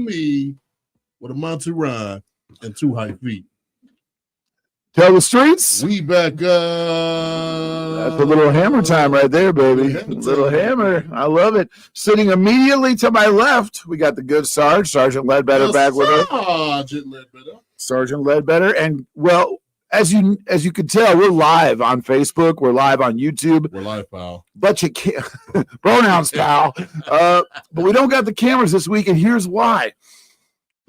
me with a Monty Ryan and 2 high feet. Tell the streets. We back. That's a little hammer time right there, baby. Little hammer. I love it. Sitting immediately to my left, we got the good Sergeant Ledbetter back with us. Sergeant Ledbetter. And, well, as you can tell, we're live on Facebook. We're live on YouTube. We're live, pal. But you can't. Pronouns, pal. But we don't got the cameras this week, and here's why.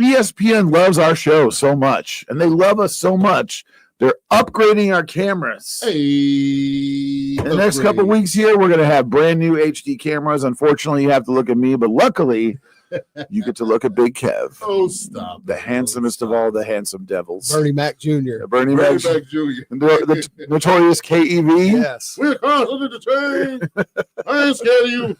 ESPN loves our show so much, and they love us so much. They're upgrading our cameras. Hey, in the next couple of weeks here, we're going to have brand new HD cameras. Unfortunately, you have to look at me, but luckily, you get to look at Big Kev. Oh, stop. The handsomest of all the handsome devils. Bernie Mac Jr. Bernie Mac Jr. The notorious KEV. Yes. We're caught under the train. I ain't scared of you.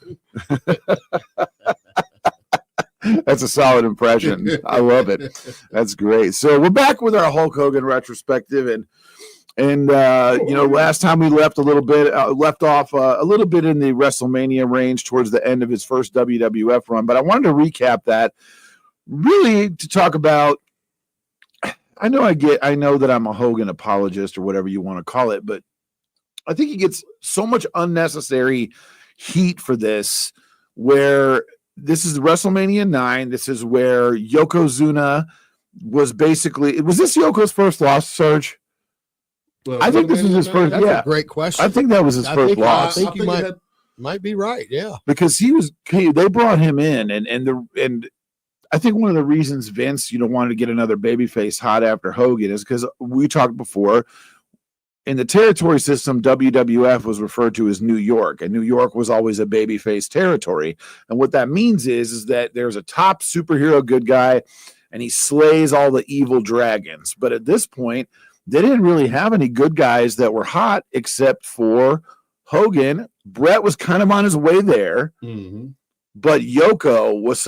That's a solid impression. I love it. That's great. So we're back with our Hulk Hogan retrospective, and last time we left off a little bit in the WrestleMania range towards the end of his first WWF run, but I wanted to recap that really to talk about. I know that I'm a Hogan apologist or whatever you want to call it, but I think he gets so much unnecessary heat for this, where this is WrestleMania 9. This is where Yokozuna was basically. Was this Yoko's first loss, Serge? Well, I think this is his first. That's yeah, a great question. I think that was his first loss. I think you might be right. Yeah, because they brought him in, and I think one of the reasons Vince wanted to get another babyface hot after Hogan is because we talked before. In the territory system, WWF was referred to as New York, and New York was always a babyface territory. And what that means is that there's a top superhero good guy, and he slays all the evil dragons. But at this point, they didn't really have any good guys that were hot except for Hogan. Brett was kind of on his way there, but Yoko was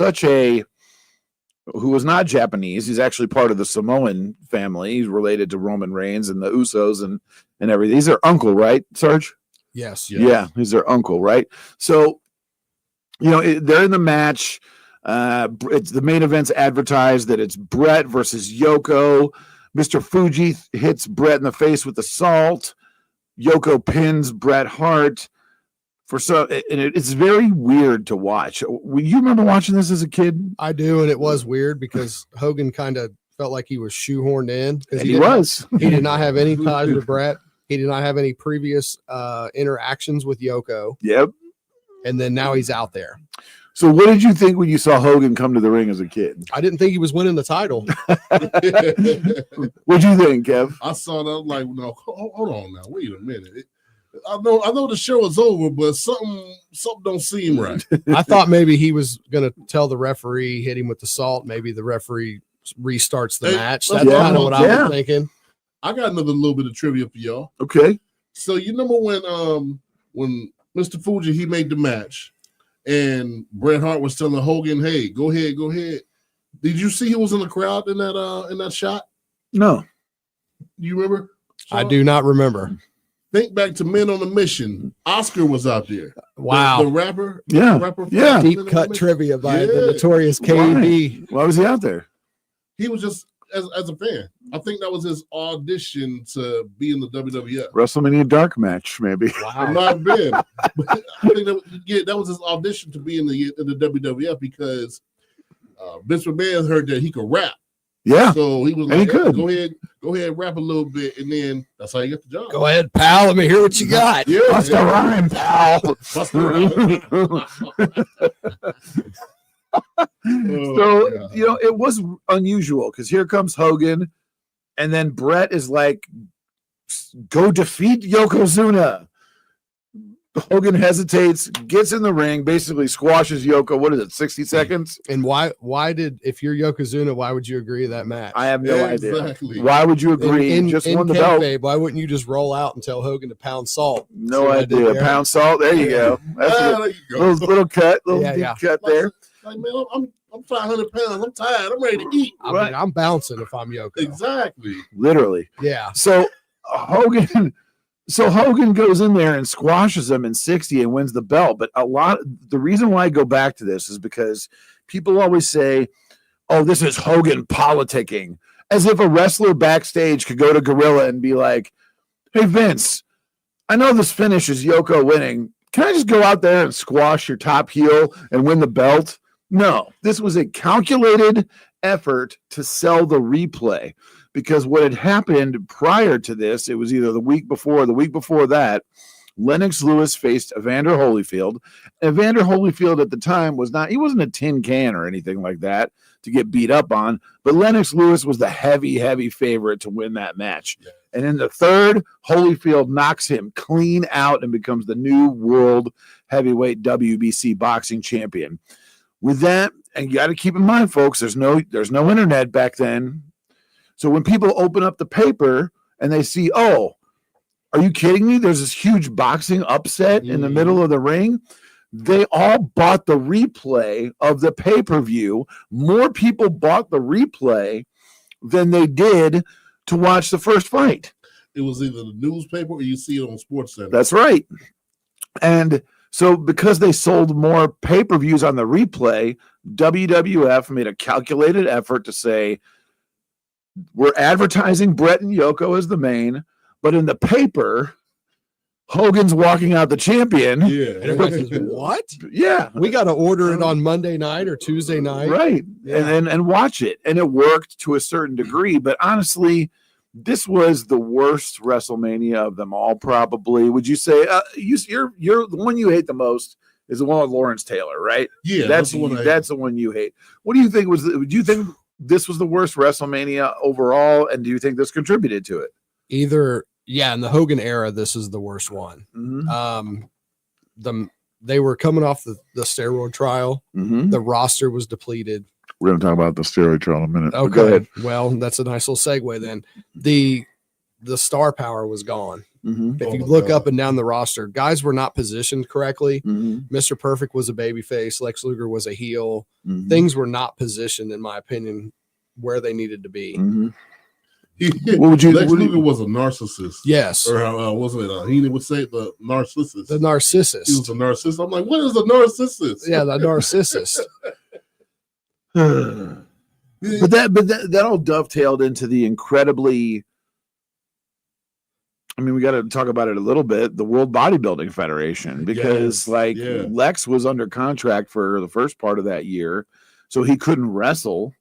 who was not Japanese. He's actually part of the Samoan family. He's related to Roman Reigns and the Usos and everything. He's their uncle, right, Serge? Yes. Yeah, he's their uncle, right? So, they're in the match. It's the main event's advertised that it's Brett versus Yoko. Mr. Fuji hits Brett in the face with the salt. Yoko pins Bret Hart. It's very weird to watch. You remember watching this as a kid? I do, and it was weird because Hogan kind of felt like he was shoehorned in. He did not have any ties to Bret. He did not have any previous interactions with Yoko. Yep. And then now he's out there. So what did you think when you saw Hogan come to the ring as a kid? I didn't think he was winning the title. What'd you think, Kev? I saw that. I'm like, no, hold on now. Wait a minute. I know the show is over, but something don't seem right. I thought maybe he was going to tell the referee, hit him with the salt. Maybe the referee restarts the match. That's kind of what I was thinking. I got another little bit of trivia for y'all. Okay. So you remember when Mr. Fuji he made the match, and Bret Hart was telling Hogan, "Hey, go ahead." Did you see he was in the crowd in that shot? No. You remember? I do not remember. Think back to Men on a Mission. Oscar was out there. Wow. The rapper. Yeah. Yeah. Deep cut trivia by the notorious KEV. Why was he out there? He was just as a fan. I think that was his audition to be in the WWF. WrestleMania dark match, maybe. Wow. It might have been. But I think that was his audition to be in the WWF because Vince McMahon heard that he could rap. Yeah. So he was like, hey, go ahead, rap a little bit, and then that's how you get the job. Go ahead, pal. Let me hear what you got. Yeah, Bust a rhyme, pal. Bust a rhyme. So, it was unusual because here comes Hogan, and then Brett is like, go defeat Yokozuna. Hogan hesitates, gets in the ring, basically squashes Yoko. What is it, 60 seconds? And if you're Yokozuna, why would you agree to that match? I have no idea. Why would you agree? In won the belt. Why wouldn't you just roll out and tell Hogan to pound salt? No idea. Pound salt. There you go. That's there you go. Little cut, deep cut there. Like, man, I'm 500 pounds. I'm tired. I'm ready to eat. I'm bouncing if I'm Yoko. Exactly. Literally. Yeah. So Hogan goes in there and squashes him in 60 and wins the belt. But the reason why I go back to this is because people always say, oh, this is Hogan politicking, as if a wrestler backstage could go to Gorilla and be like, hey, Vince, I know this finish is Yoko winning. Can I just go out there and squash your top heel and win the belt? No, this was a calculated effort to sell the replay, because what had happened prior to this, it was either the week before or the week before that, Lennox Lewis faced Evander Holyfield. Evander Holyfield at the time he wasn't a tin can or anything like that to get beat up on, but Lennox Lewis was the heavy favorite to win that match. Yeah. And in the third, Holyfield knocks him clean out and becomes the new world heavyweight WBC boxing champion. With that, and you got to keep in mind, folks, there's no internet back then. So when people open up the paper and they see, oh, are you kidding me? There's this huge boxing upset in the middle of the ring. They all bought the replay of the pay-per-view. More people bought the replay than they did to watch the first fight. It was either the newspaper or you see it on SportsCenter. That's right. And so because they sold more pay-per-views on the replay, WWF made a calculated effort to say, we're advertising Brett and Yoko as the main, but in the paper, Hogan's walking out the champion. Yeah. What? Yeah. We got to order it on Monday night or Tuesday night. Right. Yeah. And watch it. And it worked to a certain degree. But honestly, this was the worst WrestleMania of them all, probably. Would you say you're the one you hate the most is the one with Lawrence Taylor, right? Yeah. That's the one you hate. What do you think do you think this was the worst WrestleMania overall? And do you think this contributed to it? Either, yeah, in the Hogan era, this is the worst one. Mm-hmm. They were coming off the steroid trial. Mm-hmm. The roster was depleted. We're going to talk about the steroid trial in a minute. Okay. Go ahead. Well, that's a nice little segue then. The star power was gone. Mm-hmm. If you look up and down the roster, guys were not positioned correctly. Mm-hmm. Mr. Perfect was a babyface. Lex Luger was a heel. Mm-hmm. Things were not positioned, in my opinion, where they needed to be. Mm-hmm. Lex Luger was a narcissist. Yes. Or wasn't it? He would say the narcissist. The narcissist. He was a narcissist. I'm like, what is a narcissist? Yeah, the narcissist. but that all dovetailed into the incredibly, I mean, we got to talk about it a little bit, the World Bodybuilding Federation, because Lex was under contract for the first part of that year, so he couldn't wrestle,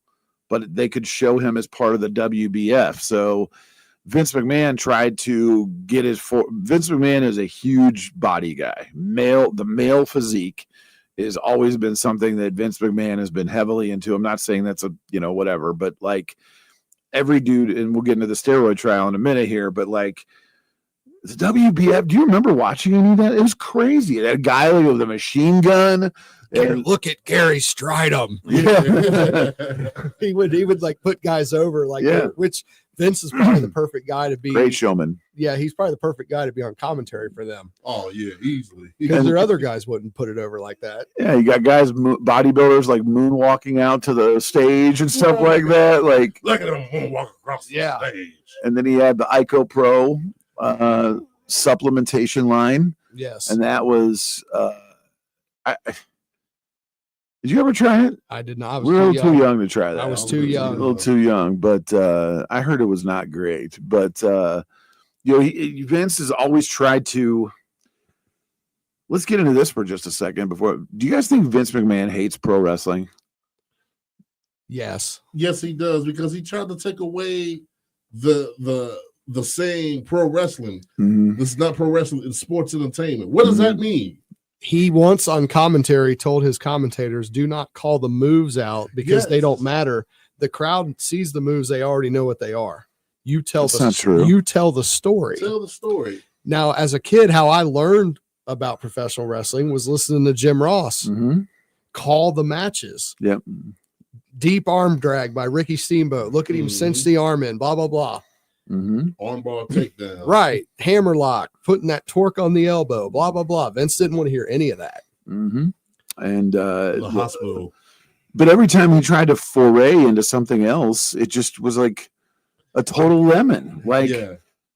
but they could show him as part of the WBF. So Vince McMahon tried to get Vince McMahon is a huge body guy. The male physique has always been something that Vince McMahon has been heavily into. I'm not saying that's whatever, but like every dude, and we'll get into the steroid trial in a minute here, but like the WBF, do you remember watching any of that? It was crazy. That guy like with a machine gun. And look at Gary Stridham. Yeah. he would like put guys over which Vince is probably the perfect guy to be. Great showman. Yeah, he's probably the perfect guy to be on commentary for them. Oh yeah, easily. Because their other guys wouldn't put it over like that. Yeah, you got guys, bodybuilders like moonwalking out to the stage and stuff like that. Like look at him moonwalk across the stage. And then he had the Ico Pro supplementation line. Yes. And that was did you ever try it? I did not. We were a little too young to try that. I was too young. A little too young, but I heard it was not great. But Vince has always tried to. Let's get into this for just a second. Do you guys think Vince McMahon hates pro wrestling? Yes. Yes, he does, because he tried to take away the saying pro wrestling. Mm-hmm. This is not pro wrestling; it's sports entertainment. What does that mean? He once on commentary told his commentators, do not call the moves out because they don't matter. The crowd sees the moves. They already know what they are. You tell the story. Tell the story. Now, as a kid, how I learned about professional wrestling was listening to Jim Ross call the matches. Yep. Deep arm drag by Ricky Steamboat. Look at him cinch the arm in, blah, blah, blah. Armbar takedown. Right. Hammerlock, putting that torque on the elbow, blah, blah, blah. Vince didn't want to hear any of that. And the hospital. But every time he tried to foray into something else, it just was like a total lemon. Like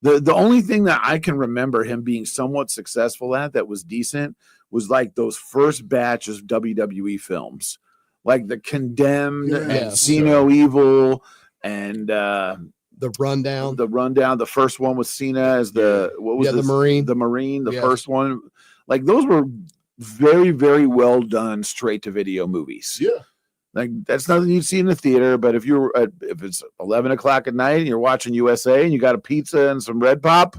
the only thing that I can remember him being somewhat successful at that was decent was like those first batch of WWE films. like the Condemned and Yes. See No Evil and The Rundown. The first one with Cena as the the Marine. The Marine, the Yeah. first one. Like those were very, very well done straight to video movies. Yeah. Like that's nothing you'd see in the theater, but if it's 11 o'clock at night and you're watching USA and you got a pizza and some Red Pop,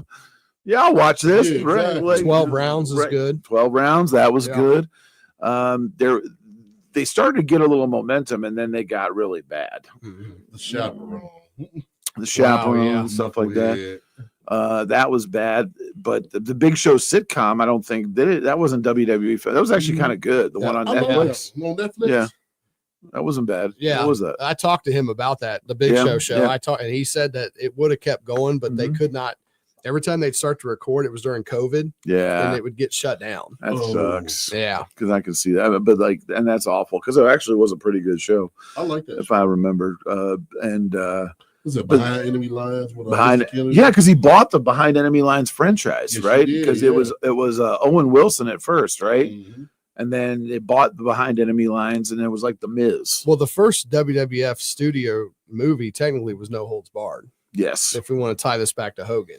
yeah, I'll watch this. Yeah, exactly. Like, 12 rounds is good. 12 rounds, that was Yeah. good. They started to get a little momentum and then they got really bad. The Chaperone. The Chaperone yeah. and stuff like that. That was bad, but the Big Show sitcom, I don't think did it. That wasn't WWE. That was actually kind of good. The one on I love Netflix. that. On Netflix. Yeah. That wasn't bad. Yeah. What was that? I talked to him about that, the Big Show. Yeah. I talked, and he said that it would have kept going, but they could not. Every time they'd start to record, it was during COVID, Yeah. and it would get shut down. That sucks. Yeah. Because I can see that. But like, and that's awful because it actually was a pretty good show, I like that. if I remember. Is it Behind Enemy Lines? With, Behind, Mr. Kennedy? yeah, because he bought the Behind Enemy Lines franchise, Yes, right? he did, Because yeah. it was Owen Wilson at first, right? Mhm. And then they bought the Behind Enemy Lines, and it was like the Miz. Well, the first WWF studio movie technically was No Holds Barred. Yes. If we want to tie this back to Hogan,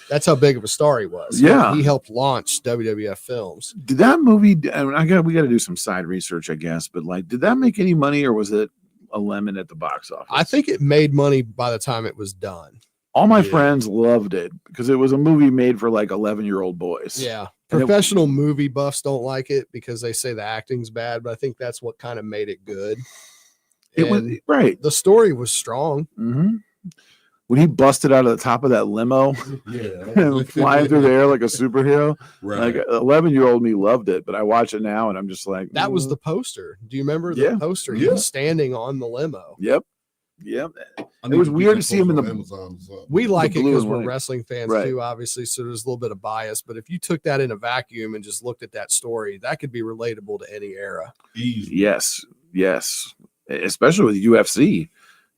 that's how big of a star he was. Yeah. He helped launch WWF films. Did that movie? I mean, we got to do some side research, I guess. But like, did that make any money, or was it a lemon at the box office? I think it made money by the time it was done. all my Yeah. friends loved it because it was a movie made for like 11-year-old boys. Yeah. And it- Professional movie buffs don't like it because they say the acting's bad, but I think that's what kind of made it good. It was And right. the story was strong. Mm-hmm. When he busted out of the top of that limo Yeah. and flying through the air like a superhero, Right. like 11-year-old me loved it, but I watch it now and I'm just like, That was the poster. Do you remember the Yeah. poster? He Yeah. was standing on the limo. Yep. I it need was get weird that to see him in post the- on Amazon or something. We like it blue because and we're white. wrestling fans Right. too, obviously. So there's a little bit of bias. But if you took that in a vacuum and just looked at that story, that could be relatable to any era. Easy. Yes. Especially with UFC.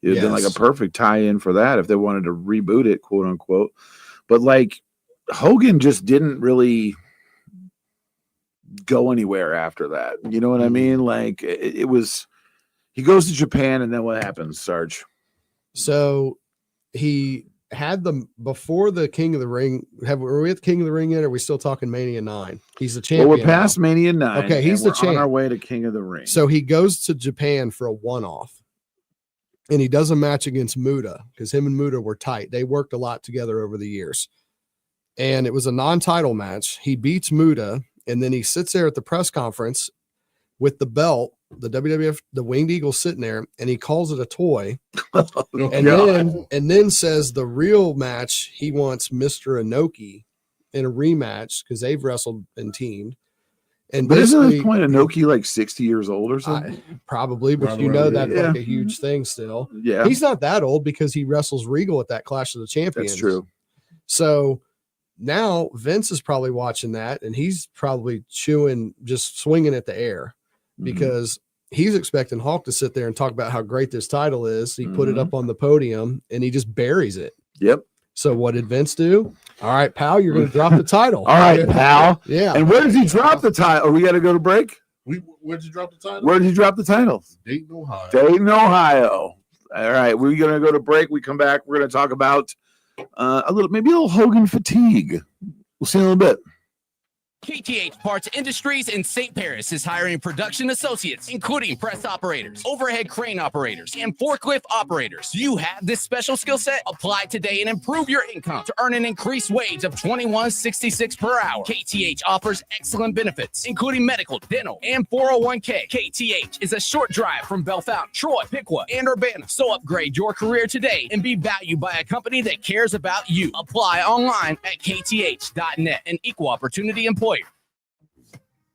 It would have been like a Yes. perfect tie-in for that if they wanted to reboot it, quote unquote. But like Hogan just didn't really go anywhere after that. You know what I mean? Like it was he goes to Japan and then what happens, Sarge? So he had them before the King of the Ring. Are we at the King of the Ring yet? Or are we still talking Mania 9? He's the champion. Well, we're past now. Mania 9. Okay, he's and the we're on champ. our way to King of the Ring. So he goes to Japan for a one-off. And he does a match against Muta because him and Muta were tight. They worked a lot together over the years. And it was a non-title match. He beats Muta, and then he sits there at the press conference with the belt, the WWF, the Winged Eagle sitting there, and he calls it a toy. And then says the real match, he wants Mr. Inoki in a rematch because they've wrestled and teamed. And But isn't at this basically, point Inoki like 60 years old or something? probably, but Right you around know there, that's yeah. like a huge thing still. Yeah, He's not that old because he wrestles Regal at that Clash of the Champions. that's true. So now Vince is probably watching that and he's probably just swinging at the air Mhm. because he's expecting Hulk to sit there and talk about how great this title is. He put it Mhm. up on the podium and he just buries it. Yep. So what did Vince do? All right, pal, you're going to drop the title. All right, pal. Yeah. And where does he drop the title? We got to go to break. Where'd you drop the title? Where did he drop the title? Dayton, Ohio. Dayton, Ohio. All right, we're gonna go to break. We come back. We're gonna talk about maybe a little Hogan fatigue. We'll see in a little bit. KTH Parts Industries in St. Paris is hiring production associates, including press operators, overhead crane operators, and forklift operators. Do you have this special skill set? Apply today and improve your income to earn an increased wage of $21.66 per hour. KTH offers excellent benefits, including medical, dental, and 401k. KTH is a short drive from Bellefonte, Troy, Piqua, and Urbana. So upgrade your career today and be valued by a company that cares about you. Apply online at kth.net, an equal opportunity employer.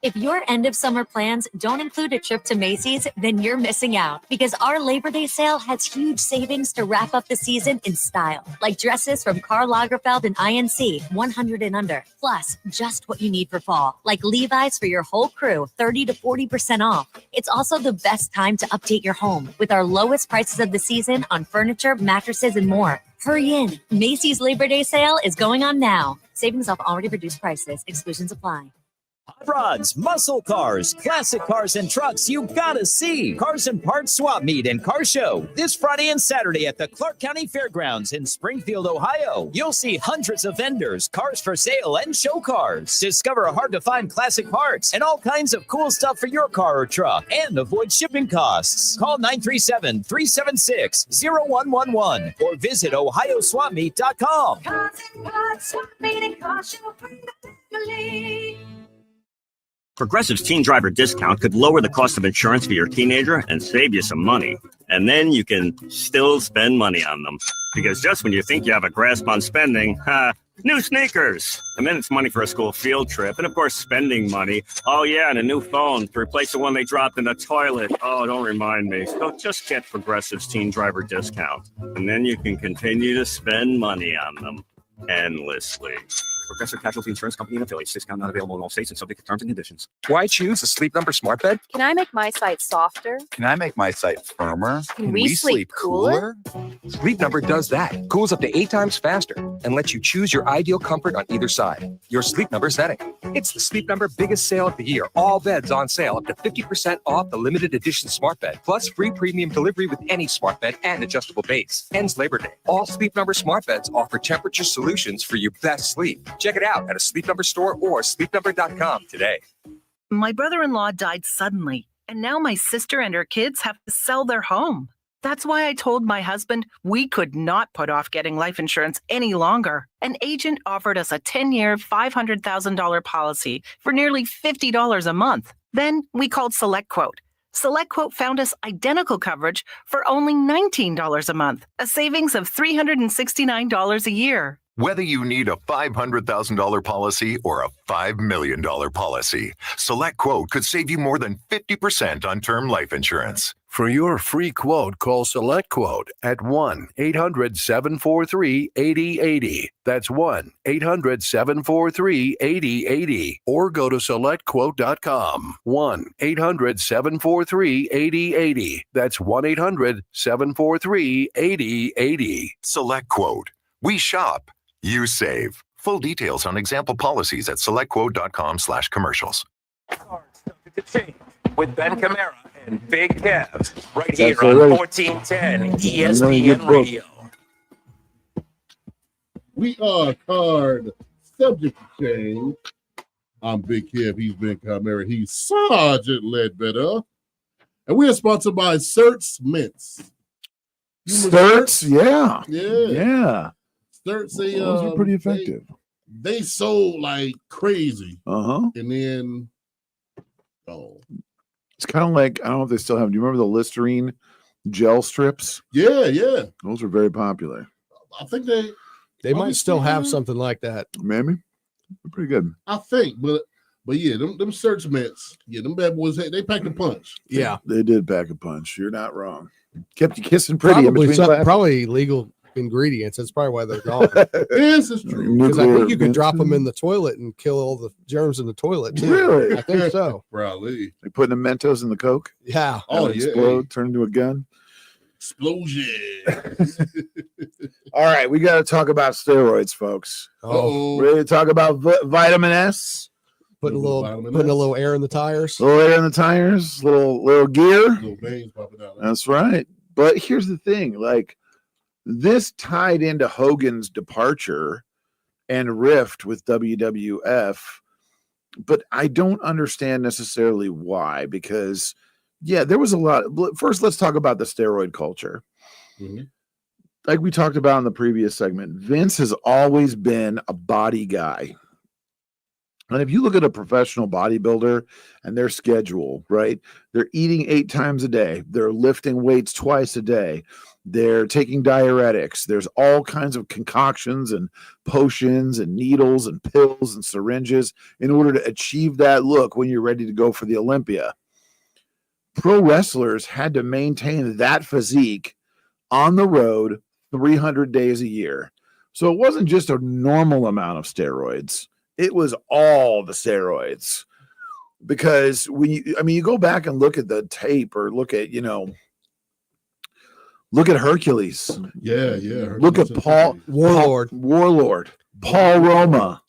If your end of summer plans don't include a trip to Macy's, then you're missing out because our Labor Day sale has huge savings to wrap up the season in style, like dresses from Karl Lagerfeld and INC, 100 and under. Plus, just what you need for fall, like Levi's for your whole crew, 30 to 40% off. It's also the best time to update your home with our lowest prices of the season on furniture, mattresses, and more. Hurry in. Macy's Labor Day sale is going on now. Savings off already reduced prices. Exclusions apply. Hot rods, muscle cars, classic cars and trucks you gotta see. Cars and Parts Swap Meet and Car Show this Friday and Saturday at the Clark County Fairgrounds in Springfield, Ohio. You'll see hundreds of vendors, cars for sale, and show cars. Discover hard-to-find classic parts and all kinds of cool stuff for your car or truck, and avoid shipping costs. Call 937-376-0111 or visit ohioswapmeet.com. Cars and Parts Swap Meet and Car Show for the family. Progressive's teen driver discount could lower the cost of insurance for your teenager and save you some money. And then you can still spend money on them. Because just when you think you have a grasp on spending, new sneakers. And then it's money for a school field trip. And of course, spending money. Oh yeah, and a new phone to replace the one they dropped in the toilet. Oh, don't remind me. So just get Progressive's teen driver discount. And then you can continue to spend money on them endlessly. Progressive Casualty Insurance Company and affiliates. Discount not available in all states and subject to terms and conditions. Why choose a Sleep Number smart bed? Can I make my site softer? Can I make my site firmer? Can we sleep cooler? Sleep Number does that. Cools up to 8 times faster and lets you choose your ideal comfort on either side. Your Sleep Number setting. It's the Sleep Number biggest sale of the year. All beds on sale up to 50% off the limited edition smart bed. Plus free premium delivery with any smart bed and adjustable base. Ends Labor Day. All Sleep Number smart beds offer temperature solutions for your best sleep. Check it out at a Sleep Number store or sleepnumber.com today. My brother-in-law died suddenly, and now my sister and her kids have to sell their home. That's why I told my husband we could not put off getting life insurance any longer. An agent offered us a 10-year, $500,000 policy for nearly $50 a month. Then we called SelectQuote. SelectQuote found us identical coverage for only $19 a month, a savings of $369 a year. Whether you need a $500,000 policy or a $5 million policy, SelectQuote could save you more than 50% on term life insurance. For your free quote, call SelectQuote at 1-800-743-8080. That's 1-800-743-8080. Or go to SelectQuote.com. 1-800-743-8080. That's 1-800-743-8080. SelectQuote. We shop. You save. Full details on example policies at selectquote.com/commercials. With Ben Kimera and Big Kev right here on 1410 ESPN Radio. We are card subject to change. I'm Big Kev. He's Ben Kimera. He's Sergeant Ledbetter. And we are sponsored by Certs Mints. Certs, yeah. Yeah. Certs, those are pretty effective. They sold like crazy. Uh-huh. And then, it's kind of like, I don't know if they still have, do you remember the Listerine gel strips? Yeah. Those were very popular. I think they might still have something like that. Maybe. They're pretty good. I think, but yeah, them Certs Mints, them bad boys, they packed a punch. Yeah. They did pack a punch. You're not wrong. Kept you kissing pretty. Probably legal ingredients. That's probably why they're gone. This is true. Because I think you could drop them in the toilet and kill all the germs in the toilet too. Really? I think so. Probably. They putting the Mentos in the Coke. Yeah. Explode, turn into a gun. Explosion. All right, we got to talk about steroids, folks. Oh, ready to talk about vitamin S? Putting a little air in the tires. Little air in the tires. Little gear. Little veins popping out. That's right. But here's the thing, like, this tied into Hogan's departure and rift with WWF, but I don't understand necessarily why, because, yeah, there was a lot. First, let's talk about the steroid culture. Mm-hmm. Like we talked about in the previous segment, Vince has always been a body guy. And if you look at a professional bodybuilder and their schedule, right, they're eating 8 times a day. They're lifting weights twice a day. They're taking diuretics. There's all kinds of concoctions and potions and needles and pills and syringes in order to achieve that look when you're ready to go for the Olympia. Pro wrestlers had to maintain that physique on the road 300 days a year. So it wasn't just a normal amount of steroids. It was all the steroids. Because when you go back and look at the tape or look at Hercules. Yeah. Look at Paul Warlord. Paul Roma,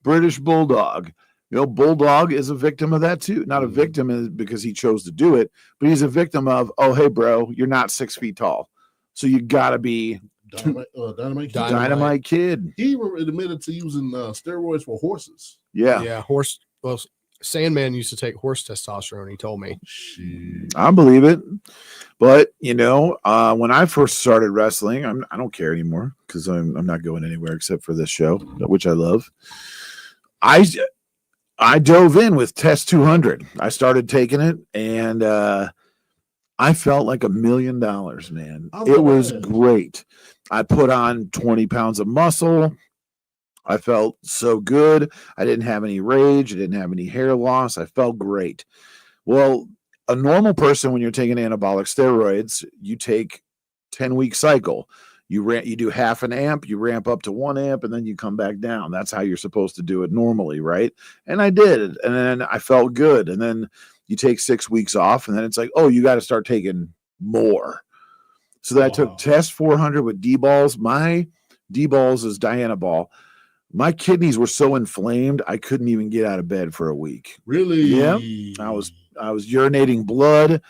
British Bulldog. You know, Bulldog is a victim of that too. Not a victim because he chose to do it, but he's a victim of, oh, hey, bro, you're not 6 feet tall. So you got to be Dynamite Kid. He even admitted to using steroids for horses. Yeah. Yeah. Well, Sandman used to take horse testosterone. He told me. I believe it. But, you know, when I first started wrestling, I don't care anymore because I'm not going anywhere except for this show, which I love. I dove in with Test 200. I started taking it, and I felt like $1 million, man. It was great. I put on 20 pounds of muscle. I felt so good. I didn't have any rage. I didn't have any hair loss. I felt great. Well, a normal person, when you're taking anabolic steroids, you take 10-week cycle. You do half an amp, you ramp up to 1 amp, and then you come back down. That's how you're supposed to do it normally, right? And I did, and then I felt good. And then you take 6 weeks off, and then it's like, oh, you got to start taking more. So then I took Test 400 with D-balls. My D-balls is Diana ball. My kidneys were so inflamed, I couldn't even get out of bed for a week. Really? Yeah. I was urinating blood.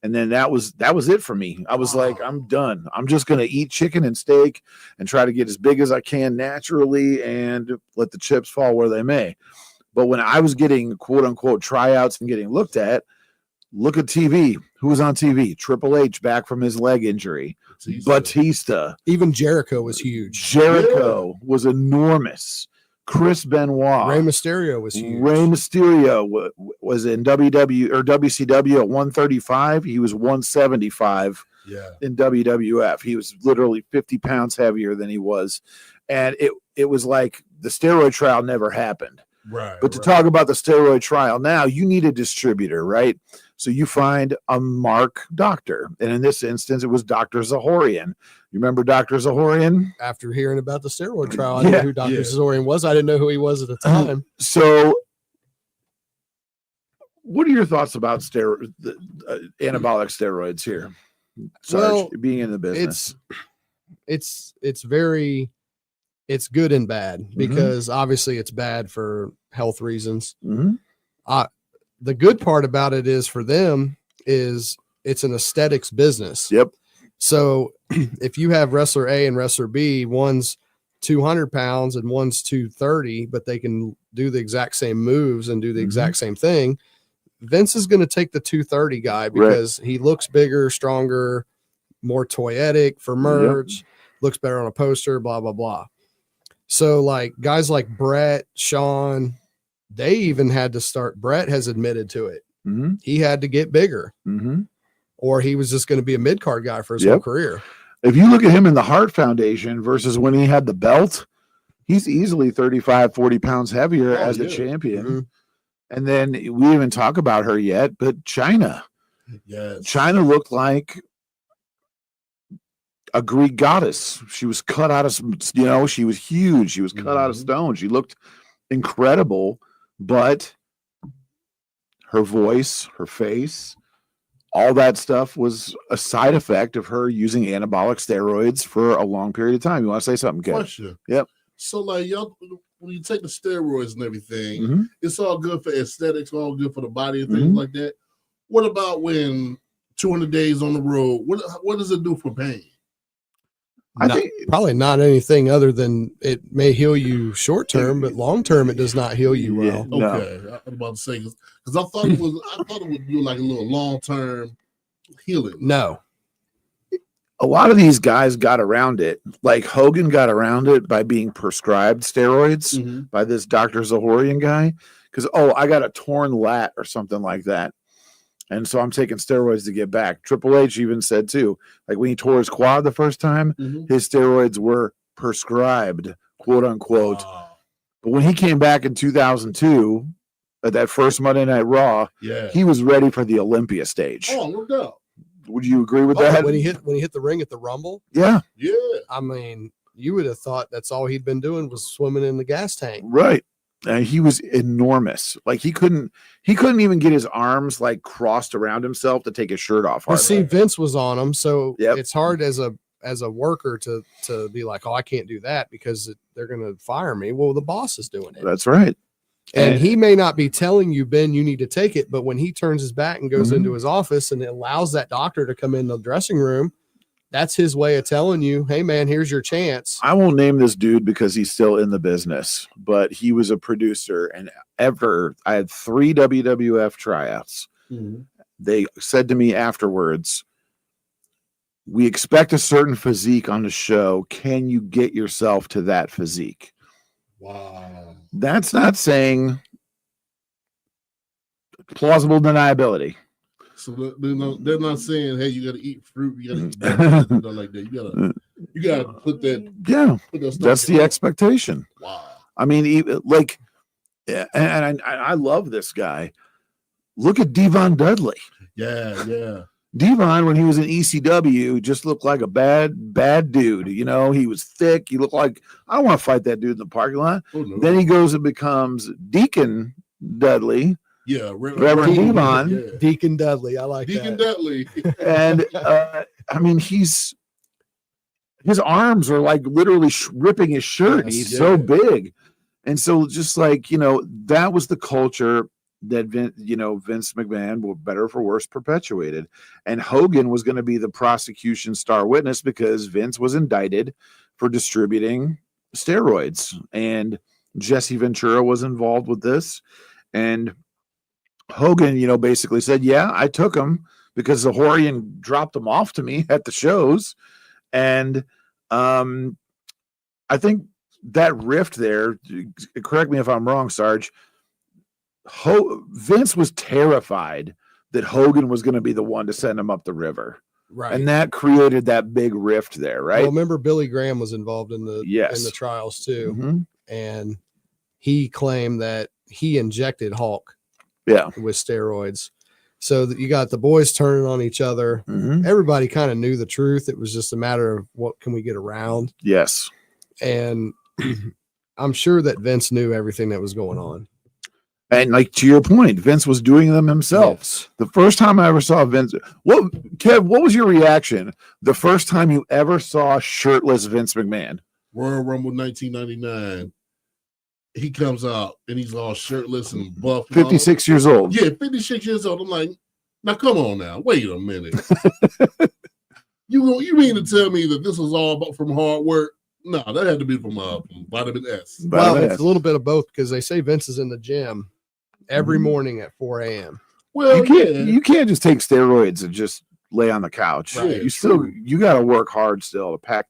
And then that was it for me. I was like, I'm done. I'm just going to eat chicken and steak and try to get as big as I can naturally and let the chips fall where they may. But when I was getting quote unquote tryouts and getting looked at, look at TV. Who was on TV? Triple H back from his leg injury. Batista. Even Jericho was huge. Jericho was enormous. Chris Benoit. Rey Mysterio was huge. Rey Mysterio was in WCW at 135. He was 175 in WWF. He was literally 50 pounds heavier than he was. And it was like the steroid trial never happened. Right. But to talk about the steroid trial now, you need a distributor, right? So you find a mark doctor. And in this instance, it was Dr. Zahorian. You remember Dr. Zahorian? After hearing about the steroid trial, I knew who Dr. Zahorian was. I didn't know who he was at the time. So what are your thoughts about anabolic steroids here? Sarge, being in the business. It's good and bad because obviously it's bad for health reasons. The good part about it is for them is it's an aesthetics business. Yep. So if you have wrestler A and wrestler B, one's 200 pounds and one's 230, but they can do the exact same moves and do the exact same thing, Vince is going to take the 230 guy because he looks bigger, stronger, more toyetic for merch, looks better on a poster, blah, blah, blah. So like guys like Brett, Sean, they even had to start. Brett has admitted to it. He had to get bigger or he was just going to be a mid-card guy for his whole career. If you look at him in the Hart Foundation versus when he had the belt, he's easily 35, 40 pounds heavier as a champion. And then we even talk about her yet, but China. Yes. China looked like a Greek goddess. She was cut out of she was huge. She was cut out of stone. She looked incredible, but her voice, her face, all that stuff was a side effect of her using anabolic steroids for a long period of time. You want to say something, Ken? Question. Yep. So like y'all, when you take the steroids and everything, it's all good for aesthetics, all good for the body and things like that. What about when 200 days on the road? What does it do for pain? I think probably not anything other than it may heal you short term, but long term it does not heal you well. Okay, I was about to say because I thought it would do like a little long term healing. No, a lot of these guys got around it. Like Hogan got around it by being prescribed steroids by this Dr. Zahorian guy because I got a torn lat or something like that. And so I'm taking steroids to get back. Triple H even said too, like when he tore his quad the first time, his steroids were prescribed, quote unquote. But when he came back in 2002 at that first Monday Night Raw, he was ready for the Olympia stage. Oh, no doubt. Would you agree with that? When he hit the ring at the Rumble? Yeah. Yeah. I mean, you would have thought that's all he'd been doing was swimming in the gas tank. Right. And he was enormous. Like he couldn't even get his arms like crossed around himself to take his shirt off. Well, see, Vince was on him, so it's hard as a worker to be like, oh, I can't do that because they're going to fire me. Well, the boss is doing it. That's right. And he may not be telling you, Ben, you need to take it, but when he turns his back and goes into his office and allows that doctor to come in the dressing room, that's his way of telling you, hey, man, here's your chance. I won't name this dude because he's still in the business, but he was a producer. And I had 3 WWF tryouts. Mm-hmm. They said to me afterwards, we expect a certain physique on the show. Can you get yourself to that physique? Wow. That's not saying plausible deniability. So they're not saying, hey, you got to eat fruit, you got to eat vegetables, and stuff like that. You got to put that. Yeah, put that stuff that's in the your- expectation. Wow. I mean, even like, and I love this guy. Look at Devon Dudley. Yeah. Devon, when he was in ECW, just looked like a bad dude. You know, he was thick. He looked like, I don't want to fight that dude in the parking lot. Oh, no. Then he goes and becomes Deacon Dudley. Yeah, Reverend Devon. Yeah. Deacon Dudley. I like Deacon that. Dudley. And I mean, his arms are like literally ripping his shirt. Yes, He's yeah. so big. And so just like, you know, that was the culture that Vince McMahon, well, better for worse, perpetuated. And Hogan was going to be the prosecution star witness because Vince was indicted for distributing steroids. And Jesse Ventura was involved with this. And Hogan, you know, basically said, yeah, I took him because Zahorian dropped him off to me at the shows. And I think that rift there, correct me if I'm wrong, Sarge, Vince was terrified that Hogan was going to be the one to send him up the river. Right. And that created that big rift there, right? Well, remember Billy Graham was involved in the Yes. in the trials too. Mhm. And he claimed that he injected Hulk Yeah. with steroids. So that you got the boys turning on each other. Mhm. Everybody kind of knew the truth. It was just a matter of what can we get around. Yes. And I'm sure that Vince knew everything that was going on. And like to your point, Vince was doing them himself. Yes. The first time I ever saw Vince, Kev, what was your reaction the first time you ever saw shirtless Vince McMahon? Royal Rumble 1999. He comes out and he's all shirtless and buff. 56 years old. Yeah, 56 years old. I'm like, now come on now. Wait a minute. You mean to tell me that this was all from hard work? No, that had to be from Vitamin S. Well, it's a little bit of both because they say Vince is in the gym every morning at 4 a.m. Well, you can't just take steroids and just lay on the couch. Right, You got to work hard still to pack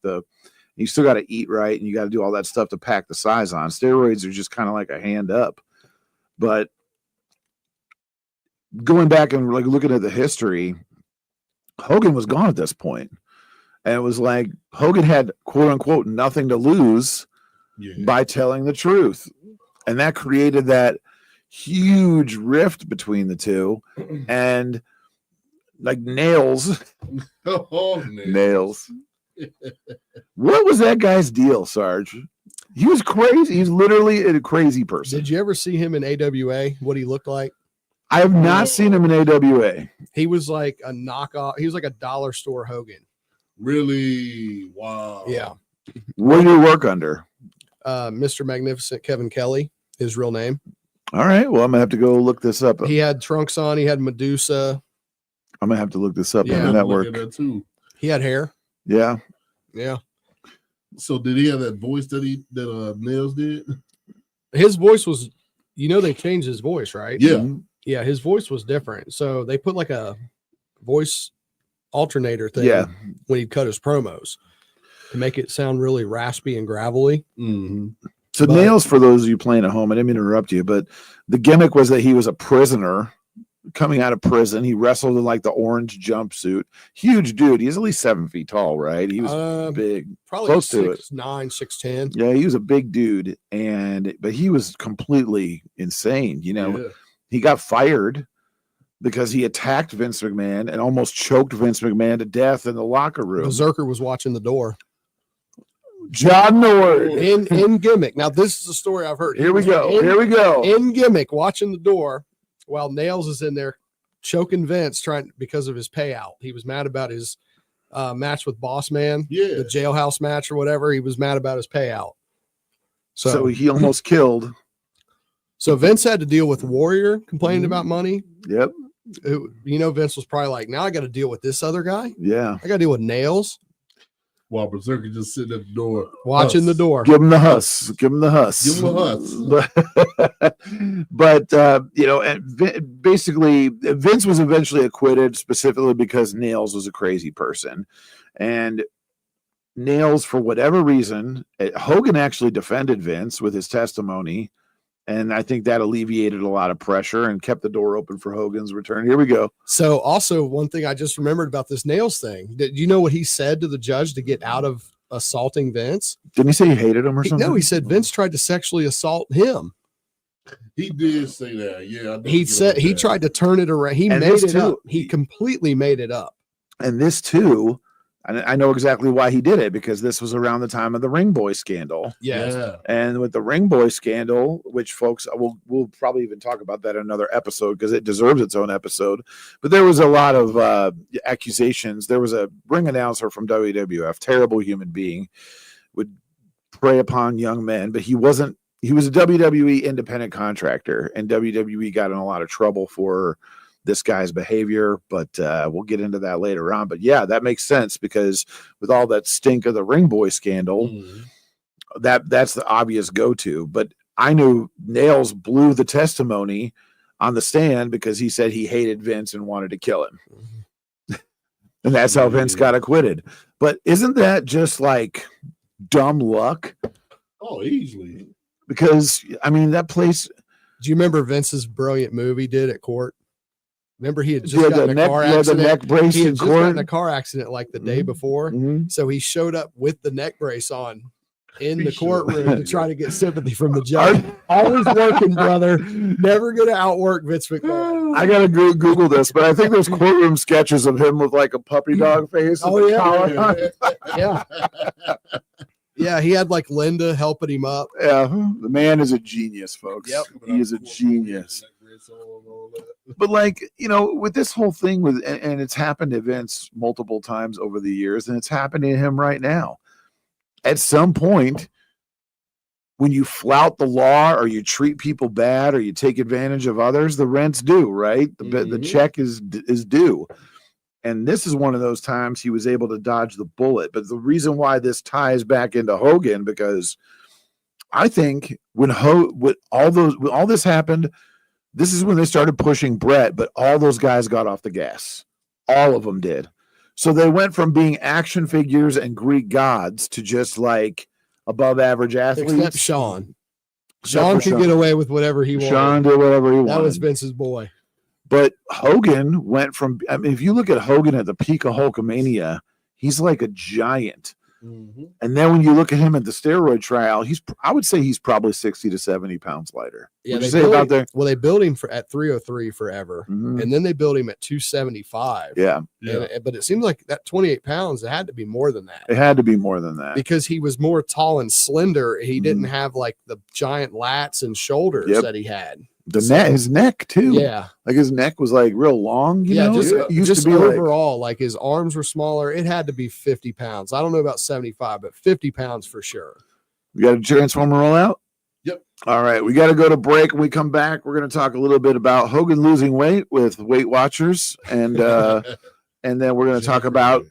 you still got to eat right and you got to do all that stuff to pack the size on. Steroids are just kind of like a hand up. But going back and like looking at the history, Hogan was gone at this point. And it was like Hogan had quote unquote nothing to lose by telling the truth. And that created that huge rift between the two. And like nails. Nails. What was that guy's deal, Sarge? He was crazy. He's literally a crazy person. Did you ever see him in AWA? What he looked like? I have not seen him in AWA. He was like a knockoff. He was like a dollar store Hogan. Really? Wow. Yeah. What do you work under? Mr. Magnificent Kevin Kelly, his real name. All right. Well, I'm gonna have to go look this up. He had trunks on. He had Medusa. I'm gonna have to look this up Yeah. on the network. Look at that too. He had hair. Yeah. Yeah. So did he have that voice that Nails did? His voice was, they changed his voice, right? Yeah. Yeah. His voice was different. So they put like a voice alternator thing when he'd cut his promos to make it sound really raspy and gravelly. Mm-hmm. So Nails, for those of you playing at home, I didn't mean to interrupt you, but the gimmick was that he was a prisoner coming out of prison. He wrestled in like the orange jumpsuit. Huge dude. He's at least 7 feet tall, right? He was big, Probably close to it. 6'9", 6'10". Yeah, he was a big dude, but he was completely insane. He got fired because he attacked Vince McMahon and almost choked Vince McMahon to death in the locker room. Berserker was watching the door. John Nord in gimmick. Now this is a story I've heard. Here we go. In gimmick, watching the door while Nails is in there choking Vince because of his payout. He was mad about his match with Boss Man, the jailhouse match or whatever. He was mad about his payout. So he almost killed So Vince had to deal with Warrior complaining about money. Yep. Vince was probably like, now I got to deal with this other guy. Yeah. I got to deal with Nails. While Berserker just sitting at the door. Watching the door. Give him the huss. Give him the huss. Give him a huss. But and basically, Vince was eventually acquitted specifically because Nails was a crazy person. And Nails, for whatever reason, Hogan actually defended Vince with his testimony. And I think that alleviated a lot of pressure and kept the door open for Hogan's return. Here we go. So also one thing I just remembered about this Nails thing. Did you know what he said to the judge to get out of assaulting Vince? Didn't he say he hated him or something? No, he said Vince tried to sexually assault him. He did say that. Yeah. He said he tried to turn it around. He made it up. He completely made it up. And this too, I know exactly why he did it, because this was around the time of the Ring Boy scandal. Yes. Yeah. And with the Ring Boy scandal, which folks we'll probably even talk about that in another episode because it deserves its own episode. But there was a lot of accusations. There was a ring announcer from WWF, terrible human being, would prey upon young men, but he was a WWE independent contractor, and WWE got in a lot of trouble for this guy's behavior, but we'll get into that later on. But yeah, that makes sense, because with all that stink of the Ring Boy scandal, that's the obvious go-to. But I knew Nails blew the testimony on the stand because he said he hated Vince and wanted to kill him. And that's how Vince got acquitted. But isn't that just like dumb luck? Oh, easily. Because I mean, that place. Do you remember Vince's brilliant move he did at court? Remember, he had just gotten a car accident. The neck brace he had in just court. gotten a car accident like the day before. So he showed up with the neck brace on in the courtroom to try to get sympathy from the judge. Always working, brother. Never going to outwork Vince McMahon. I gotta Google this, but I think there's courtroom sketches of him with like a puppy dog face. Oh yeah, yeah, yeah. He had like Linda helping him up. Yeah, the man is a genius, folks. Yep. He is a genius. But like, with this whole thing and it's happened to Vince multiple times over the years, and it's happening to him right now. At some point, when you flout the law or you treat people bad or you take advantage of others, the rent's due, right? The check is due. And this is one of those times he was able to dodge the bullet. But the reason why this ties back into Hogan, because I think when all this happened, this is when they started pushing Brett, but all those guys got off the gas. All of them did. So they went from being action figures and Greek gods to just like above average athletes. Except Sean. Sean could get away with whatever he wanted. Sean did whatever he wanted. That was Vince's boy. But Hogan went from, if you look at Hogan at the peak of Hulkamania, he's like a giant. And then when you look at him at the steroid trial, I would say he's probably 60 to 70 pounds lighter. Yeah, they built him at 303 forever, and then they built him at 275. Yeah. But it seems like that 28 pounds, it had to be more than that. It had to be more than that. Because he was more tall and slender. He didn't have like the giant lats and shoulders that he had. His neck too. Yeah. Like his neck was like real long. Just overall, like his arms were smaller. It had to be 50 pounds. I don't know about 75, but 50 pounds for sure. We got a Transformer roll out? Yep. All right. We got to go to break. When we come back, we're going to talk a little bit about Hogan losing weight with Weight Watchers. And and then we're going to talk about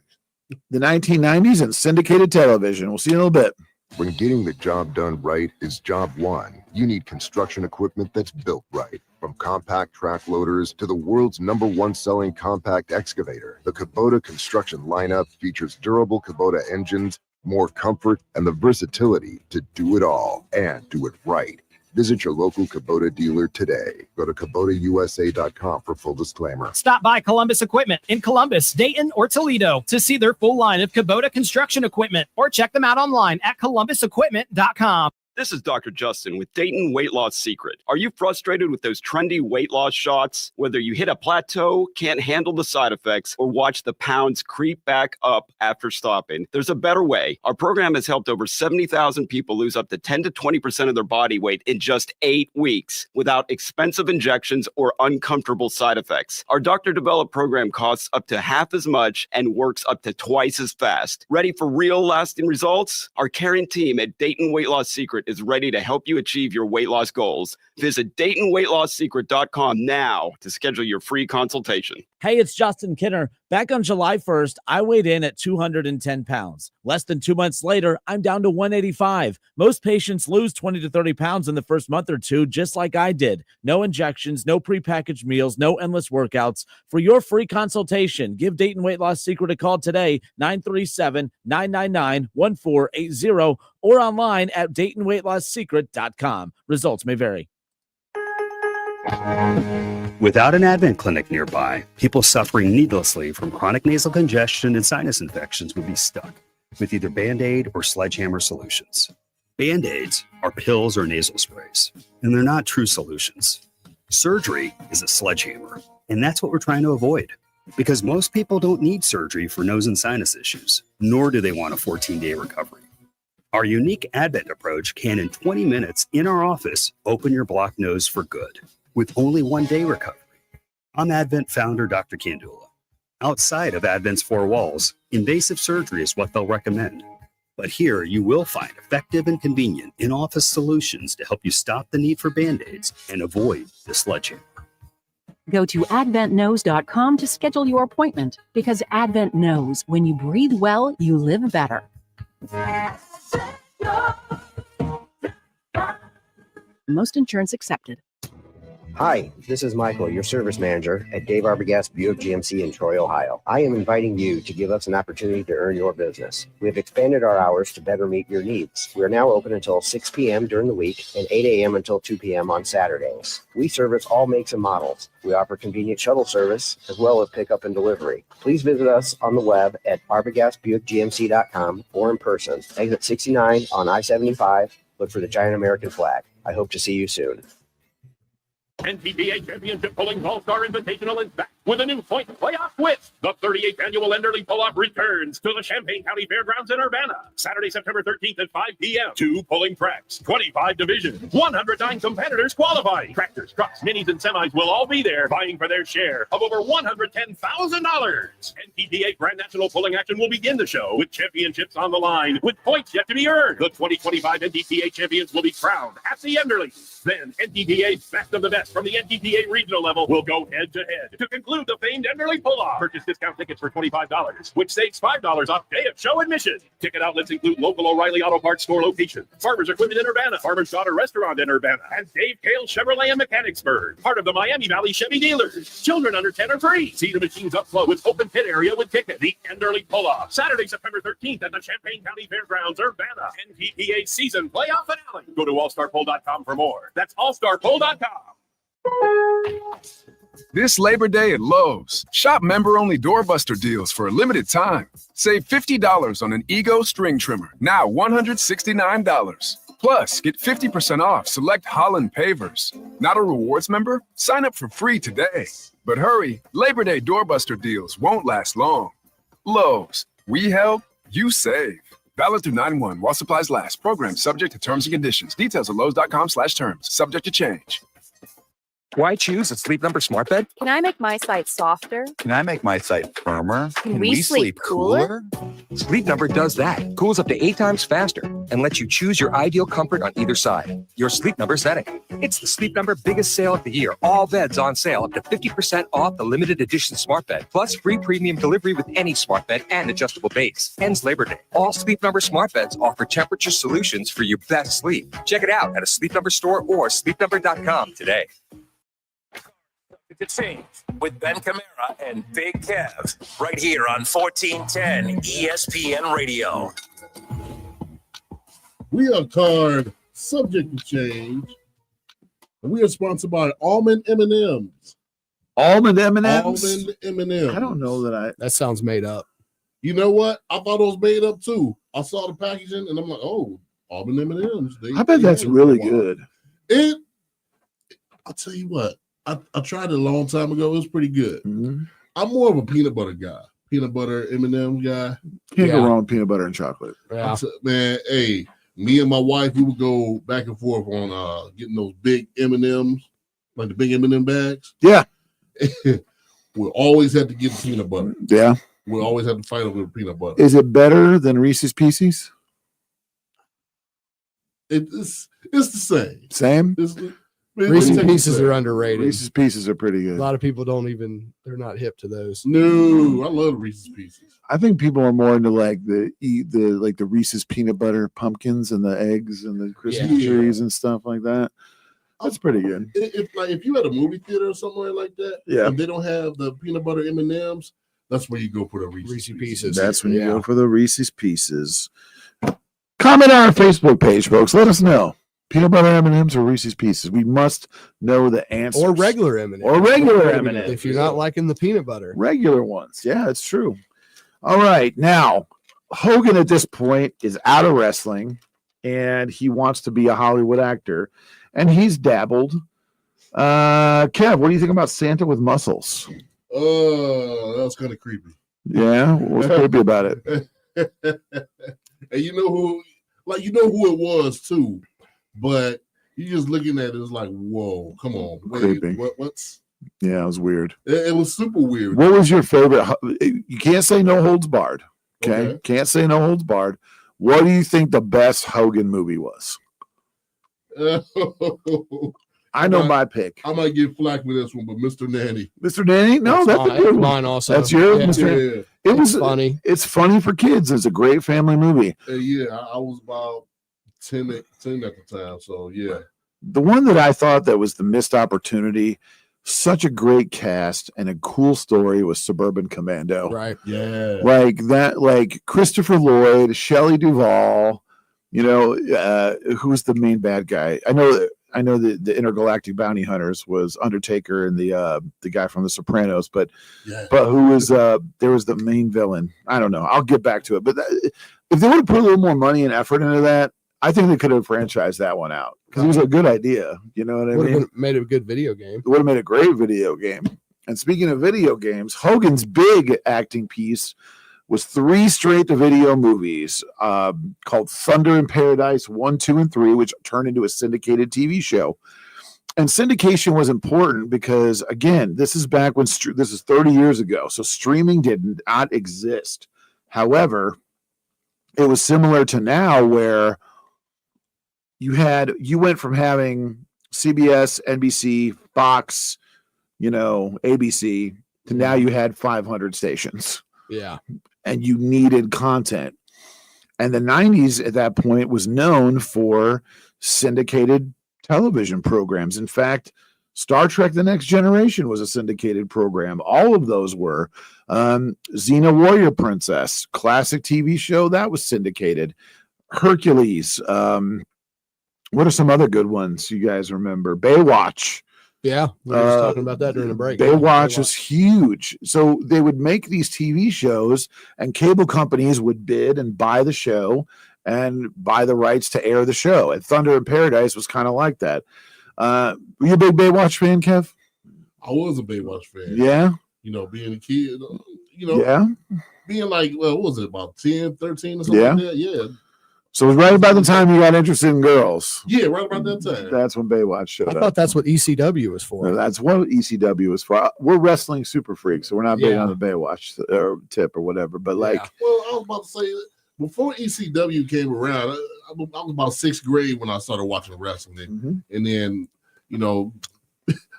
the 1990s and syndicated television. We'll see you in a little bit. When getting the job done right is job one, you need construction equipment that's built right. From compact track loaders to the world's #1 selling compact excavator, the Kubota construction lineup features durable Kubota engines, more comfort, and the versatility to do it all and do it right. Visit your local Kubota dealer today. Go to KubotaUSA.com for full disclaimer. Stop by Columbus Equipment in Columbus, Dayton, or Toledo to see their full line of Kubota construction equipment, or check them out online at ColumbusEquipment.com. This is Dr. Justin with Dayton Weight Loss Secret. Are you frustrated with those trendy weight loss shots? Whether you hit a plateau, can't handle the side effects, or watch the pounds creep back up after stopping, there's a better way. Our program has helped over 70,000 people lose up to 10 to 20% of their body weight in just 8 weeks without expensive injections or uncomfortable side effects. Our doctor-developed program costs up to half as much and works up to twice as fast. Ready for real lasting results? Our caring team at Dayton Weight Loss Secret is ready to help you achieve your weight loss goals. Visit DaytonWeightLossSecret.com now to schedule your free consultation. Hey, it's Justin Kinner. Back on July 1st, I weighed in at 210 pounds. Less than 2 months later, I'm down to 185. Most patients lose 20 to 30 pounds in the first month or two, just like I did. No injections, no prepackaged meals, no endless workouts. For your free consultation, give Dayton Weight Loss Secret a call today, 937-999-1480, or online at DaytonWeightLossSecret.com. Results may vary. Without an Advent clinic nearby, people suffering needlessly from chronic nasal congestion and sinus infections would be stuck with either Band-Aid or sledgehammer solutions. Band-Aids are pills or nasal sprays, and they're not true solutions. Surgery is a sledgehammer, and that's what we're trying to avoid, because most people don't need surgery for nose and sinus issues, nor do they want a 14-day recovery. Our unique Advent approach can, in 20 minutes in our office, open your blocked nose for good, with only 1 day recovery. I'm Advent founder Dr. Kandula. Outside of Advent's four walls, invasive surgery is what they'll recommend. But here you will find effective and convenient in-office solutions to help you stop the need for Band-Aids and avoid the sledgehammer. Go to adventknows.com to schedule your appointment, because Advent knows when you breathe well, you live better. Most insurance accepted. Hi, this is Michael, your service manager at Dave Arbogast Buick GMC in Troy, Ohio. I am inviting you to give us an opportunity to earn your business. We have expanded our hours to better meet your needs. We are now open until 6 p.m. during the week and 8 a.m. until 2 p.m. on Saturdays. We service all makes and models. We offer convenient shuttle service as well as pickup and delivery. Please visit us on the web at arbogastbuickgmc.com or in person. Exit 69 on I-75. Look for the giant American flag. I hope to see you soon. NTPA Championship Pulling All-Star Invitational is back with a new point playoff twist. The 38th annual Enderley Pull-Off returns to the Champaign County Fairgrounds in Urbana. Saturday, September 13th at 5 p.m. 2 pulling tracks, 25 divisions, 109 competitors qualifying. Tractors, trucks, minis, and semis will all be there, vying for their share of over $110,000. NTPA Grand National Pulling Action will begin the show with championships on the line, with points yet to be earned. The 2025 NTPA champions will be crowned at the Enderley. Then NTPA's best of the best from the NTPA regional level will go head-to-head to conclude the famed Enderley Pull-Off. Purchase discount tickets for $25, which saves $5 off day of show admission. Ticket outlets include local O'Reilly Auto Parts store locations, Farmers Equipment in Urbana, Farmer's Daughter Restaurant in Urbana, and Dave Kale Chevrolet in Mechanicsburg, part of the Miami Valley Chevy dealers. Children under 10 are free. See the machines up close with open pit area with ticket. The Enderley Pull-Off, Saturday, September 13th at the Champaign County Fairgrounds, Urbana. NTPA season playoff finale. Go to allstarpoll.com for more. That's allstarpoll.com. This Labor Day at Lowe's, shop member-only doorbuster deals for a limited time. Save $50 on an Ego string trimmer, now $169. Plus, get 50% off select Holland pavers. Not a rewards member? Sign up for free today. But hurry, Labor Day doorbuster deals won't last long. Lowe's, we help, you save. Valid through 9/1 while supplies last. Program subject to terms and conditions. Details at lowes.com/terms. Subject to change. Why choose a Sleep Number smart bed? Can I make my site softer? Can I make my site firmer? Can we sleep cooler? Sleep Number does that. Cools up to 8 times faster and lets you choose your ideal comfort on either side. Your Sleep Number setting. It's the Sleep Number biggest sale of the year. All beds on sale, up to 50% off the limited edition smart bed, plus free premium delivery with any smart bed and adjustable base. Ends Labor Day. All Sleep Number smart beds offer temperature solutions for your best sleep. Check it out at a Sleep Number store or sleepnumber.com today. To change with Ben Kimera and Big Kev right here on 1410 ESPN Radio. We are card subject to change. And we are sponsored by Almond M&M's. Almond M&M's? Almond M&M's. I don't know that That sounds made up. You know what? I thought it was made up too. I saw the packaging and I'm like, oh, Almond M&M's. I bet that's really good. I'll tell you what. I tried it a long time ago. It was pretty good. Mm-hmm. I'm more of a peanut butter guy. Peanut butter M&M guy. Can't go wrong with peanut butter and chocolate. Yeah. Man, hey, me and my wife, we would go back and forth on getting those big M&Ms, like the big M&M bags. Yeah. We always had to get the peanut butter. Yeah. We always had to fight over the peanut butter. Is it better than Reese's Pieces? It's the same. Same. Reese's Pieces are underrated. Reese's Pieces are pretty good. A lot of people they're not hip to those. No, I love Reese's Pieces. I think people are more into like the Reese's peanut butter pumpkins and the eggs and the Christmas trees and stuff like that. That's pretty good. If you had a movie theater or somewhere like that, and they don't have the peanut butter M&Ms, that's where you go for the Reese's Pieces. That's when you go for the Reese's Pieces. Comment on our Facebook page, folks. Let us know. Peanut butter M&Ms or Reese's Pieces. We must know the answer. Or regular M&Ms. Or regular M&Ms. If you're not liking the peanut butter. Regular ones. Yeah, it's true. All right. Now, Hogan at this point is out of wrestling, and he wants to be a Hollywood actor, and he's dabbled. Kev, what do you think about Santa with muscles? That was kind of creepy. Yeah? What's creepy about it? And you know who it was, too. But you just looking at it, it's like, whoa, come on. Creepy. What's Yeah, it was weird. It was super weird. What was your favorite? You can't say no holds barred. Okay? Can't say no holds barred. What do you think the best Hogan movie was? I know my pick. I might get flack with this one, but Mr. Nanny. Mr. Nanny? No, that's a good one. Mine also. That's yours, Mr. Yeah. It was funny. It's funny for kids. It's a great family movie. I was about 10 at the time, so yeah. The one that I thought that was the missed opportunity, such a great cast and a cool story, was Suburban Commando. Right. Yeah. Like Christopher Lloyd, Shelley Duvall, who's the main bad guy? I know the Intergalactic Bounty Hunters was Undertaker and the guy from The Sopranos, but who was there was the main villain. I don't know. I'll get back to it. But if they would have put a little more money and effort into that, I think they could have franchised that one out because it was a good idea. You know what I mean? Made it a good video game. It would have made a great video game. And speaking of video games, Hogan's big acting piece was 3 straight-to-video movies called Thunder in Paradise 1, 2, and 3, which turned into a syndicated TV show. And syndication was important because, again, this is back when this is 30 years ago, so streaming did not exist. However, it was similar to now where you went from having CBS, NBC, Fox, ABC, to now you had 500 stations. Yeah. And you needed content. And the 90s at that point was known for syndicated television programs. In fact, Star Trek The Next Generation was a syndicated program. All of those were. Xena Warrior Princess, classic TV show, that was syndicated. Hercules. What are some other good ones you guys remember? Baywatch. Yeah, we were just talking about that during the break. Baywatch was huge. So they would make these TV shows, and cable companies would bid and buy the show and buy the rights to air the show. And Thunder in Paradise was kind of like that. Were you a big Baywatch fan, Kev? I was a Baywatch fan. Yeah? Being a kid, Yeah? being like, what was it, about 10, 13 or something like that? Yeah. So it was right about the time you got interested in girls. Yeah, right about that time. That's when Baywatch showed I up. thought that's what ECW was for. That's what ECW was for. We're wrestling super freaks, so we're not big on the Baywatch tip or whatever. But Well, I was about to say, before ECW came around, I was about 6th grade when I started watching wrestling. And then,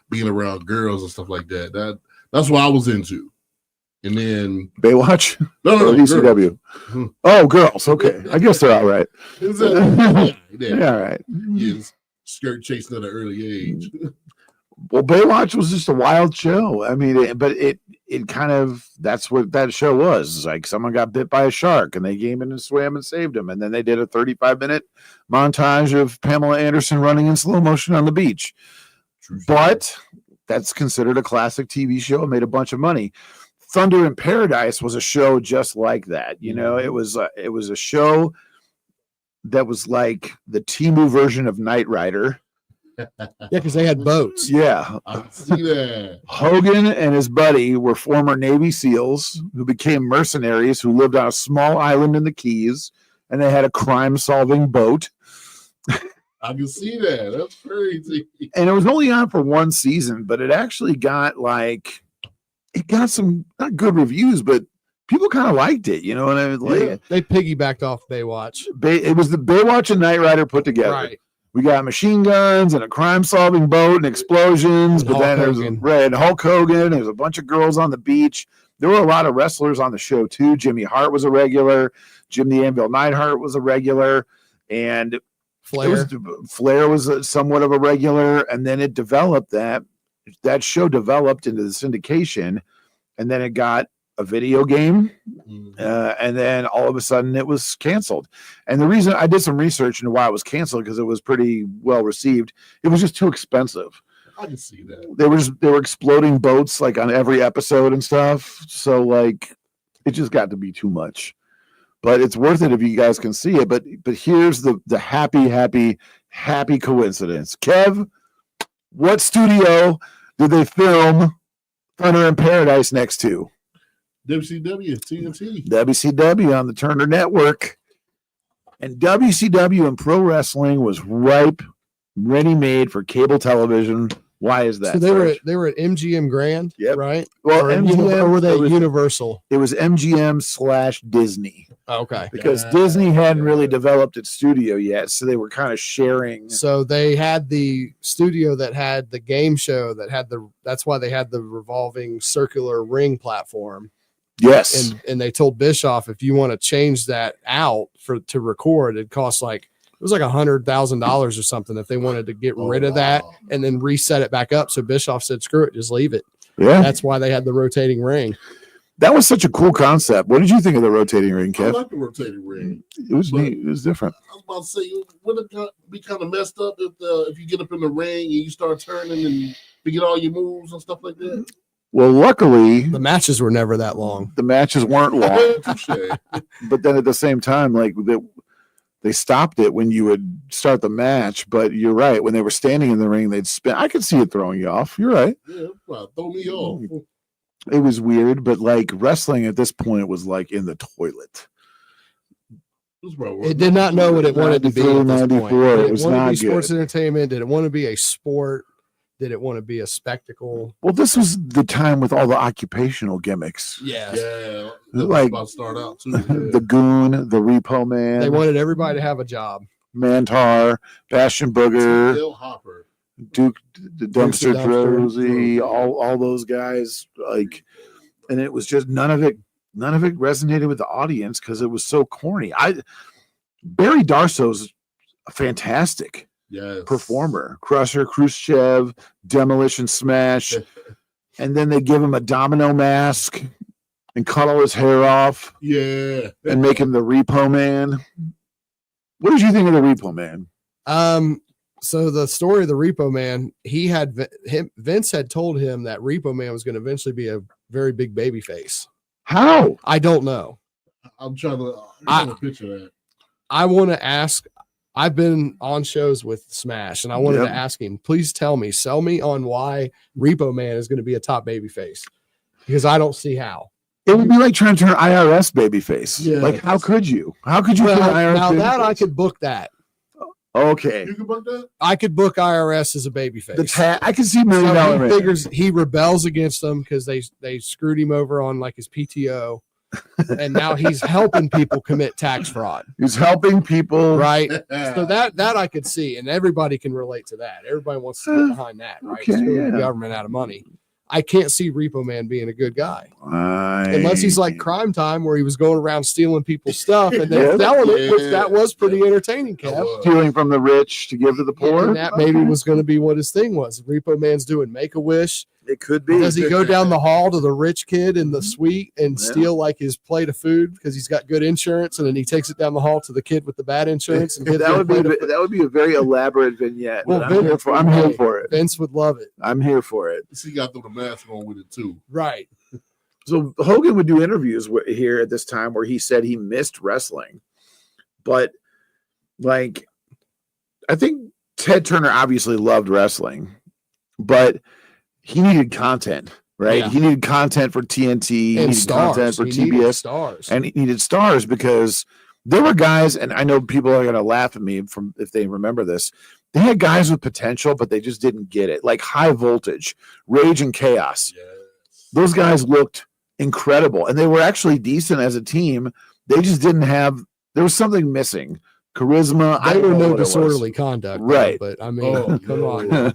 being around girls and stuff like that, that's what I was into. And then Baywatch? No, ECW. Oh, girls. Okay. I guess they're all right. Yeah, all right. Yes, skirt chasing at an early age. Well, Baywatch was just a wild show. I mean, it kind of, that's what that show was. It's like someone got bit by a shark and they came in and swam and saved him. And then they did a 35-minute montage of Pamela Anderson running in slow motion on the beach. But that's considered a classic TV show. It made a bunch of money. Thunder in Paradise was a show just like that. It was a show that was like the Temu version of Knight Rider. Yeah, because they had boats. Yeah. I see that. Hogan and his buddy were former Navy SEALs who became mercenaries who lived on a small island in the Keys, and they had a crime-solving boat. I can see that. That's crazy. And it was only on for 1 season, but it actually got some not good reviews, but people kind of liked it. You know what I mean? Like, They piggybacked off Baywatch. It was the Baywatch and Knight Rider put together. Right. We got machine guns and a crime-solving boat and explosions. And But then Hulk there's Hogan. Hulk Hogan. There's a bunch of girls on the beach. There were a lot of wrestlers on the show too. Jimmy Hart was a regular. Jim the Anvil Neidhart was a regular, and Flair was somewhat of a regular. And then it developed that show developed into the syndication, and then it got a video game, and then all of a sudden it was canceled. And the reason I did some research into why it was canceled, because it was pretty well received. It was just too expensive. I can see that. They were exploding boats like on every episode and stuff. So like it just got to be too much. But it's worth it if you guys can see it. But here's the happy coincidence. Kev, what studio did they film Thunder in Paradise next to? WCW, TNT. WCW on the Turner Network. And WCW and pro wrestling was ripe, ready-made for cable television. Why is that? So they were at MGM Grand, right? Well, or were they Universal? It was MGM/Disney. Okay. Because Disney hadn't really developed its studio yet, so they were kind of sharing. So they had the studio that had the game show that's why they had the revolving circular ring platform. Yes. And they told Bischoff, if you want to change that out to record, it costs it was like $100,000 or something if they wanted to get rid of that and then reset it back up. So Bischoff said, screw it, just leave it. Yeah. That's why they had the rotating ring. That was such a cool concept. What did you think of the rotating ring, Kev? I like the rotating ring. It was neat. It was different. I was about to say, wouldn't it be kind of messed up if you get up in the ring and you start turning and forget all your moves and stuff like that? Well, luckily, the matches were never that long. The matches weren't long. But then at the same time, like they stopped it when you would start the match. But you're right. When they were standing in the ring, they'd spin. I could see it throwing you off. You're right. Yeah, well, throw me off. It was weird, but like wrestling at this point was like in the toilet. It did not know what it wanted to be. 94. It was not good. Sports entertainment. Did it want to be a sport? Did it want to be a spectacle? Well, this was the time with all the occupational gimmicks. Yes. Yeah. Like about to start out too. the Goon, the Repo Man. They wanted everybody to have a job. Mantar, Bastion Booger, Bill Hopper, Duke, the Dumpster Drozy, all those guys. Like, and it was just none of it resonated with the audience because it was so corny. Barry Darso's fantastic. Yes. Performer, Crusher, Khrushchev, Demolition Smash, and then they give him a domino mask and cut all his hair off. Yeah, and make him the Repo Man. What did you think of the Repo Man? So the story of the Repo Man, Vince had told him that Repo Man was going to eventually be a very big baby face. How? I don't know. I'm trying to picture that. I want to ask. I've been on shows with Smash, and I wanted to ask him, please sell me on why Repo Man is going to be a top baby face, because I don't see how. It would be like trying to turn IRS babyface. Yeah. Like, how could you? How could you turn IRS now that babyface? I could book that. Okay. You can book that? I could book IRS as a babyface. I can see $1 million. So he figures he rebels against them because they screwed him over on like his PTO. And now he's helping people commit tax fraud. He's helping people. Right. So that I could see, and everybody can relate to that. Everybody wants to get behind that, right? Okay, Screw the yeah. government out of money. I can't see Repo Man being a good guy. Unless he's like Crime Time, where he was going around stealing people's stuff and then selling it, which that was pretty entertaining, Kev. Stealing from the rich to give to the poor. And that maybe was going to be what his thing was. Repo Man's doing Make-A-Wish. It could be. Does he go down the hall to the rich kid in the suite and steal like his plate of food because he's got good insurance, and then he takes it down the hall to the kid with the bad insurance? And that would be a very elaborate vignette. Well, I'm here for it. Vince would love it. I'm here for it. He got through the mask on with it too. Right. So Hogan would do interviews here at this time where he said he missed wrestling, but like, I think Ted Turner obviously loved wrestling, but he needed content, right? Yeah. He needed content for TNT, he And needed stars. content for He needed TBS, stars. and he needed stars because there were guys, and I know people are going to laugh at me from if they remember this. They had guys with potential, but they just didn't get it. Like High Voltage, Rage and Chaos. Those guys looked incredible. And they were actually decent as a team. They just didn't have, there was something missing. Charisma. They I don't were know no what it was. disorderly conduct, Right. But I mean, come on.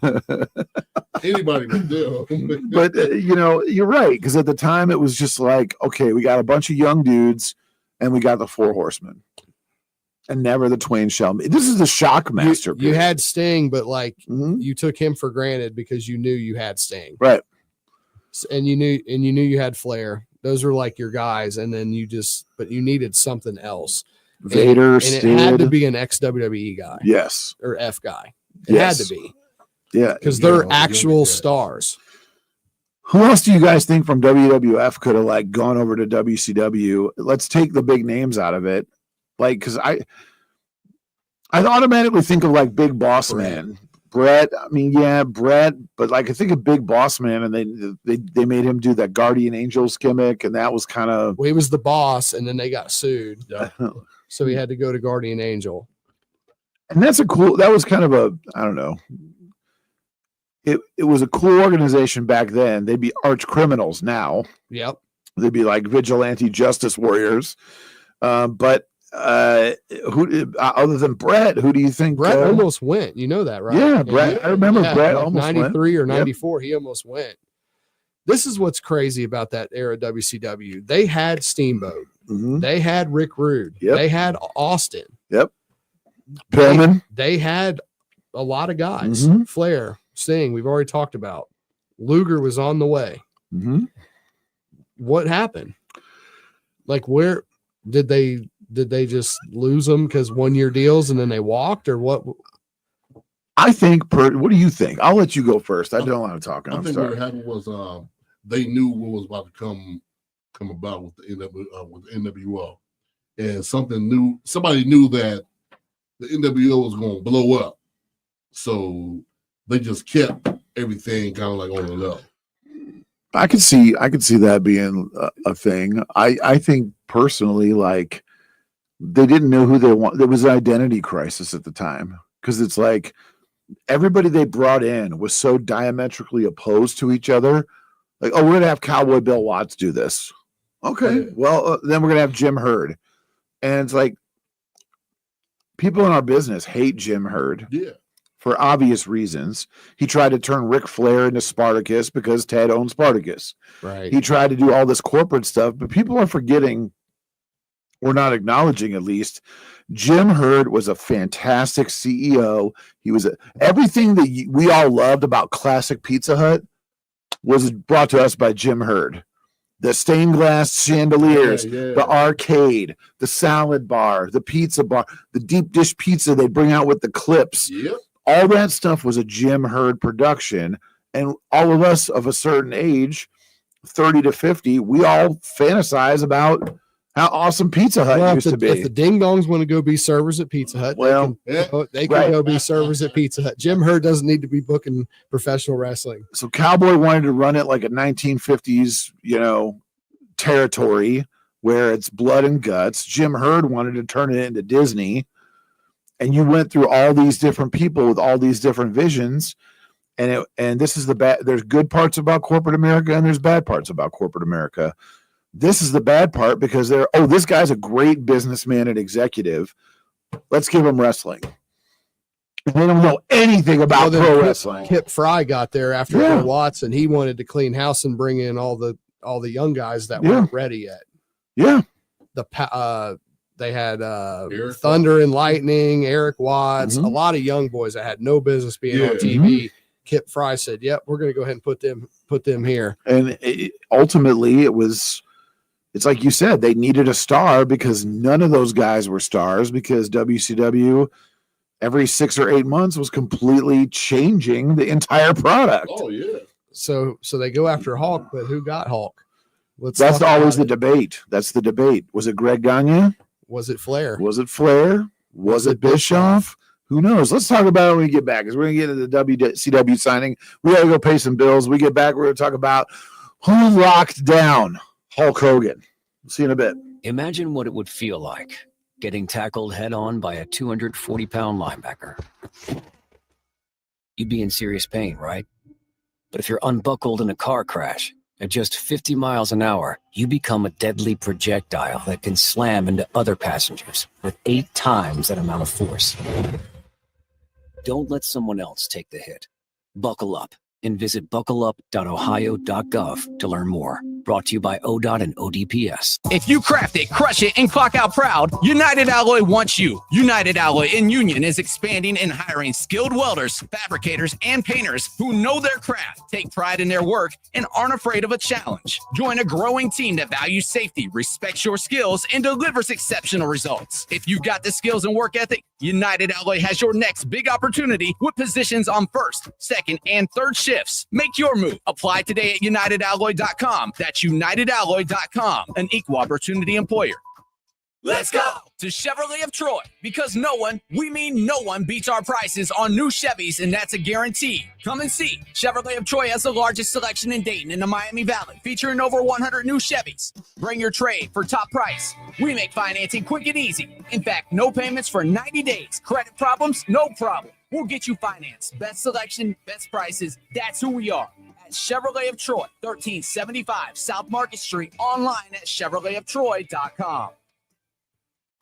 Anybody can do. But you're right, because at the time it was just like, okay, we got a bunch of young dudes, and we got the Four Horsemen, and never the Twain shall meet. This is the Shockmaster. You had Sting, but like you took him for granted because you knew you had Sting, right? And you knew you had Flair. Those were like your guys, and then but you needed something else. Vader, and it had to be an ex-WWE guy, yes, or F guy. It had to be. Yeah, because they're actual stars. Who else do you guys think from WWF could have like gone over to WCW? Let's take the big names out of it, like because I automatically think of like Big Boss Man, Brett. I mean, yeah, Brett, but like I think of Big Boss Man, and they made him do that Guardian Angels gimmick, and that was kind of he was the boss, and then they got sued, so he had to go to Guardian Angel. And that was kind of a, I don't know. It was a cool organization back then. They'd be arch criminals now. Yep. They'd be like vigilante justice warriors. But who other than Brett, who do you think? Brett almost went. You know that, right? Yeah, Brett. I remember Brett like almost 93 went. or 94. He almost went. This is what's crazy about that era WCW. They had Steamboat. They had Rick Rude. They had Austin. Yep. Pillman. They had a lot of guys. Flair, Sting, we've already talked about. Luger was on the way. What happened? Like, where did they just lose them because 1 year deals and then they walked, or what? I think. What do you think? I'll let you go first. I don't want to talk. I think what happened was they knew what was about to come about with the NWO, and somebody knew that the NWO was going to blow up, so they just kept everything kind of like on the level. I could see that being a thing. I think personally, like, they didn't know who they want. There was an identity crisis at the time, because it's like everybody they brought in was so diametrically opposed to each other. Like, oh, we're gonna have Cowboy Bill Watts do this. Okay, well, then we're gonna have Jim Herd, and it's like people in our business hate Jim Herd. Yeah. For obvious reasons. He tried to turn Ric Flair into Spartacus because Ted owned Spartacus. Right. He tried to do all this corporate stuff, but people are forgetting, or not acknowledging at least, Jim Herd was a fantastic CEO. He was everything that we all loved about classic Pizza Hut was brought to us by Jim Herd. The stained glass chandeliers, the arcade, the salad bar, the pizza bar, the deep dish pizza they bring out with the clips. Yep. All that stuff was a Jim Herd production. And all of us of a certain age, 30 to 50, we all fantasize about how awesome Pizza Hut used to be. If the Ding Dongs want to go be servers at Pizza Hut, they can go be servers at Pizza Hut. Jim Herd doesn't need to be booking professional wrestling. So Cowboy wanted to run it like a 1950s, territory where it's blood and guts. Jim Herd wanted to turn it into Disney. And you went through all these different people with all these different visions. And this is the bad. There's good parts about corporate America and there's bad parts about corporate America. This is the bad part because this guy's a great businessman and executive. Let's give him wrestling. And they don't know anything about pro wrestling. Kip Fry got there after Bill Watts, and he wanted to clean house and bring in all the young guys that weren't ready yet. Yeah. They had Thunder and Lightning, Eric Watts, a lot of young boys that had no business being on TV. Kip Fry said, "Yep, we're going to go ahead and put them here." And ultimately, it's like you said, they needed a star because none of those guys were stars, because WCW every 6 or 8 months was completely changing the entire product. Oh yeah. So they go after Hulk, but who got Hulk? That's always the debate. That's the debate. Was it Greg Gagne? Was it Flair? Was it Flair? Was it Bischoff? Who knows? Let's talk about it when we get back, because we're going to get into the WCW signing. We got to go pay some bills. We get back, we're going to talk about who locked down Hulk Hogan. See you in a bit. Imagine what it would feel like getting tackled head on by a 240-pound linebacker. You'd be in serious pain, right? But if you're unbuckled in a car crash, At just 50 miles an hour, you become a deadly projectile that can slam into other passengers with 8 times that amount of force. Don't let someone else take the hit. Buckle up and visit buckleup.ohio.gov to learn more. Brought to you by ODOT and ODPS. If you craft it, crush it, and clock out proud, United Alloy wants you. United Alloy in Union is expanding and hiring skilled welders, fabricators, and painters who know their craft, take pride in their work, and aren't afraid of a challenge. Join a growing team that values safety, respects your skills, and delivers exceptional results. If you got the skills and work ethic, United Alloy has your next big opportunity with positions on first, second, and third shifts. Make your move. Apply today at UnitedAlloy.com. That's UnitedAlloy.com, an equal opportunity employer. Let's go to Chevrolet of Troy, because no one, we mean no one, beats our prices on new Chevys, and that's a guarantee. Come and see. Chevrolet of Troy has the largest selection in Dayton and the Miami Valley, featuring over 100 new Chevys. Bring your trade for top price. We make financing quick and easy. In fact, no payments for 90 days. Credit problems? No problem. We'll get you financed. Best selection, best prices. That's who we are. At Chevrolet of Troy, 1375 South Market Street, online at ChevroletofTroy.com.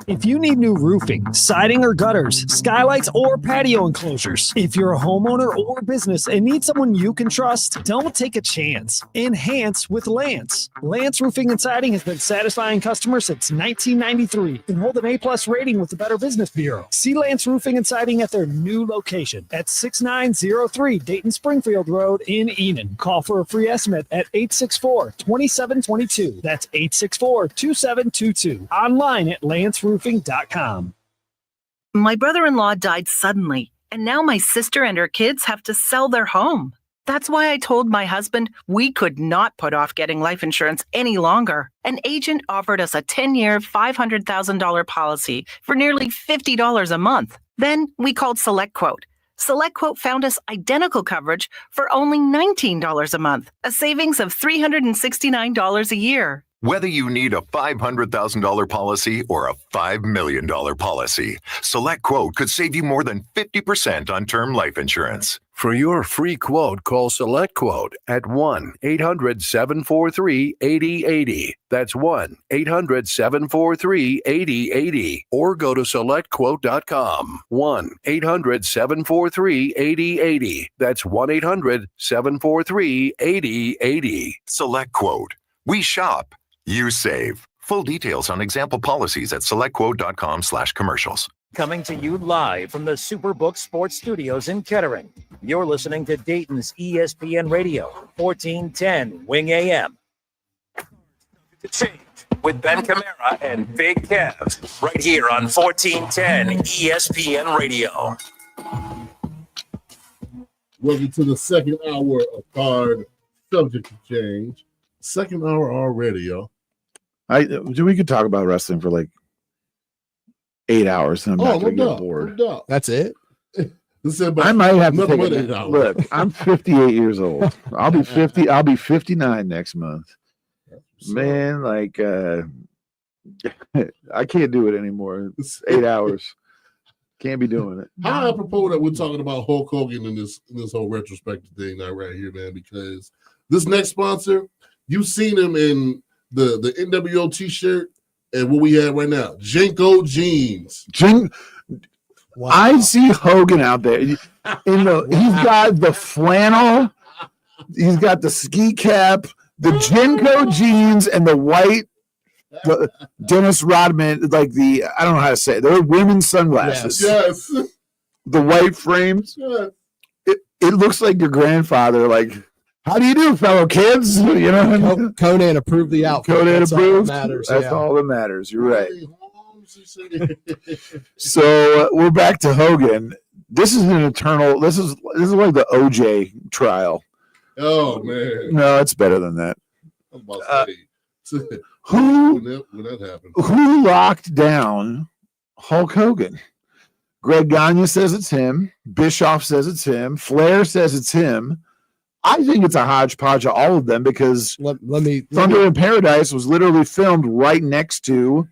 If you need new roofing, siding or gutters, skylights or patio enclosures, if you're a homeowner or business and need someone you can trust, don't take a chance. Enhance with Lance. Lance Roofing and Siding has been satisfying customers since 1993 and hold an A+ rating with the Better Business Bureau. See Lance Roofing and Siding at their new location at 6903 Dayton Springfield Road in Enid. Call for a free estimate at 864-2722. That's 864-2722. Online at lanceroofing.com. My brother-in-law died suddenly, and now my sister and her kids have to sell their home. That's why I told my husband we could not put off getting life insurance any longer. An agent offered us a 10-year, $500,000 policy for nearly $50 a month. Then we called SelectQuote. SelectQuote found us identical coverage for only $19 a month, a savings of $369 a year. Whether you need a $500,000 policy or a $5 million policy, SelectQuote could save you more than 50% on term life insurance. For your free quote, call SelectQuote at 1-800-743-8080. That's 1-800-743-8080. Or go to SelectQuote.com. 1-800-743-8080. That's 1-800-743-8080. SelectQuote. We shop. You save. Full details on example policies at selectquote.com/commercials. Coming to you live from the Superbook Sports Studios in Kettering. You're listening to Dayton's ESPN Radio, 1410 Wing AM. The Change with Ben Kimera and Big Kev, right here on 1410 ESPN Radio. Welcome to the second hour of Card Subject to Change. Second hour already, y'all. We could talk about wrestling for like 8 hours, and I'm not going to get bored. That's it. I might have to take it. Look, I'm 58 years old. I'll be 50. I'll be 59 next month. Man, like I can't do it anymore. It's 8 hours. Can't be doing it. How apropos that we're talking about Hulk Hogan in this whole retrospective thing right here, man, because this next sponsor, you've seen him in the NWO t-shirt and what we have right now, Jinko jeans. Wow. I see Hogan out there. He's got the flannel, he's got the ski cap, the Jinko jeans, and the white Dennis Rodman, like I don't know how to say it. They're women's sunglasses. Yes. The white frames. Yes. It looks like your grandfather, like, how do you do, fellow kids? You know, Conan approved the outfit. Conan That's approved. all that matters. That's all that matters. You're right. So we're back to Hogan. This is an eternal. This is like the OJ trial. Oh man. No, it's better than that. I was about to say, Who when that happened? Who locked down Hulk Hogan? Greg Gagne says it's him. Bischoff says it's him. Flair says it's him. I think it's a hodgepodge of all of them because Thunder in Paradise was literally filmed right next to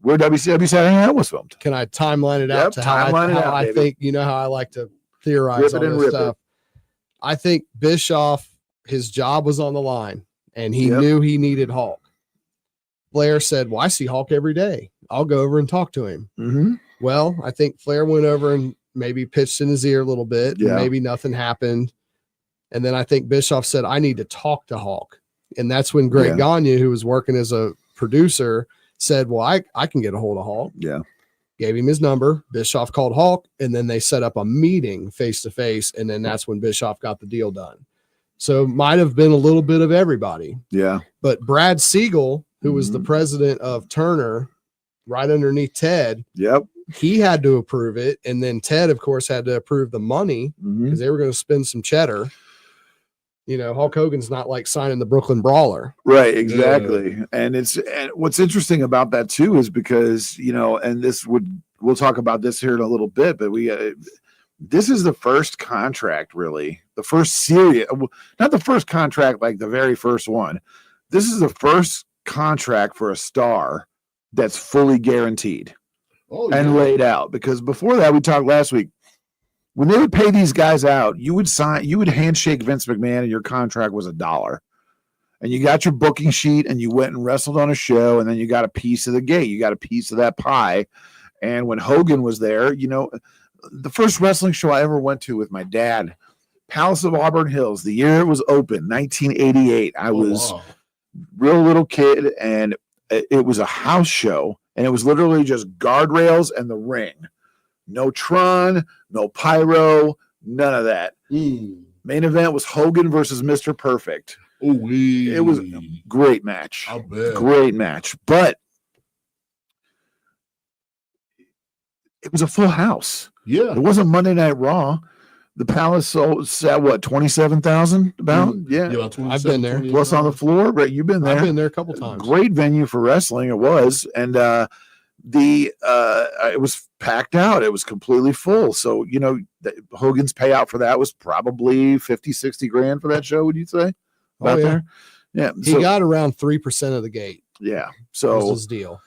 where WCW Saturday Night was filmed. Can I timeline it out to how I think, you know how I like to theorize on this stuff. I think Bischoff his job was on the line and he knew he needed Hulk. Flair said, well, I see Hulk every day. I'll go over and talk to him. Mm-hmm. Well, I think Flair went over and maybe pitched in his ear a little bit. Yeah. And maybe nothing happened. And then I think Bischoff said, I need to talk to Hulk. And that's when Greg Gagne, who was working as a producer, said, well, I can get a hold of Hulk. Yeah. Gave him his number. Bischoff called Hulk, and then they set up a meeting face to face. And then that's when Bischoff got the deal done. So might have been a little bit of everybody. Yeah. But Brad Siegel, who was the president of Turner, right underneath Ted. Yep. He had to approve it. And then Ted, of course, had to approve the money because they were going to spend some cheddar. You know, Hulk Hogan's not like signing the Brooklyn Brawler. Right, exactly. Yeah. And what's interesting about that too is because, you know, and we'll talk about this here in a little bit, but this is the first contract, really, the first serious, not the first contract, like the very first one. This is the first contract for a star that's fully guaranteed and laid out, because before that, we talked last week, when they would pay these guys out, you would handshake Vince McMahon and your contract was $1. And you got your booking sheet and you went and wrestled on a show, and then you got a piece of the gate. You got a piece of that pie. And when Hogan was there, you know, the first wrestling show I ever went to with my dad, Palace of Auburn Hills, the year it was open, 1988. I was real little kid, and it was a house show, and it was literally just guardrails and the ring. No Tron, no pyro, none of that. Main event was Hogan versus Mr. Perfect. It was a great match. Great match. But it was a full house. Yeah. It wasn't Monday Night Raw. The Palace sat what, 27,000 about? Yeah. I've been there. Plus on the floor. Right. You've been there. I've been there a couple times. Great venue for wrestling. It was. And it was packed out. It was completely full. So, you know, Hogan's payout for that was probably 50, 60 grand for that show. Would you say? About there? Yeah. He got around 3% of the gate. Yeah. That was So his deal.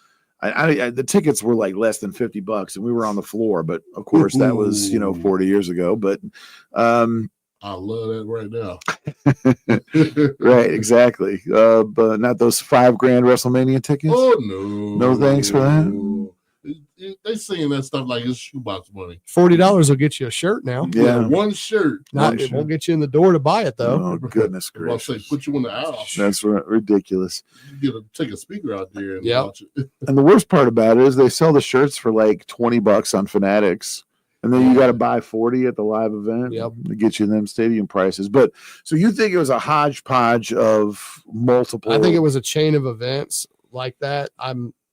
I the tickets were like less than $50 and we were on the floor, but of course that was, 40 years ago, but, I love that right now. right. Exactly. But not those $5 grand WrestleMania tickets. Oh no. No thanks for that. They saying that stuff like it's shoebox money. $40 will get you a shirt now. Yeah. One shirt. It won't get you in the door to buy it though. Oh goodness I'll gracious. say put you in the aisle. That's ridiculous. You take a speaker out there and watch it. And the worst part about it is they sell the shirts for like $20 on Fanatics. And then you got to buy 40 at the live event to get you them stadium prices. But so you think it was a hodgepodge of multiple? I think it was a chain of events like that.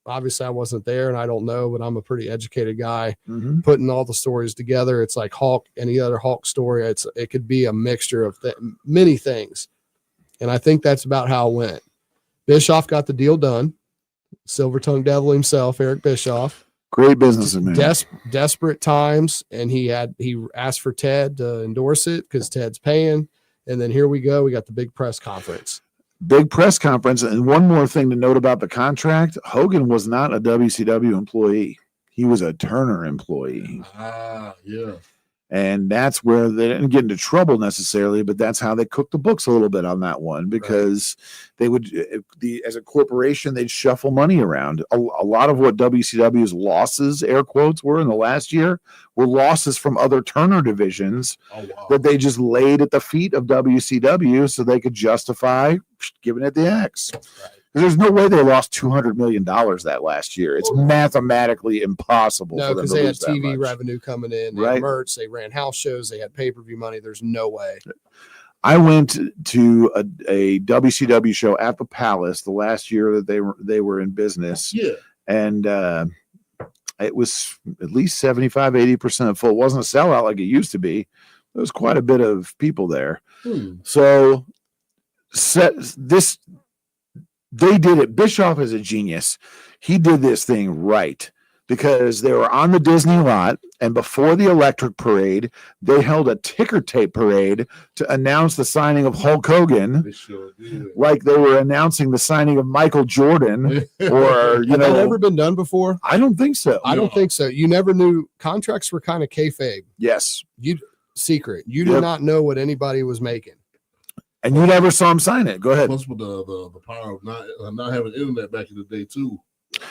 Obviously I wasn't there and I don't know, but I'm a pretty educated guy putting all the stories together. It's like Hulk, any other Hulk story. It could be a mixture of many things. And I think that's about how it went. Bischoff got the deal done. Silver Tongue Devil himself, Eric Bischoff. Great businessman. Desperate times. And he asked for Ted to endorse it because Ted's paying. And then here we go. We got the big press conference. Big press conference. And one more thing to note about the contract, Hogan was not a WCW employee. He was a Turner employee. Yeah. And that's where they didn't get into trouble necessarily, but that's how they cooked the books a little bit on that one, because they would, as a corporation, they'd shuffle money around. A lot of what WCW's losses, air quotes, were in the last year were losses from other Turner divisions that they just laid at the feet of WCW so they could justify giving it the X. There's no way they lost $200 million that last year. It's mathematically impossible. No, because they had TV revenue coming in, they had Right. merch, they ran house shows, they had pay-per-view money. There's no way. I went to a WCW show at the Palace the last year that they were in business. Yeah. And it was at least 75, 80% full. It wasn't a sellout like it used to be. There was quite a bit of people there. So they did it. Bischoff is a genius. He did this thing right because they were on the Disney lot, and before the electric parade, they held a ticker tape parade to announce the signing of Hulk Hogan. They sure did. Like they were announcing the signing of Michael Jordan, or Had that ever been done before? I don't think so. I don't think so. You never knew. Contracts were kind of kayfabe. Yes. Secret. You did not know what anybody was making. And you never saw him sign it. Go ahead. Plus with the power of not having internet back in the day too.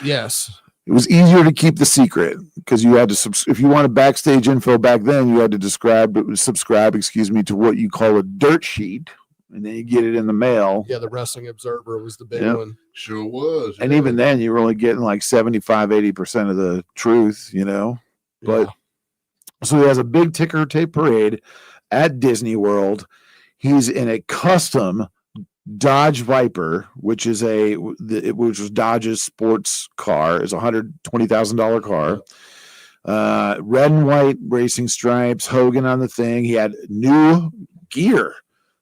Yes. It was easier to keep the secret because you had to, if you wanted backstage info back then, you had to subscribe, to what you call a dirt sheet, and then you get it in the mail. Yeah, the Wrestling Observer was the big Yep. one. Sure was. And even then, you were only getting like 75-80% of the truth, But so he has a big ticker tape parade at Disney World. He's in a custom Dodge Viper, which was Dodge's sports car. It's a $120,000 car. Red and white racing stripes, Hogan on the thing. He had new gear,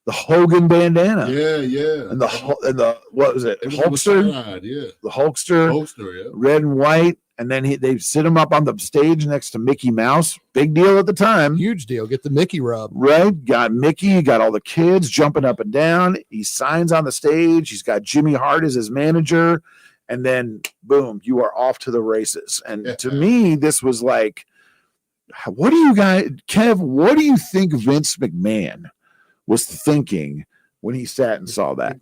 the Hogan bandana. Yeah. And the what was it? Hulkster? Yeah. The Hulkster. Yeah. Red and white. And then they sit him up on the stage next to Mickey Mouse. Big deal at the time. Huge deal. Get the Mickey rub. Right. Got Mickey, got all the kids jumping up and down. He signs on the stage. He's got Jimmy Hart as his manager. And then, boom, you are off to the races. And to me, this was like, what do you guys, Kev, what do you think Vince McMahon was thinking when he sat and saw that?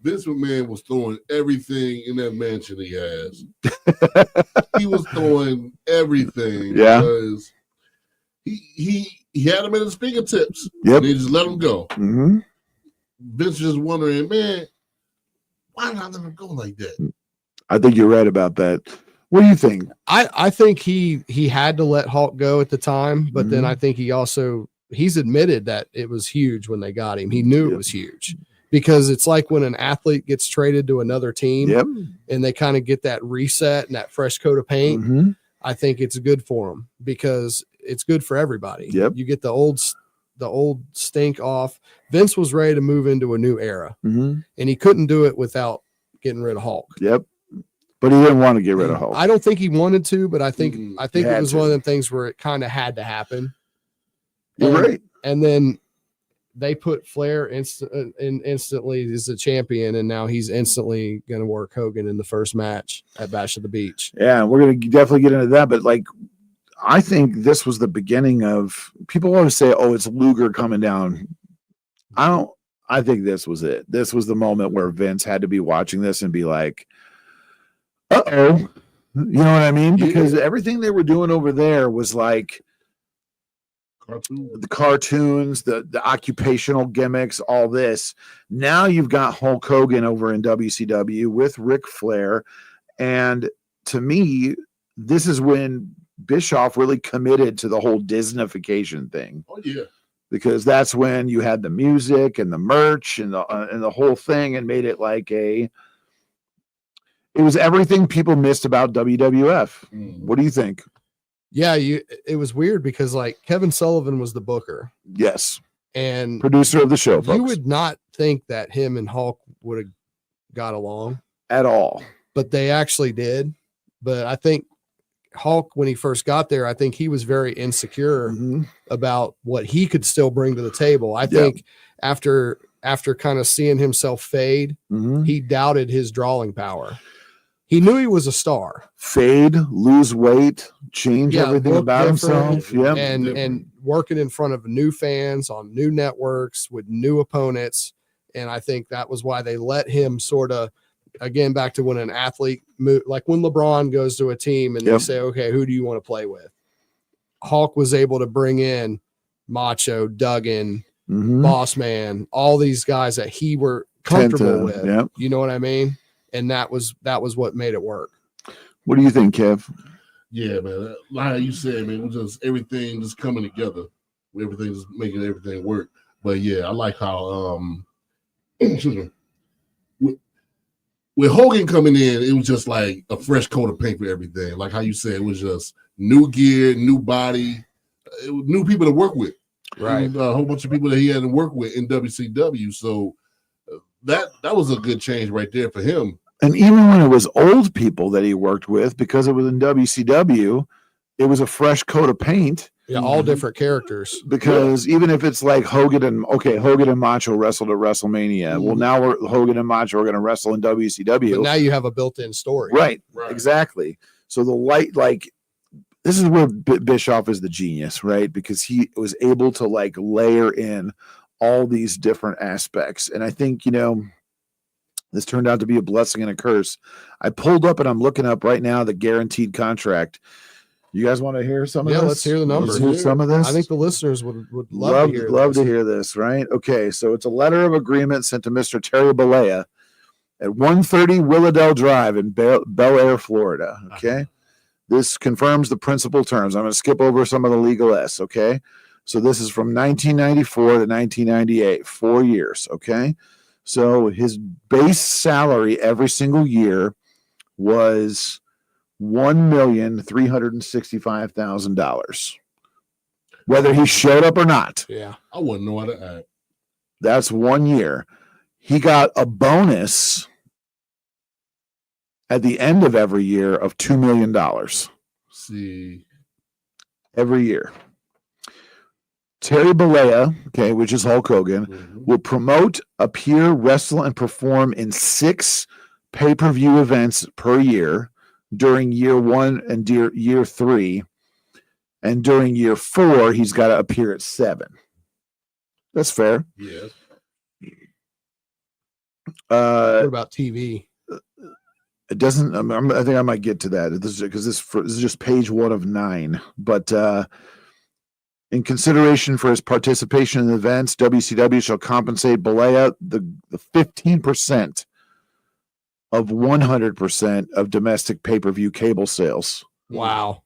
Vince McMahon was throwing everything in that mansion he has. He was throwing everything. Yeah. Because he had him at his fingertips. Yep. And he just let him go. Mm-hmm. Vince just wondering, man, why did I let him go like that? I think you're right about that. What do you think? I think he had to let Hulk go at the time, but then I think he's admitted that it was huge when they got him. He knew it was huge. Because it's like when an athlete gets traded to another team and they kind of get that reset and that fresh coat of paint. I think it's good for them because it's good for everybody. You get the old stink off. Vince was ready to move into a new era, and he couldn't do it without getting rid of Hulk. But he didn't want to get rid of Hulk. I don't think he wanted to, but I think it was to. one of the things where it kind of had to happen. You're right. And then they put Flair instantly as a champion, and now he's instantly going to work Hogan in the first match at Bash of the Beach. Yeah, we're going to definitely get into that. But I think this was the beginning of, people always say, oh, it's Luger coming down. I think this was it. This was the moment where Vince had to be watching this and be like, uh-oh. You know what I mean? Because everything they were doing over there was like, the cartoons, the occupational gimmicks, all this. Now you've got Hulk Hogan over in WCW with Ric Flair. And to me, this is when Bischoff really committed to the whole Disneyfication thing. Oh, yeah. Because that's when you had the music and the merch and the whole thing and made it like it was everything people missed about WWF. What do you think? Yeah, it was weird because like Kevin Sullivan was the booker. Yes. And producer of the show, folks. You would not think that him and Hulk would have got along at all. But they actually did. But I think Hulk, when he first got there, I think he was very insecure about what he could still bring to the table. I think after kind of seeing himself fade, he doubted his drawing power. He knew he was a star. Fade, lose weight, change everything about himself. Yeah. And working in front of new fans on new networks with new opponents. And I think that was why they let him sort of, again, back to when an athlete like when LeBron goes to a team and they say, okay, who do you want to play with? Hulk was able to bring in Macho, Duggan, Boss Man, all these guys that he were comfortable with. You know what I mean? And that was what made it work. What do you think, Kev? Yeah, man. Like you said, man, it was just everything just coming together. Everything just making everything work. But yeah, I like how with Hogan coming in, it was just like a fresh coat of paint for everything. Like how you said, it was just new gear, new body, new people to work with. Right. A whole bunch of people that he had to work with in WCW. So that was a good change right there for him. And even when it was old people that he worked with, because it was in WCW, it was a fresh coat of paint. Yeah, all different characters. Because even if it's like Hogan and Macho wrestled at WrestleMania. Well, now Hogan and Macho are going to wrestle in WCW. But now you have a built-in story. Right. Exactly. So this is where Bischoff is the genius, right? Because he was able to layer in all these different aspects. And I think, this turned out to be a blessing and a curse. I pulled up and I'm looking up right now the guaranteed contract. You guys want to hear some of this? Yeah, let's hear the numbers. Let's hear some of this. I think the listeners would love to hear this, right? Okay, so it's a letter of agreement sent to Mr. Terry Bollea at 130 Willowdale Drive in Bel Air, Florida. Okay, this confirms the principal terms. I'm going to skip over some of the legal S. Okay, so this is from 1994 to 1998, 4 years. Okay, so his base salary every single year was $1,365,000, whether he showed up or not. Yeah, I wouldn't know how to act. That's 1 year. He got a bonus at the end of every year of $2 million. See, every year. Terry Bollea, okay, which is Hulk Hogan, will promote, appear, wrestle, and perform in 6 pay-per-view events per year during year 1 and year 3. And during year 4, he's got to appear at 7. That's fair. Yes. What about TV? It doesn't. I think I might get to that because this is just page 1 of 9. But in consideration for his participation in the events, WCW shall compensate Bollea the 15% of 100% of domestic pay-per-view cable sales. Wow.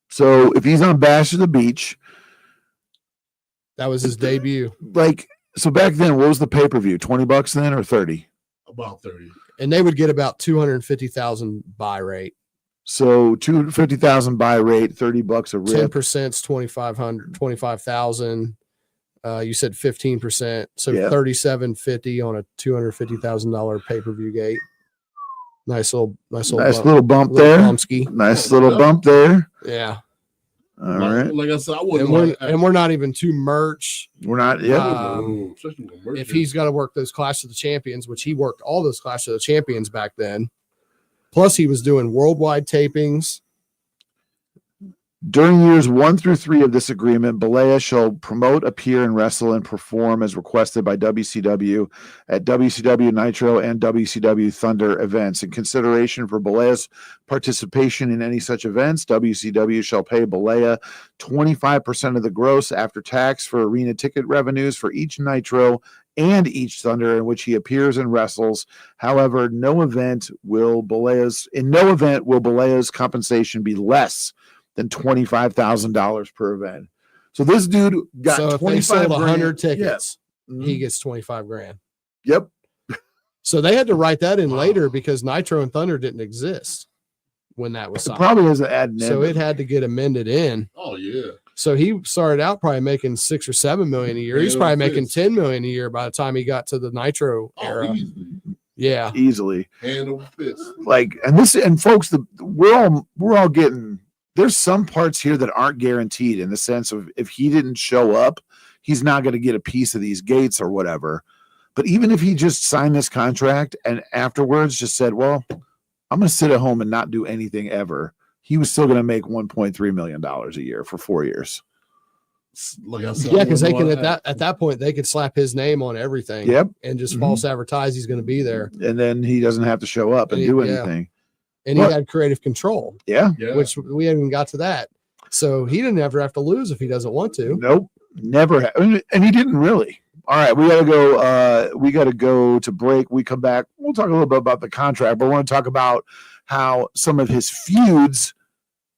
So if he's on Bash at the Beach, that was his debut. So back then, what was the pay-per-view? $20 then or 30? About 30. And they would get about 250,000 buy rate. So 250,000 buy rate, $30 a rip. 10% is 25,000. You said 15%, so Yeah. $37.50 on a $250,000 pay-per-view gate. Nice little Nice little bump there. bumpski. Nice little bump there. Yeah. All right. Like I said, I And wouldn't. we're not even to merch. We're not. Yeah. If he's got to work those Clash of the Champions, which he worked all those Clash of the Champions back then, plus he was doing worldwide tapings. During years 1 through 3 of this agreement, Bollea shall promote, appear, and wrestle and perform as requested by WCW at WCW Nitro and WCW Thunder events. In consideration for Bollea's participation in any such events, WCW shall pay Bollea 25% of the gross after tax for arena ticket revenues for each Nitro and each Thunder in which he appears and wrestles. However, in no event will Bollea's compensation be less than $25,000 per event. So this dude got So if they 25 sold grand. 100 tickets, Yeah. he gets 25 grand. Yep. So they had to write that in later because Nitro and Thunder didn't exist when that was It signed. probably has an added So it had to get amended in. Oh yeah. So he started out probably making $6 or $7 million a year. He's Yeah, probably it making is. $10 million a year by the time he got to the Nitro era. Yeah. easily. Hand over fist. And folks, we're all getting. There's some parts here that aren't guaranteed in the sense of if he didn't show up, he's not going to get a piece of these gates or whatever. But even if he just signed this contract and afterwards just said, well, I'm going to sit at home and not do anything ever, he was still going to make $1.3 million a year for 4 years. Like I said, Yeah, because they could at that point they could slap his name on everything. Yep. And just Mhm. false advertise he's going to be there. And then he doesn't have to show up and do anything. And But- he had creative control. Yeah. Which we haven't even got to that. So he didn't ever have to lose if he doesn't want to. Nope. Never. And he didn't really. All right. We got to go. We got to go to break. We come back. We'll talk a little bit about the contract, but we want to talk about how some of his feuds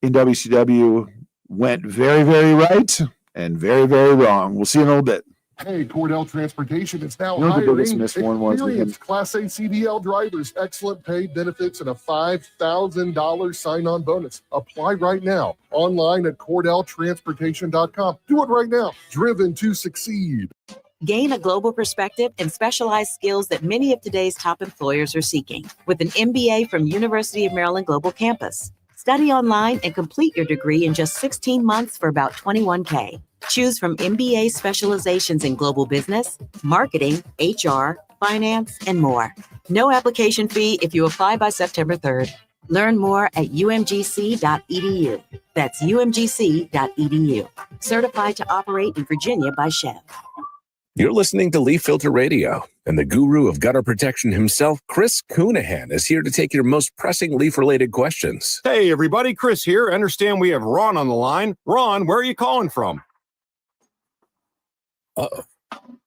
in WCW went very, very right and very, very wrong. We'll see you in a little bit. Hey, Cordell Transportation is now You know what the biggest hiring miss one was? experienced Class A CDL drivers, excellent paid benefits, and a $5,000 sign-on bonus. Apply right now online at CordellTransportation.com. Do it right now. Driven to succeed. Gain a global perspective and specialized skills that many of today's top employers are seeking with an MBA from University of Maryland Global Campus. Study online and complete your degree in just 16 months for about $21K. Choose from MBA specializations in global business, marketing, HR, finance, and more. No application fee if you apply by September 3rd. Learn more at umgc.edu. That's umgc.edu. Certified to operate in Virginia by Chev. You're listening to Leaf Filter Radio, and the guru of gutter protection himself, Chris Coonahan, is here to take your most pressing leaf-related questions. Hey, everybody, Chris here. I understand we have Ron on the line. Ron, where are you calling from? Uh-oh.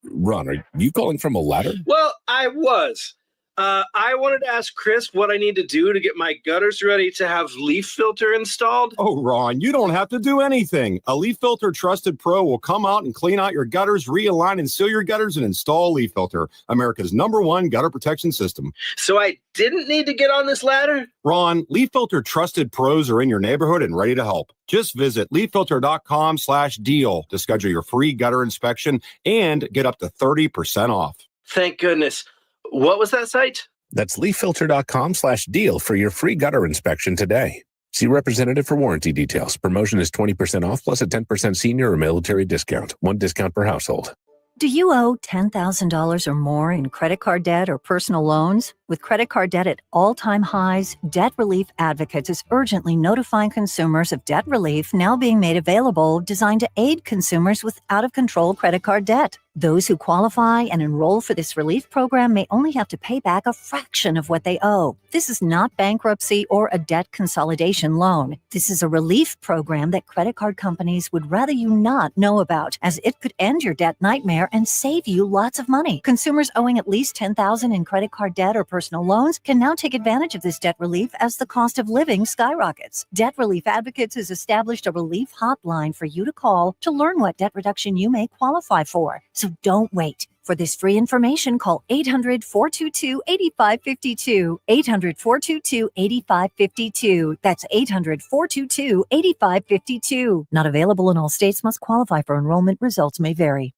Ron, are you calling from a ladder? Well, I was. I wanted to ask Chris what I need to do to get my gutters ready to have leaf filter installed. Oh, Ron, you don't have to do anything. A Leaf Filter Trusted Pro will come out and clean out your gutters, realign and seal your gutters, and install Leaf Filter, America's #1 gutter protection system. So I didn't need to get on this ladder? Ron, Leaf Filter Trusted Pros are in your neighborhood and ready to help. Just visit leaffilter.com/deal to schedule your free gutter inspection and get up to 30% off. Thank goodness. What was that site? That's leaffilter.com/deal for your free gutter inspection today. See representative for warranty details. Promotion is 20% off plus a 10% senior or military discount. One discount per household. Do you owe $10,000 or more in credit card debt or personal loans? With credit card debt at all-time highs, Debt Relief Advocates is urgently notifying consumers of debt relief now being made available designed to aid consumers with out-of-control credit card debt. Those who qualify and enroll for this relief program may only have to pay back a fraction of what they owe. This is not bankruptcy or a debt consolidation loan. This is a relief program that credit card companies would rather you not know about, as it could end your debt nightmare and save you lots of money. Consumers owing at least $10,000 in credit card debt or personal loans can now take advantage of this debt relief as the cost of living skyrockets. Debt Relief Advocates has established a relief hotline for you to call to learn what debt reduction you may qualify for. So don't wait. For this free information, call 800-422-8552. 800-422-8552. That's 800-422-8552. Not available in all states. Must qualify for enrollment. Results may vary.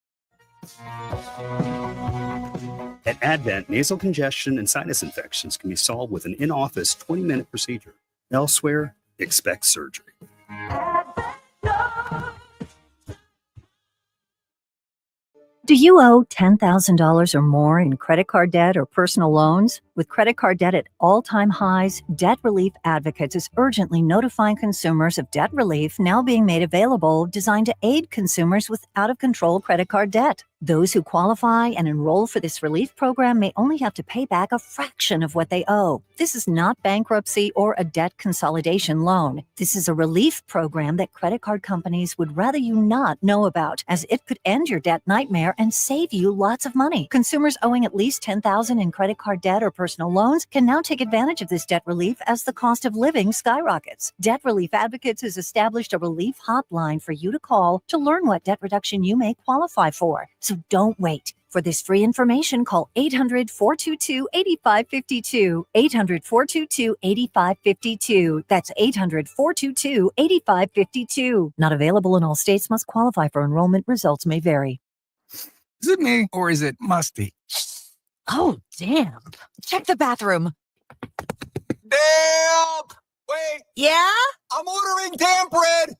At Advent, nasal congestion and sinus infections can be solved with an in-office 20-minute procedure. Elsewhere, expect surgery. Do you owe $10,000 or more in credit card debt or personal loans? With credit card debt at all-time highs, Debt Relief Advocates is urgently notifying consumers of debt relief now being made available designed to aid consumers with out-of-control credit card debt. Those who qualify and enroll for this relief program may only have to pay back a fraction of what they owe. This is not bankruptcy or a debt consolidation loan. This is a relief program that credit card companies would rather you not know about, as it could end your debt nightmare and save you lots of money. Consumers owing at least $10,000 in credit card debt or personal loans can now take advantage of this debt relief as the cost of living skyrockets. Debt Relief Advocates has established a relief hotline for you to call to learn what debt reduction you may qualify for. So don't wait. For this free information, call 800-422-8552. 800-422-8552. That's 800-422-8552. Not available in all states. Must qualify for enrollment. Results may vary. Is it me or is it musty? Oh, damn. Check the bathroom. Damp! Wait! Yeah? I'm ordering damp rid!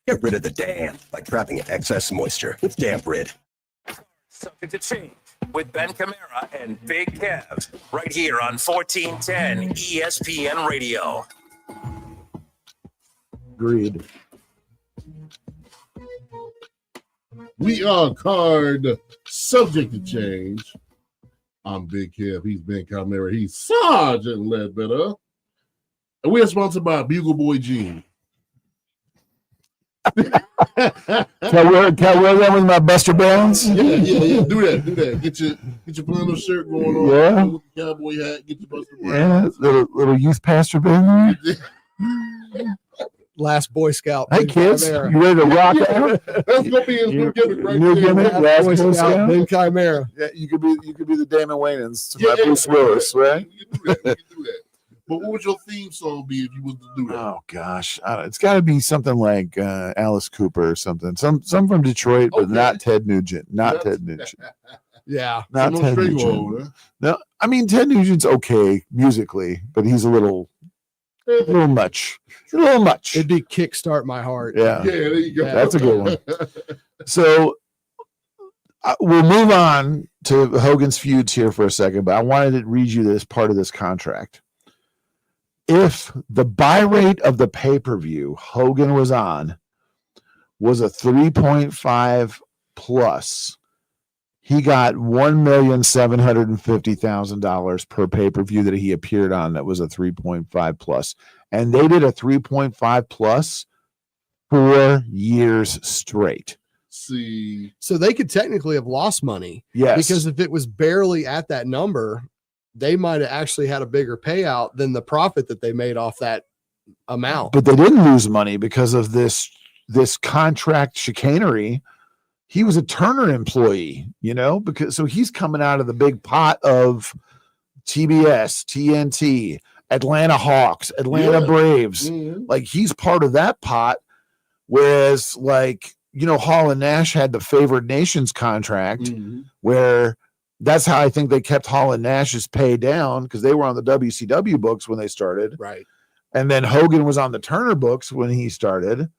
Get rid of the damp by trapping excess moisture with Damp Rid. Subject to change with Ben Kimera and Big Kev right here on 1410 ESPN Radio. Agreed. We are card subject to change. I'm Big Kev. He's Ben Kimera. He's Sergeant Ledbetter. And we are sponsored by Bugle Boy Jean. Can I wear that with my Buster Browns? Yeah. Do that. Get your flannel shirt going on. Yeah. With the cowboy hat. Get your Buster Yeah, Browns. little youth pastor band. Last Boy Scout. Hey kids, you ready to rock out? That's gonna be his new gimmick right New there. gimmick, Last Boy Scout. Ben Kimera. Yeah, you could be the Damon Wayans to my Bruce Willis, right? You can do that. But what would your theme song be if you was to do that? Oh gosh, it's got to be something like Alice Cooper or something. Some from Detroit, but not Ted Nugent. Ted Nugent. Yeah, not Ted Nugent. Huh? No, I mean Ted Nugent's okay musically, but he's a little much. A little much. It'd be Kickstart My Heart. Yeah, there you go. That's a good one. So we'll move on to Hogan's feuds here for a second, but I wanted to read you this part of this contract. if the buy rate of the pay-per-view Hogan was on was a 3.5 plus, he got $1,750,000 per pay-per-view that he appeared on. That was a 3.5 plus. And they did a 3.5 plus 4 years straight. See, so they could technically have lost money. Yes. Because if it was barely at that number, they might have actually had a bigger payout than the profit that they made off that amount. But they didn't lose money because of this contract chicanery. He was a Turner employee, because so he's coming out of the big pot of TBS, TNT, Atlanta Hawks, Atlanta Braves. Mhm. Like he's part of that pot. Whereas Hall and Nash had the Favored Nations contract where that's how I think they kept Hall and Nash's pay down because they were on the WCW books when they started. Right. And then Hogan was on the Turner books when he started.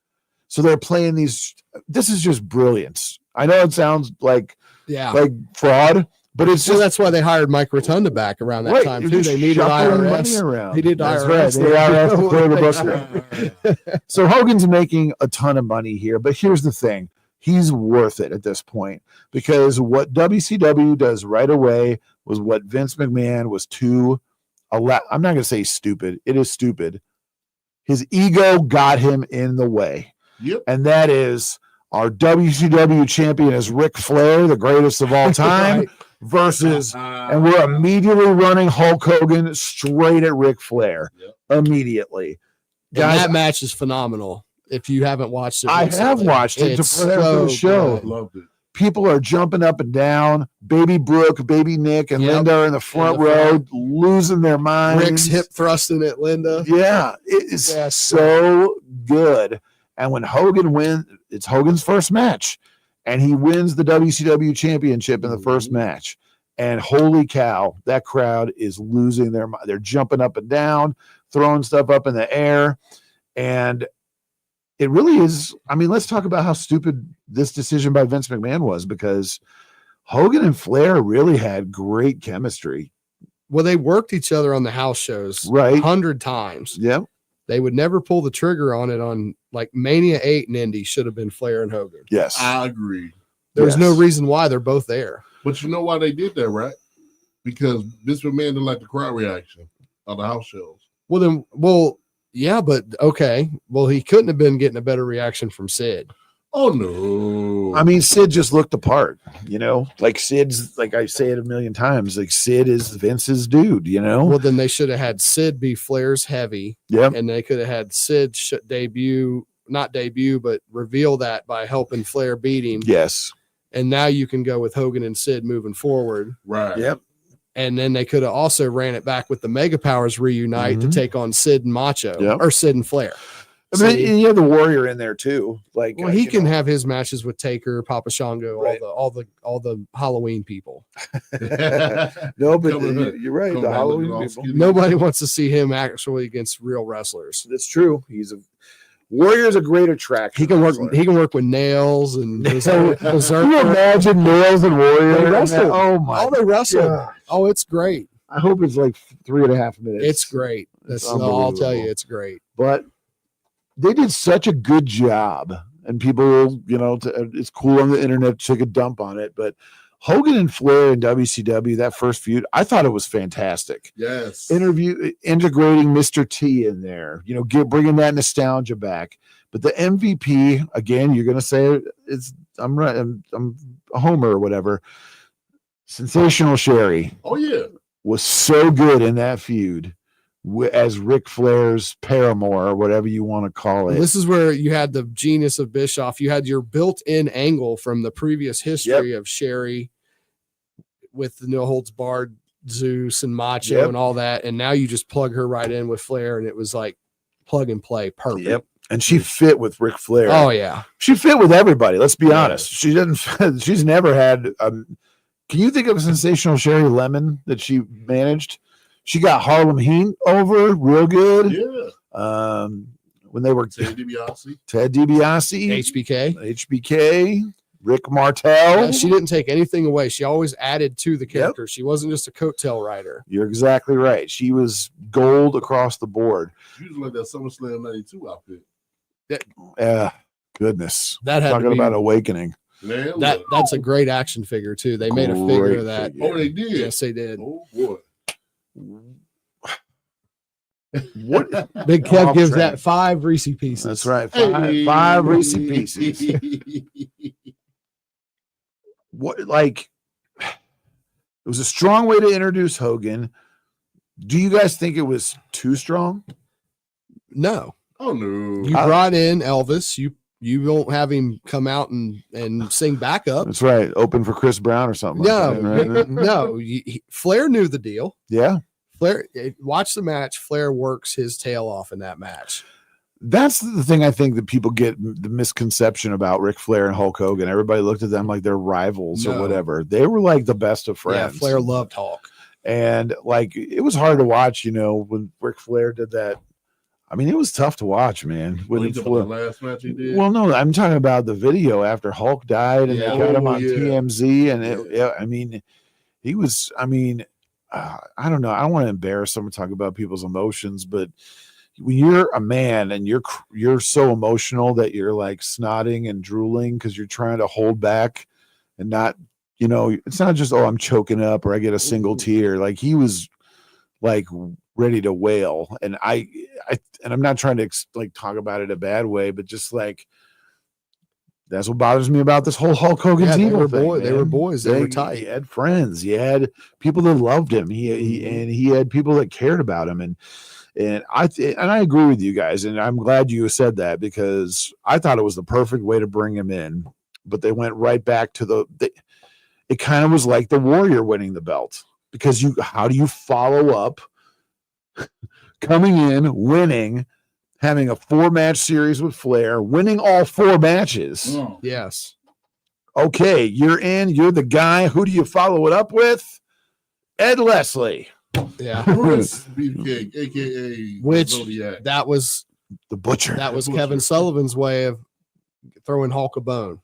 So they're playing these. This is just brilliance. I know it sounds like fraud, but it's just that's why they hired Mike Rotunda back around that time too. They needed IRS. Around. He did That's IRS. Right. The IRS to clear the books. So Hogan's making a ton of money here, but here's the thing: he's worth it at this point because what WCW does right away was what Vince McMahon was too. I'm not going to say stupid. It is stupid. His ego got him in the way. Yep. And that is our WCW champion is Ric Flair, the greatest of all time, Right. versus, and we're immediately running Hulk Hogan straight at Ric Flair. Immediately. And that match is phenomenal. If you haven't watched it, I have watched it It's for the so show. good. Loved it. People are jumping up and down. Baby Brooke, Baby Nick, and Linda are in the front row, losing their minds. Rick's hip thrusting at Linda. Yeah, it is so good. And when Hogan wins, it's Hogan's first match, and he wins the WCW championship in the first match. And holy cow, that crowd is losing their mind. They're jumping up and down, throwing stuff up in the air. And it really is. I mean, let's talk about how stupid this decision by Vince McMahon was, because Hogan and Flair really had great chemistry. Well, they worked each other on the house shows Right. 100 times. Yep. They would never pull the trigger on it on like Mania 8 and Indy should have been Flair and Hogan. Yes. I agree. There's no reason why they're both there. But you know why they did that, right? Because Vince McMahon didn't like the crowd reaction on the house shows. Yeah, but okay. Well, he couldn't have been getting a better reaction from Sid. Oh no. I mean, Sid just looked the part, like Sid's, like I say it a million times, like Sid is Vince's dude, Well, then they should have had Sid be Flair's heavy. Yep. And they could have had Sid not debut, but reveal that by helping Flair beat him. Yes. And now you can go with Hogan and Sid moving forward. Right. Yep. And then they could have also ran it back with the Mega Powers reunite to take on Sid and Macho or Sid and Flair. I mean, and you have the Warrior in there too. Like, well, he can have his matches with Taker, Papa Shango, all the Halloween people. No, but you're right. The Halloween people. Nobody wants to see him actually against real wrestlers. That's true. Warrior's a great attraction. He can work with Nails and Can you imagine Nails and Warrior? They wrestle. Oh my! They wrestle. gosh. Oh, it's great. I hope it's like 3.5 minutes. It's great. That's I'll tell you, it's great. But they did such a good job, and people, it's cool on the internet to take a dump on it. But Hogan and Flair in WCW, that first feud, I thought it was fantastic. Yes. Integrating Mr. T in there, bringing that nostalgia back. But the MVP, again, you're going to say I'm right. I'm a homer or whatever. Sensational Sherry. Oh yeah. Was so good in that feud as Ric Flair's paramour or whatever you want to call it. This is where you had the genius of Bischoff. You had your built-in angle from the previous history of Sherry with the no holds barred Zeus and Macho and all that. And now you just plug her right in with Flair, and it was like plug and play. Perfect. Yep. And she fit with Ric Flair. Oh yeah. She fit with everybody. Let's be honest. She didn't, she's never had, can you think of a Sensational Sherry Lemon that she managed? She got Harlem Heat over real good. Yeah. When they were Ted DiBiase, HBK. Rick Martel. She didn't take anything away. She always added to the character. She wasn't just a coattail rider. You're exactly right. She was gold across the board. She was like that SummerSlam 92 outfit. Goodness. That had Talking to be, about awakening. Man, that's a great action figure too. They made a figure Great of that. figure. Oh, they did. Yes, they did. Oh boy. What Big Kev Off gives train. that 5 Reese pieces. That's right. Five Reese pieces. What, like, it was a strong way to introduce Hogan. Do you guys think it was too strong? No. Oh no. You brought in Elvis. You don't have him come out and sing backup. That's right. Open for Chris Brown or something. No, like that, right? no. Flair knew the deal. Yeah. Flair, watch the match. Flair works his tail off in that match. That's the thing I think that people get the misconception about Ric Flair and Hulk Hogan. Everybody looked at them like they're rivals or No. whatever. They were like the best of friends. Yeah, Flair loved Hulk. And like it was hard to watch, when Ric Flair did that. I mean, it was tough to watch, man. When the last match he did. Well, no, I'm talking about the video after Hulk died and they got him on yeah. TMZ. And I mean, he was, I don't know. I don't want to embarrass someone talking about people's emotions, but when you're a man and you're so emotional that you're like snotting and drooling because you're trying to hold back and not, it's not just, I'm choking up or I get a single tear. Like he was like ready to wail. And I'm not trying to like talk about it a bad way, but just like, that's what bothers me about this whole Hulk Hogan's evil thing. They were boys. They were tight. He had friends. He had people that loved him. He had people that cared about him. And I agree with you guys. And I'm glad you said that because I thought it was the perfect way to bring him in. But they went right back to it kind of was like the Warrior winning the belt because how do you follow up coming in, winning, having a 4-match series with Flair, winning all 4 matches. Yes. Okay, you're in. You're the guy. Who do you follow it up with? Ed Leslie. Yeah. Bruce Beefcake, aka Which Zodiac. that was the Butcher. That was The Butcher. Kevin Sullivan's way of throwing Hulk a bone.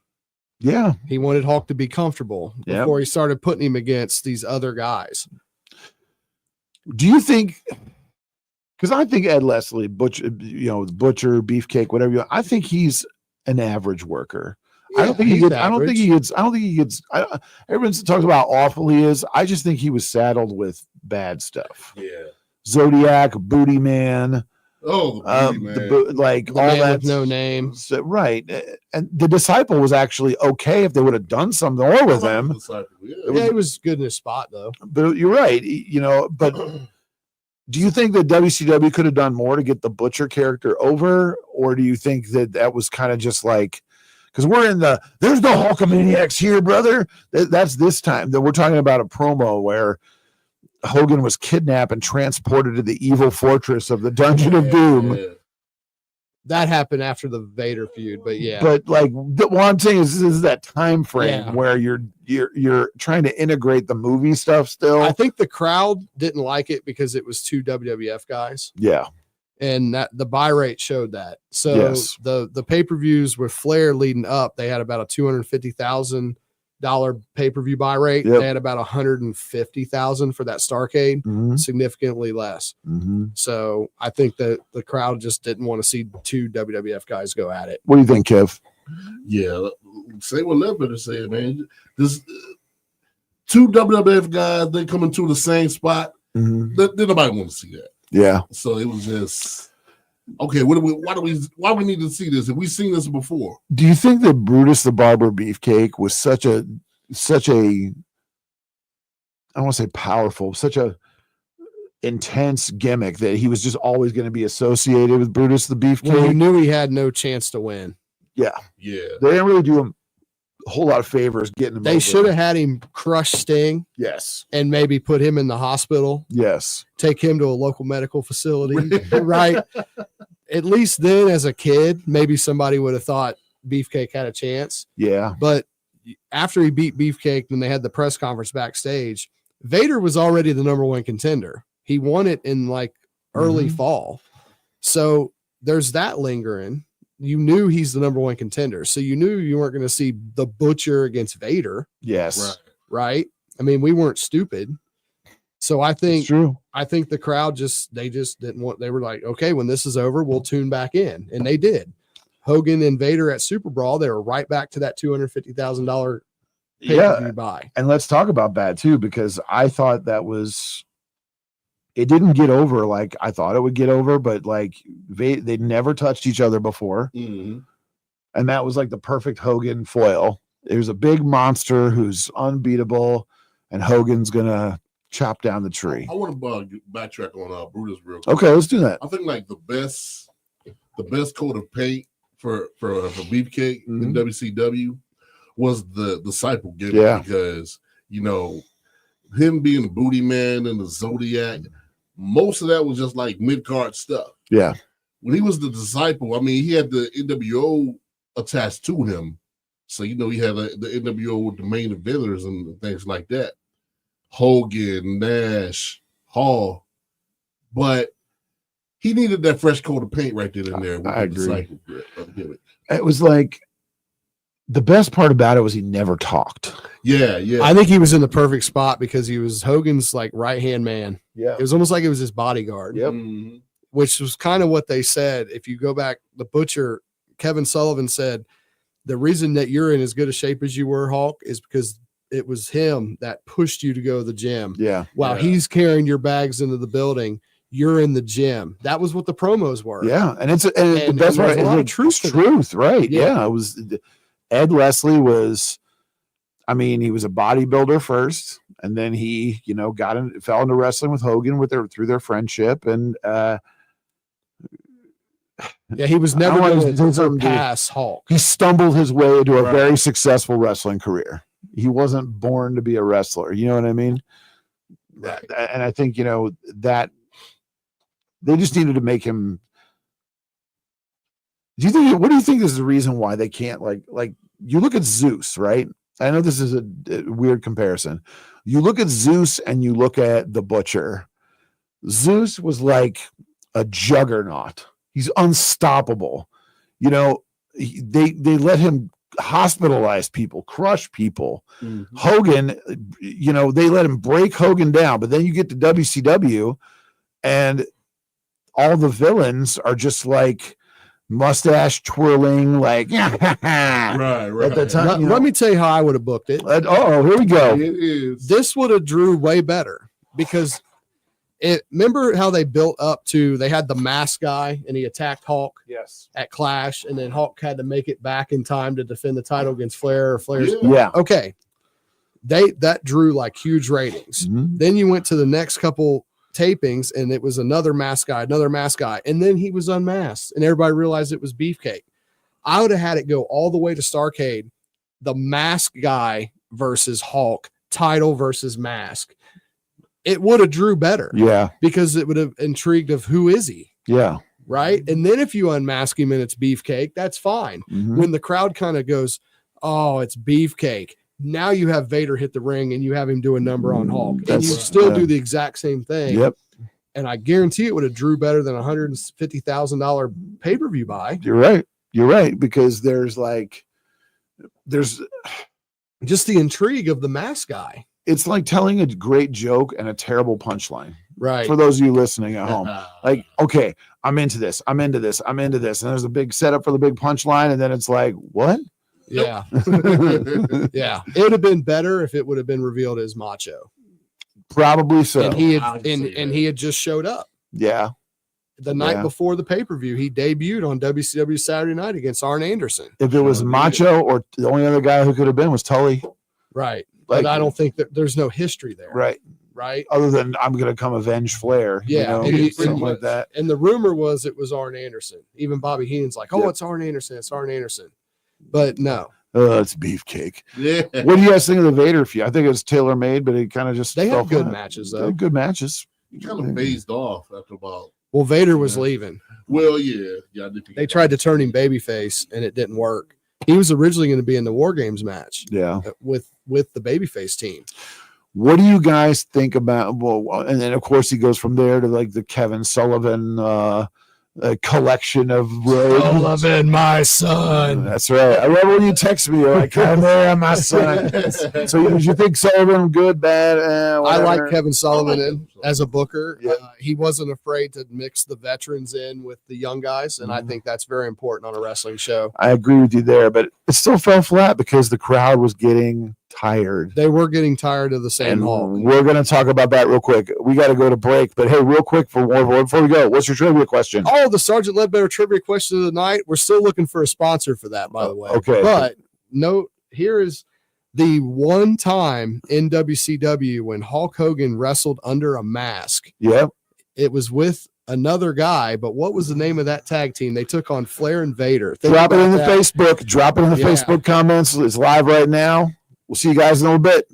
Yeah. He wanted Hulk to be comfortable Yep. before he started putting him against these other guys. Do you think? Because I think Ed Leslie, Butcher, Butcher, Beefcake, whatever I think he's an average worker. I don't think he gets. Everyone talks about how awful he is. I just think he was saddled with bad stuff. Yeah. Zodiac, Booty Man. Oh, the Booty Man. The all man that. with no name. Right. And the Disciple was actually okay if they would have done something more with him. Yeah, he was good in his spot though. But you're right. But do you think that WCW could have done more to get the Butcher character over? Or do you think that was kind of just like, because we're in there's no Hulkamaniacs here, brother. That's this time that we're talking about a promo where Hogan was kidnapped and transported to the evil fortress of the Dungeon of Doom. Yeah. That happened after the Vader feud, but yeah. But like what I'm saying is, this is that time frame Yeah. where you're trying to integrate the movie stuff still. I think the crowd didn't like it because it was 2 WWF guys. Yeah. And that the buy rate showed that. So Yes. the pay-per-views with Flair leading up, they had about a $250,000 pay-per-view buy rate. Yep. They had about 150,000 for that Starcade, Mhm. significantly less. Mm-hmm. So I think that the crowd just didn't want to see 2 WWF guys go at it. What do you think, Kev? Yeah, say what Ledbetter said, man. This 2 WWF guys, they come into the same spot. Mhm. Then nobody want to see that. Yeah. So it was just okay. Why do we need to see this? Have we seen this before? Do you think that Brutus the Barber Beefcake was such a I don't want to say powerful, such a intense gimmick that he was just always going to be associated with Brutus the Beefcake? Well, you knew he had no chance to win. Yeah. Yeah. They didn't really do him a whole lot of favors getting him They over. should have had him crush Sting. Yes. And maybe put him in the hospital. Yes. Take him to a local medical facility. Right. At least then, as a kid, maybe somebody would have thought Beefcake had a chance. Yeah. But after he beat Beefcake, then they had the press conference backstage. Vader was already the number 1 contender. He won it in like early fall. So there's that lingering. you knew he's the number one contender. So you knew you weren't going to see the Butcher against Vader. Yes. Right. I mean, we weren't stupid. So I think, It's true. I think the crowd they just didn't want, they were like, okay, when this is over, we'll tune back in. And they did. Hogan and Vader at Super Brawl, they were right back to that $250,000 pay-per-view buy. And let's talk about that too, because I thought it didn't get over like I thought it would get over, but like they never touched each other before. Mm-hmm. And that was like the perfect Hogan foil. There's a big monster who's unbeatable, and Hogan's gonna chop down the tree. I want to backtrack on Brutus real quick. Okay, let's do that. I think like the best coat of paint for Beefcake in WCW was the disciple gimmick. Yeah. Because him being the booty man and the Zodiac, most of that was just like mid-card stuff. Yeah. When he was the disciple, I mean, he had the NWO attached to him. So, he had the NWO with the main eventers and things like that. Hogan, Nash, Hall. But he needed that fresh coat of paint right then and there. With I the agree. disciple gimmick. It was like the best part about it was he never talked. Yeah. I think he was in the perfect spot because he was Hogan's like right-hand man. Yeah. It was almost like it was his bodyguard. Yep. Mm-hmm. Which was kind of what they said. If you go back, the Butcher, Kevin Sullivan said, the reason that you're in as good a shape as you were, Hulk, is because it was him that pushed you to go to the gym. Yeah. While he's carrying your bags into the building, you're in the gym. That was what the promos were. Yeah. And the best part there's a lot of truth, right? Yeah. Yeah. It was Ed Leslie was, I mean, he was a bodybuilder first, and then he, fell into wrestling with Hogan through their friendship. And he was never going to pass Hulk. He stumbled his way into a very successful wrestling career. He wasn't born to be a wrestler. You know what I mean? Right. And I think, that they just needed to make him. What do you think is the reason why they can't like you look at Zeus, right? I know this is a weird comparison. You look at Zeus and you look at the Butcher. Zeus was like a juggernaut. He's unstoppable. They let him hospitalize people, crush people. Mm-hmm. Hogan, they let him break Hogan down, but then you get to WCW and all the villains are just like mustache twirling, like right. At the time. Let me tell you how I would have booked it. Here we go. It is. This would have drew way better because remember how they built up to, they had the mask guy and he attacked Hulk at Clash, and then Hulk had to make it back in time to defend the title against Flair or Flair's. Yeah. Okay. That drew like huge ratings. Mm-hmm. Then you went to the next couple tapings and it was another mask guy, and then he was unmasked and everybody realized it was Beefcake. I would have had it go all the way to Starrcade, the mask guy versus Hulk, title versus mask. It would have drew better. Yeah. Because it would have intrigued of who is he? Yeah. Right. And then if you unmask him and it's Beefcake, that's fine. Mm-hmm. When the crowd kind of goes, oh, it's Beefcake. Now you have Vader hit the ring and you have him do a number on Hulk. And you still do the exact same thing. Yep. And I guarantee it would have drew better than $150,000 pay-per-view buy. You're right. Because there's just the intrigue of the mask guy. It's like telling a great joke and a terrible punchline. Right. For those of you listening at home, like, okay, I'm into this. And there's a big setup for the big punchline. And then it's like, what? Yeah. Yeah. It would have been better if it would have been revealed as Macho. Probably so. And he had just showed up. Yeah. The night before the pay-per-view, he debuted on WCW Saturday Night against Arn Anderson. If it was Macho, or the only other guy who could have been was Tully. Right. But I don't think that there's no history there. Right. Other than I'm going to come avenge Flair. Yeah. Something like that. And the rumor was it was Arn Anderson. Even Bobby Heenan's like, oh, it's Arn Anderson. It's Arn Anderson. But no. It's Beefcake. Yeah. What do you guys think of the Vader feud? I think it was tailor made, but it kind of just they had good matches though. Good matches. He kind of phased off after about. Well, Vader was leaving. Well, yeah. They tried to turn him babyface and it didn't work. He was originally going to be in the War Games match. Yeah. With the babyface team. What do you guys think about? Well, and then of course he goes from there to like the Kevin Sullivan a collection of robes. Sullivan, my son. That's right. I love when you text me. You're like, "Come there, my son." So did you think Sullivan good, bad? I Whatever? like Kevin Sullivan as a booker. Yeah. He wasn't afraid to mix the veterans in with the young guys, and I think that's very important on a wrestling show. I agree with you there, but it still fell flat because the crowd was getting tired. They were getting tired of the same And Hulk. we're going to talk about that real quick. We got to go to break, but hey, real quick before we go, what's your trivia question? Oh, the Sergeant Ledbetter trivia question of the night. We're still looking for a sponsor for that, by the way. Okay. But note, here is the one time in WCW when Hulk Hogan wrestled under a mask. Yep. It was with another guy, but what was the name of that tag team? They took on Flair and Vader. Drop it in the Facebook. Drop it in the Facebook comments. It's live right now. We'll see you guys in a little bit.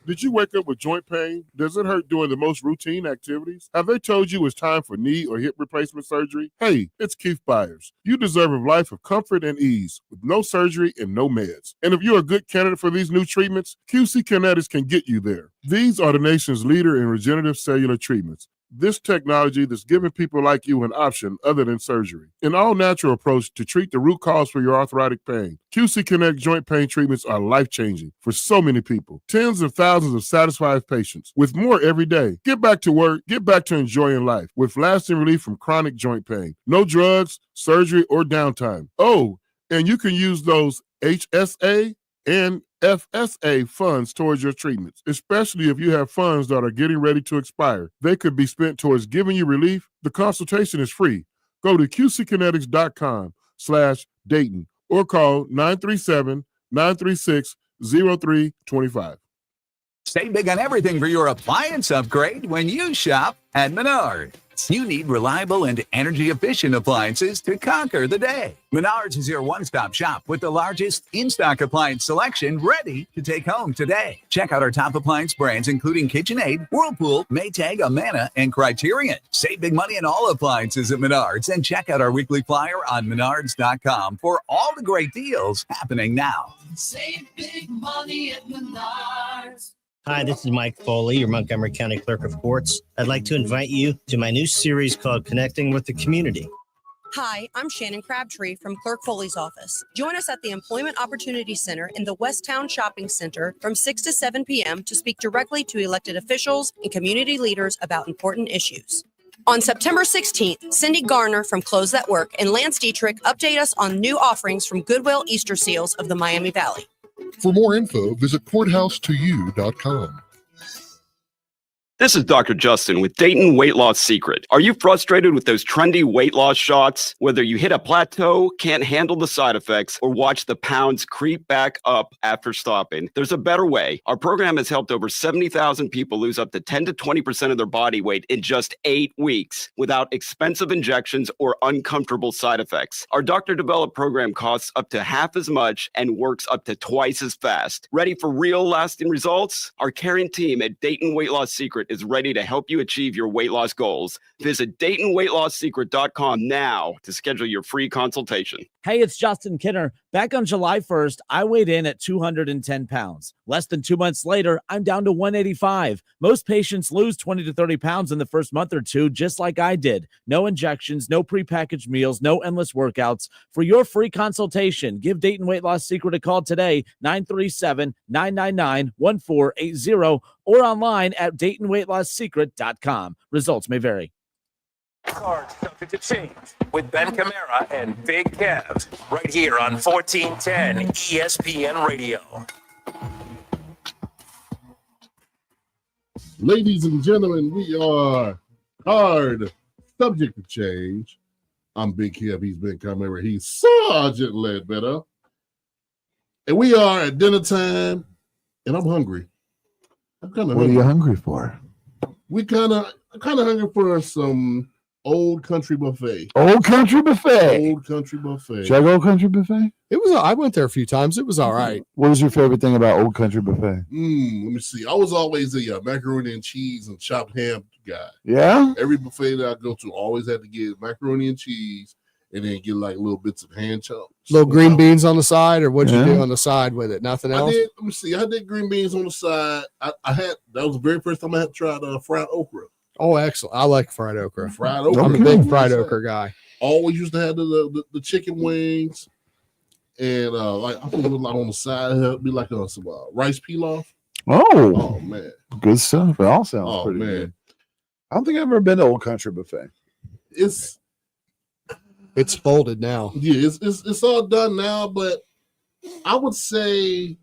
Did you wake up with joint pain? Does it hurt doing the most routine activities? Have they told you it's time for knee or hip replacement surgery? Hey, it's Keith Byers. You deserve a life of comfort and ease with no surgery and no meds. And if you're a good candidate for these new treatments, QC Kinetics can get you there. These are the nation's leader in regenerative cellular treatments. This technology that's giving people like you an option other than surgery. An all-natural approach to treat the root cause for your arthritic pain. QC Connect joint pain treatments are life-changing for so many people. Tens of thousands of satisfied patients with more every day. Get back to work, get back to enjoying life with lasting relief from chronic joint pain. No drugs, surgery, or downtime. Oh, and you can use those HSA and FSA funds towards your treatments, especially if you have funds that are getting ready to expire. They could be spent towards giving you relief. The consultation is free. Go to qckinetics.com/Dayton or call 937-936-0325. Save big on everything for your appliance upgrade when you shop at Menards. You need reliable and energy-efficient appliances to conquer the day. Menards is your one-stop shop with the largest in-stock appliance selection ready to take home today. Check out our top appliance brands including KitchenAid, Whirlpool, Maytag, Amana, and Criterion. Save big money on all appliances at Menards and check out our weekly flyer on menards.com for all the great deals happening now. Save big money at Menards. Hi, this is Mike Foley, your Montgomery County Clerk of Courts. I'd like to invite you to my new series called Connecting with the Community. Hi, I'm Shannon Crabtree from Clerk Foley's office. Join us at the Employment Opportunity Center in the Westtown Shopping Center from 6 to 7 p.m. to speak directly to elected officials and community leaders about important issues. On September 16th, Cindy Garner from Clothes That Work and Lance Dietrich update us on new offerings from Goodwill Easter Seals of the Miami Valley. For more info, visit courthouse2u.com. This is Dr. Justin with Dayton Weight Loss Secret. Are you frustrated with those trendy weight loss shots? Whether you hit a plateau, can't handle the side effects, or watch the pounds creep back up after stopping, there's a better way. Our program has helped over 70,000 people lose up to 10 to 20% of their body weight in just 8 weeks without expensive injections or uncomfortable side effects. Our doctor-developed program costs up to half as much and works up to twice as fast. Ready for real lasting results? Our caring team at Dayton Weight Loss Secret is ready to help you achieve your weight loss goals. Visit DaytonWeightLossSecret.com now to schedule your free consultation. Hey, it's Justin Kinner. Back on July 1st, I weighed in at 210 pounds. Less than 2 months later, I'm down to 185. Most patients lose 20 to 30 pounds in the first month or two, just like I did. No injections, no prepackaged meals, no endless workouts. For your free consultation, give Dayton Weight Loss Secret a call today, 937-999-1480, or online at DaytonWeightLossSecret.com. Results may vary. Cards subject to change with Ben Kimera and Big Kev right here on 1410 ESPN Radio. Ladies and gentlemen, we are hard subject to change. I'm Big Kev. He's Ben Kimera. He's Sergeant Ledbetter. And we are at dinner time, and I'm hungry. What are you hungry for? We kind of hungry for some Old Country Buffet. Old Country Buffet. Old Country Buffet. Should I go Old Country Buffet? It was. I went there a few times. It was all right. What was your favorite thing about Old Country Buffet? Let me see. I was always a macaroni and cheese and chopped ham guy. Yeah? Every buffet that I go to always had to get macaroni and cheese and then get like little bits of hand chopped. Little green beans on the side, or what'd you do on the side with it? Nothing else? Let me see. I did green beans on the side. That was the very first time I had tried fried okra. Oh, excellent. I like fried okra. Fried okra. I'm a big fried okra guy. always used to have the chicken wings, and like I think it was like on the side, it'd be like some rice pilaf. Oh man, good stuff. It all sounds pretty man. good. I don't think I've ever been to Old Country Buffet. It's folded now. Yeah, it's all done now, but I would say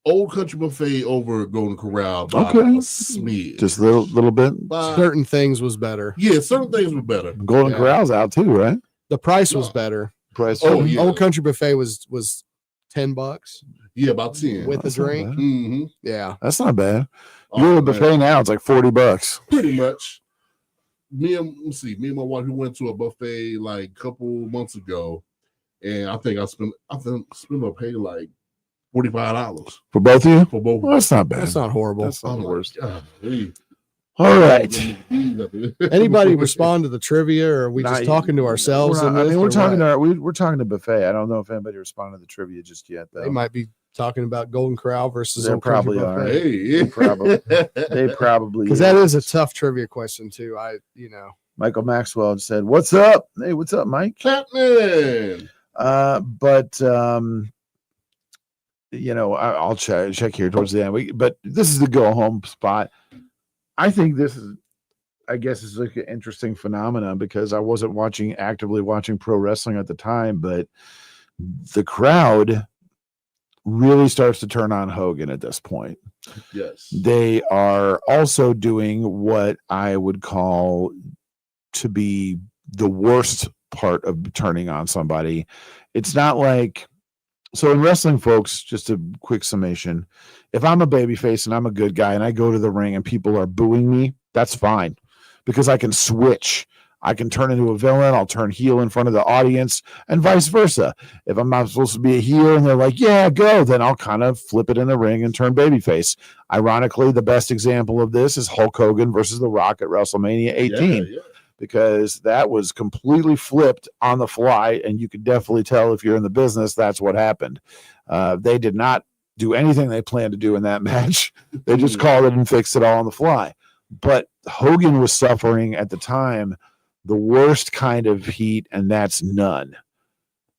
Old Country Buffet over Golden Corral by Okay. a smidge. Just a little bit. Certain things was better. Yeah, certain things were better. Golden Corral's out too, right? The price was better. Price. Old Country Buffet was $10. Yeah, about 10 with a That's not drink. bad. Mm-hmm. Yeah, That's not bad. Oh, You go to the man. buffet now, it's like $40. Pretty much. Me and my wife, we went to a buffet like a couple months ago, and I think I paid like $45 For both of you? for both. Well, that's not bad. that's not horrible. That's not the worst. Hey. All right. Anybody respond to the trivia, or are we Not- just talking to ourselves? We're in not- I this, mean, or we're talking what? to we're talking to buffet. I don't know if anybody responded to the trivia just yet, though. They might be talking about Golden Corral versus They Old Country probably are. Buffet. Hey. They probably Because that is a tough trivia question too. Michael Maxwell said, "What's up? Hey, what's up, Mike?" Captain. But I'll check here towards the end. But this is the go home spot. I think this is, I guess, is like an interesting phenomenon because I wasn't actively watching pro wrestling at the time, but the crowd really starts to turn on Hogan at this point. Yes. They are also doing what I would call to be the worst part of turning on somebody. It's not like, so in wrestling, folks, just a quick summation. If I'm a babyface and I'm a good guy and I go to the ring and people are booing me, that's fine because I can switch. I can turn into a villain. I'll turn heel in front of the audience and vice versa. If I'm not supposed to be a heel and they're like, yeah, go, then I'll kind of flip it in the ring and turn babyface. Ironically, the best example of this is Hulk Hogan versus The Rock at WrestleMania 18. Yeah. Because that was completely flipped on the fly, and you could definitely tell if you're in the business, that's what happened. They did not do anything they planned to do in that match. They just called it and fixed it all on the fly. But Hogan was suffering at the time the worst kind of heat, and that's none.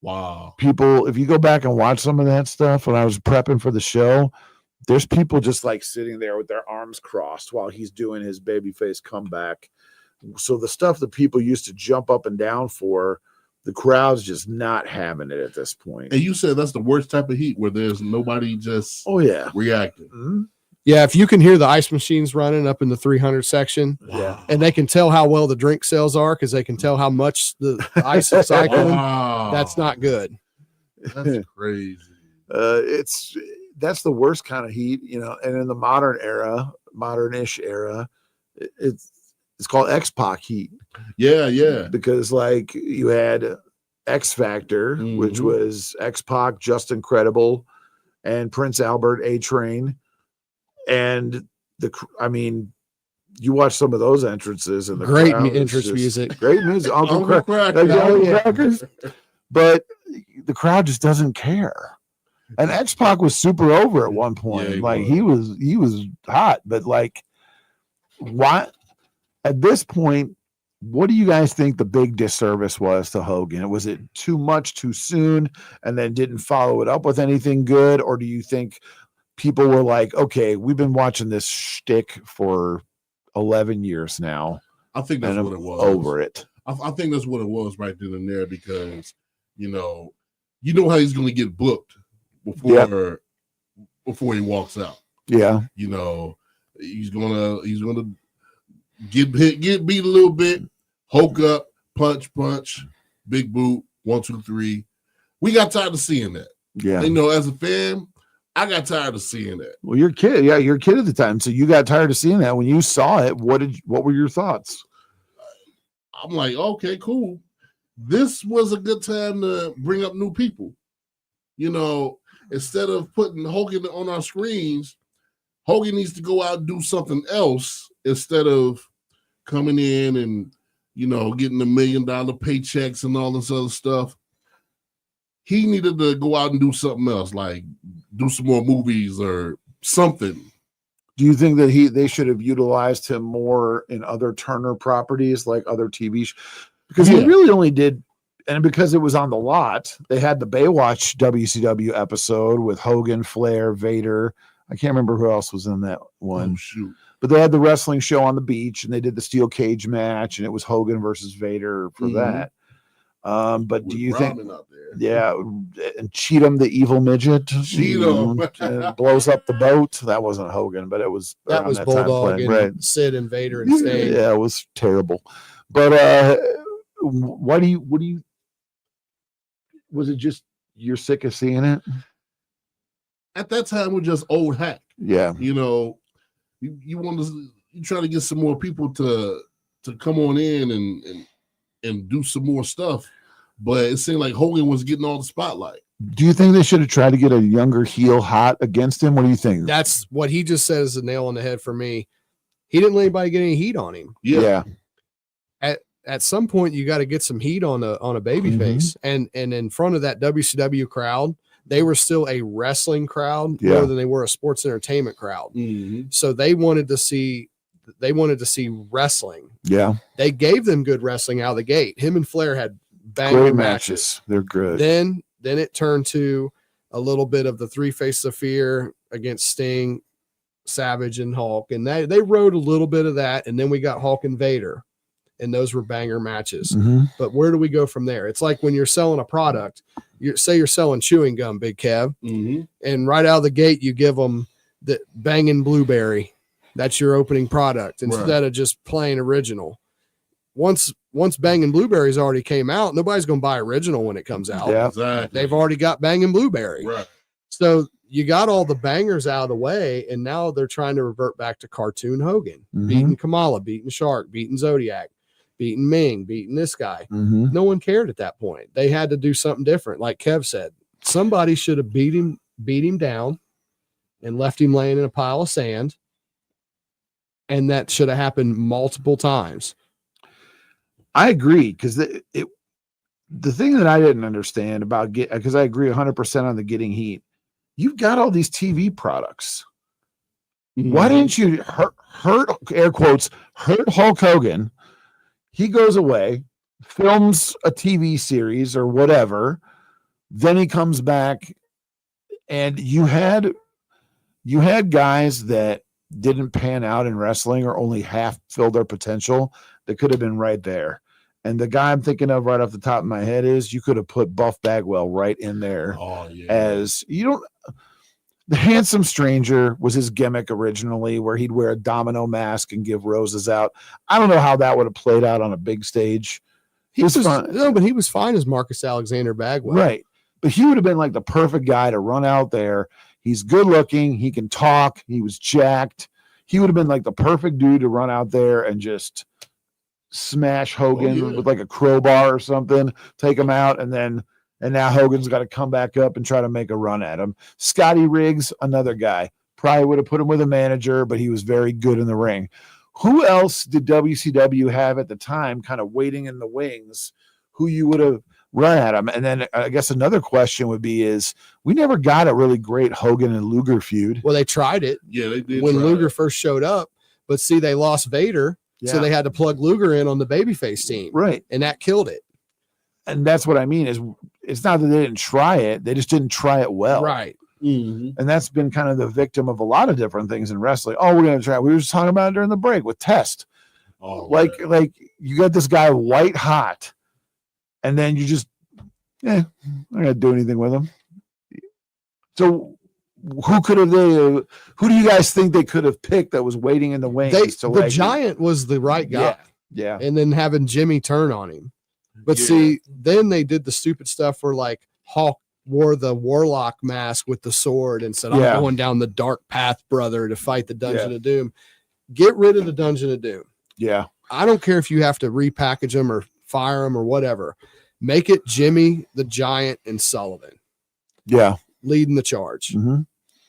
Wow. People, if you go back and watch some of that stuff when I was prepping for the show, there's people just like sitting there with their arms crossed while he's doing his babyface comeback. So the stuff that people used to jump up and down for, the crowd's just not having it at this point. And you said that's the worst type of heat where there's nobody just reacting. Mm-hmm. Yeah, if you can hear the ice machines running up in the 300 section, and they can tell how well the drink sales are because they can tell how much the ice is cycling, that's not good. That's crazy. That's the worst kind of heat, and in the modernish era, it's called X-Pac heat. Yeah. Because like you had X Factor, which was X-Pac, Just Incredible, and Prince Albert, A-Train. And you watch some of those entrances and the Great crowd is entrance just- music. Great music. Uncle Cracker. Crackers. But the crowd just doesn't care. And X-Pac was super over at one point. He was hot, but like, why? At this point, what do you guys think the big disservice was to Hogan? Was it too much too soon and then didn't follow it up with anything good? Or do you think people were like, okay, we've been watching this shtick for 11 years now? I think that's and what it I'm was. over it. I think that's what it was right then and there because, you know how he's going to get booked before he walks out. Yeah. He's gonna get beat a little bit, Hulk up, punch, big boot, 1, 2, 3. We got tired of seeing that. Yeah. As a fan, I got tired of seeing that. Well, you're a kid. Yeah, you're a kid at the time. So you got tired of seeing that. When you saw it, what were your thoughts? I'm like, okay, cool. This was a good time to bring up new people. Instead of putting Hogan on our screens, Hogan needs to go out and do something else instead of coming in and, getting $1 million paychecks and all this other stuff. He needed to go out and do something else, like do some more movies or something. Do you think that they should have utilized him more in other Turner properties, like other TV shows? because they really only did, and because it was on the lot, they had the Baywatch WCW episode with Hogan, Flair, Vader. I can't remember who else was in that one. Oh, shoot. But they had the wrestling show on the beach, and they did the steel cage match, and it was Hogan versus Vader for that. But do you think? Out there. Yeah, and Cheatham, the evil midget, Cheatham blows up the boat. That wasn't Hogan, but it was That was time Bulldog frame, and Sid and Vader and Sting. Yeah, it was terrible. But what do you? Was it just you're sick of seeing it? At that time, we're just old hack. Yeah, you know, you want to try to get some more people to come on in and do some more stuff, but it seemed like Hogan was getting all the spotlight. Do you think they should have tried to get a younger heel hot against him? What do you think? That's what he just said is a nail on the head for me. He didn't let anybody get any heat on him. Yeah. At some point, you got to get some heat on a baby face, and in front of that WCW crowd, they were still a wrestling crowd more than they were a sports entertainment crowd. So they wanted to see wrestling. Yeah, they gave them good wrestling out of the gate. Him and Flair had banger great matches. They're good. Then it turned to a little bit of the Three Faces of Fear against Sting, Savage, and Hulk, and they rode a little bit of that, and then we got Hulk and Vader, and those were banger matches. But where do we go from there? It's like when you're selling a product, say you're selling chewing gum, Big Kev, and right out of the gate you give them the Bangin' Blueberry. That's your opening product instead of just plain original. Once Bangin' Blueberries already came out, nobody's going to buy original when it comes out. Yeah, exactly. They've already got Bangin' Blueberry. Right. So you got all the bangers out of the way, and now they're trying to revert back to cartoon Hogan, beating Kamala, beating Shark, beating Zodiac, beating Ming, beating this guy. No one cared at that point. They had to do something different. Like Kev said, somebody should have beat him down and left him laying in a pile of sand. And that should have happened multiple times. I agree, because the thing that I didn't understand about because I agree 100% on the getting heat. You've got all these TV products. Why didn't you hurt air quotes hurt Hulk Hogan? He goes away, films a TV series or whatever, then he comes back, and you had guys that didn't pan out in wrestling or only half filled their potential that could have been right there. And the guy I'm thinking of right off the top of my head is you could have put Buff Bagwell right in there. As you don't. The Handsome Stranger was his gimmick originally, where he'd wear a domino mask and give roses out. I don't know how that would have played out on a big stage. He was fine. No, but he was fine as Marcus Alexander Bagwell. Right. But he would have been like the perfect guy to run out there. He's good looking. He can talk. He was jacked. He would have been like the perfect dude to run out there and just smash Hogan with like a crowbar or something, take him out, and now Hogan's got to come back up and try to make a run at him. Scotty Riggs, another guy. Probably would have put him with a manager, but he was very good in the ring. Who else did WCW have at the time kind of waiting in the wings who you would have run at him? And then I guess another question would be is we never got a really great Hogan and Luger feud. Well, they tried it. Yeah, they did. When Luger first showed up, but see, they lost Vader, so they had to plug Luger in on the babyface team. Right. And that killed it. And that's what I mean is it's not that they didn't try it. They just didn't try it well. Right. And that's been kind of the victim of a lot of different things in wrestling. Oh, we're going to try. We were just talking about it during the break with Test. Like you got this guy white hot, and then you just, I'm not going to do anything with him. So who do you guys think they could have picked that was waiting in the wings? The Giant was the right guy. Yeah. And then having Jimmy turn on him. But see, then they did the stupid stuff where like Hulk wore the Warlock mask with the sword and said, I'm going down the dark path, brother, to fight the Dungeon of Doom. Get rid of the Dungeon of Doom. Yeah. I don't care if you have to repackage them or fire them or whatever. Make it Jimmy, the Giant, and Sullivan. Yeah. Leading the charge.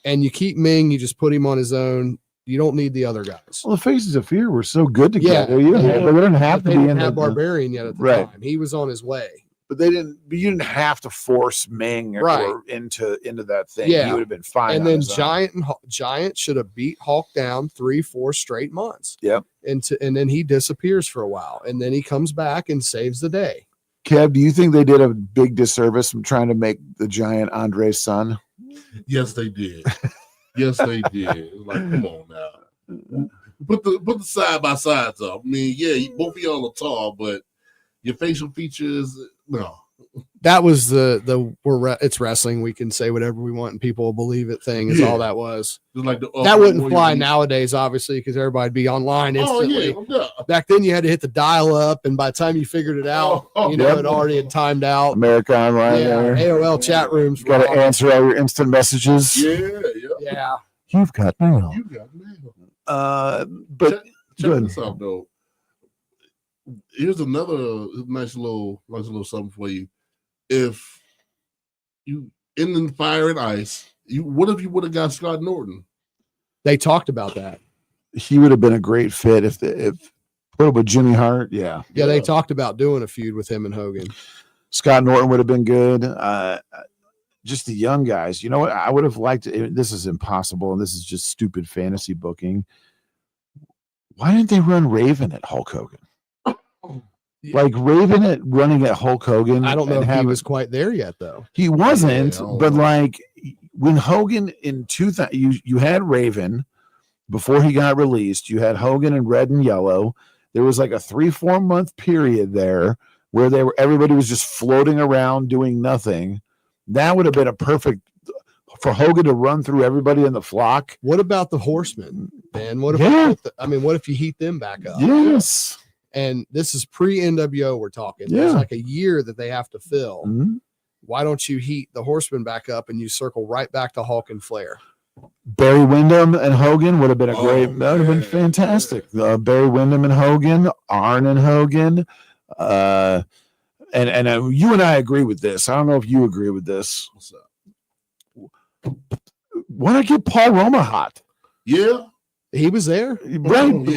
And you keep Ming, you just put him on his own. You don't need the other guys. Well, the Faces of Fear were so good together. Yeah. They didn't have to be in the Barbarian yet at the time. He was on his way. But you didn't have to force Ming into that thing. Yeah. He would have been fine. And then Giant should have beat Hulk down 3-4 straight months. Yep. And then he disappears for a while, and then he comes back and saves the day. Kev, do you think they did a big disservice from trying to make the Giant Andre's son? Yes, they did. Yes, they did. Like, come on now. Put the side by sides up. I mean, yeah, both of y'all are tall, but your facial features, no. That was it's wrestling. We can say whatever we want and people will believe it thing is all that was. Just like that wouldn't fly nowadays, obviously, because everybody'd be online instantly. Oh, yeah. Back then you had to hit the dial up, and by the time you figured it out, it already had timed out. America Online. Yeah, AOL chat rooms. You got to answer all your instant messages. Yeah. You've got mail. But check this out though. Here's another nice little something for you. If you in the Fire and Ice, what if you would have got Scott Norton? They talked about that. He would have been a great fit if put up with Jimmy Hart. Yeah, they talked about doing a feud with him and Hogan. Scott Norton would have been good. Just the young guys. You know what? I would have liked it. This is impossible, and this is just stupid fantasy booking. Why didn't they run Raven at Hulk Hogan? Like Raven running at Hulk Hogan. I don't know if he was quite there yet, though. He wasn't, but like when Hogan in 2000, you had Raven before he got released. You had Hogan in red and yellow. There was like a 3-4 month period there where everybody was just floating around doing nothing. That would have been a perfect for Hogan to run through everybody in the flock. What about the Horsemen, man? What if you heat them back up? Yes. And this is pre-NWO we're talking. Yeah. There's like a year that they have to fill. Mm-hmm. Why don't you heat the Horsemen back up and you circle right back to Hulk and Flair? Barry Windham and Hogan would have been that would have been fantastic. Barry Windham and Hogan, Arn and Hogan. And you and I agree with this. I don't know if you agree with this. What's up? Why not get Paul Roma hot? Yeah. He was there. Right.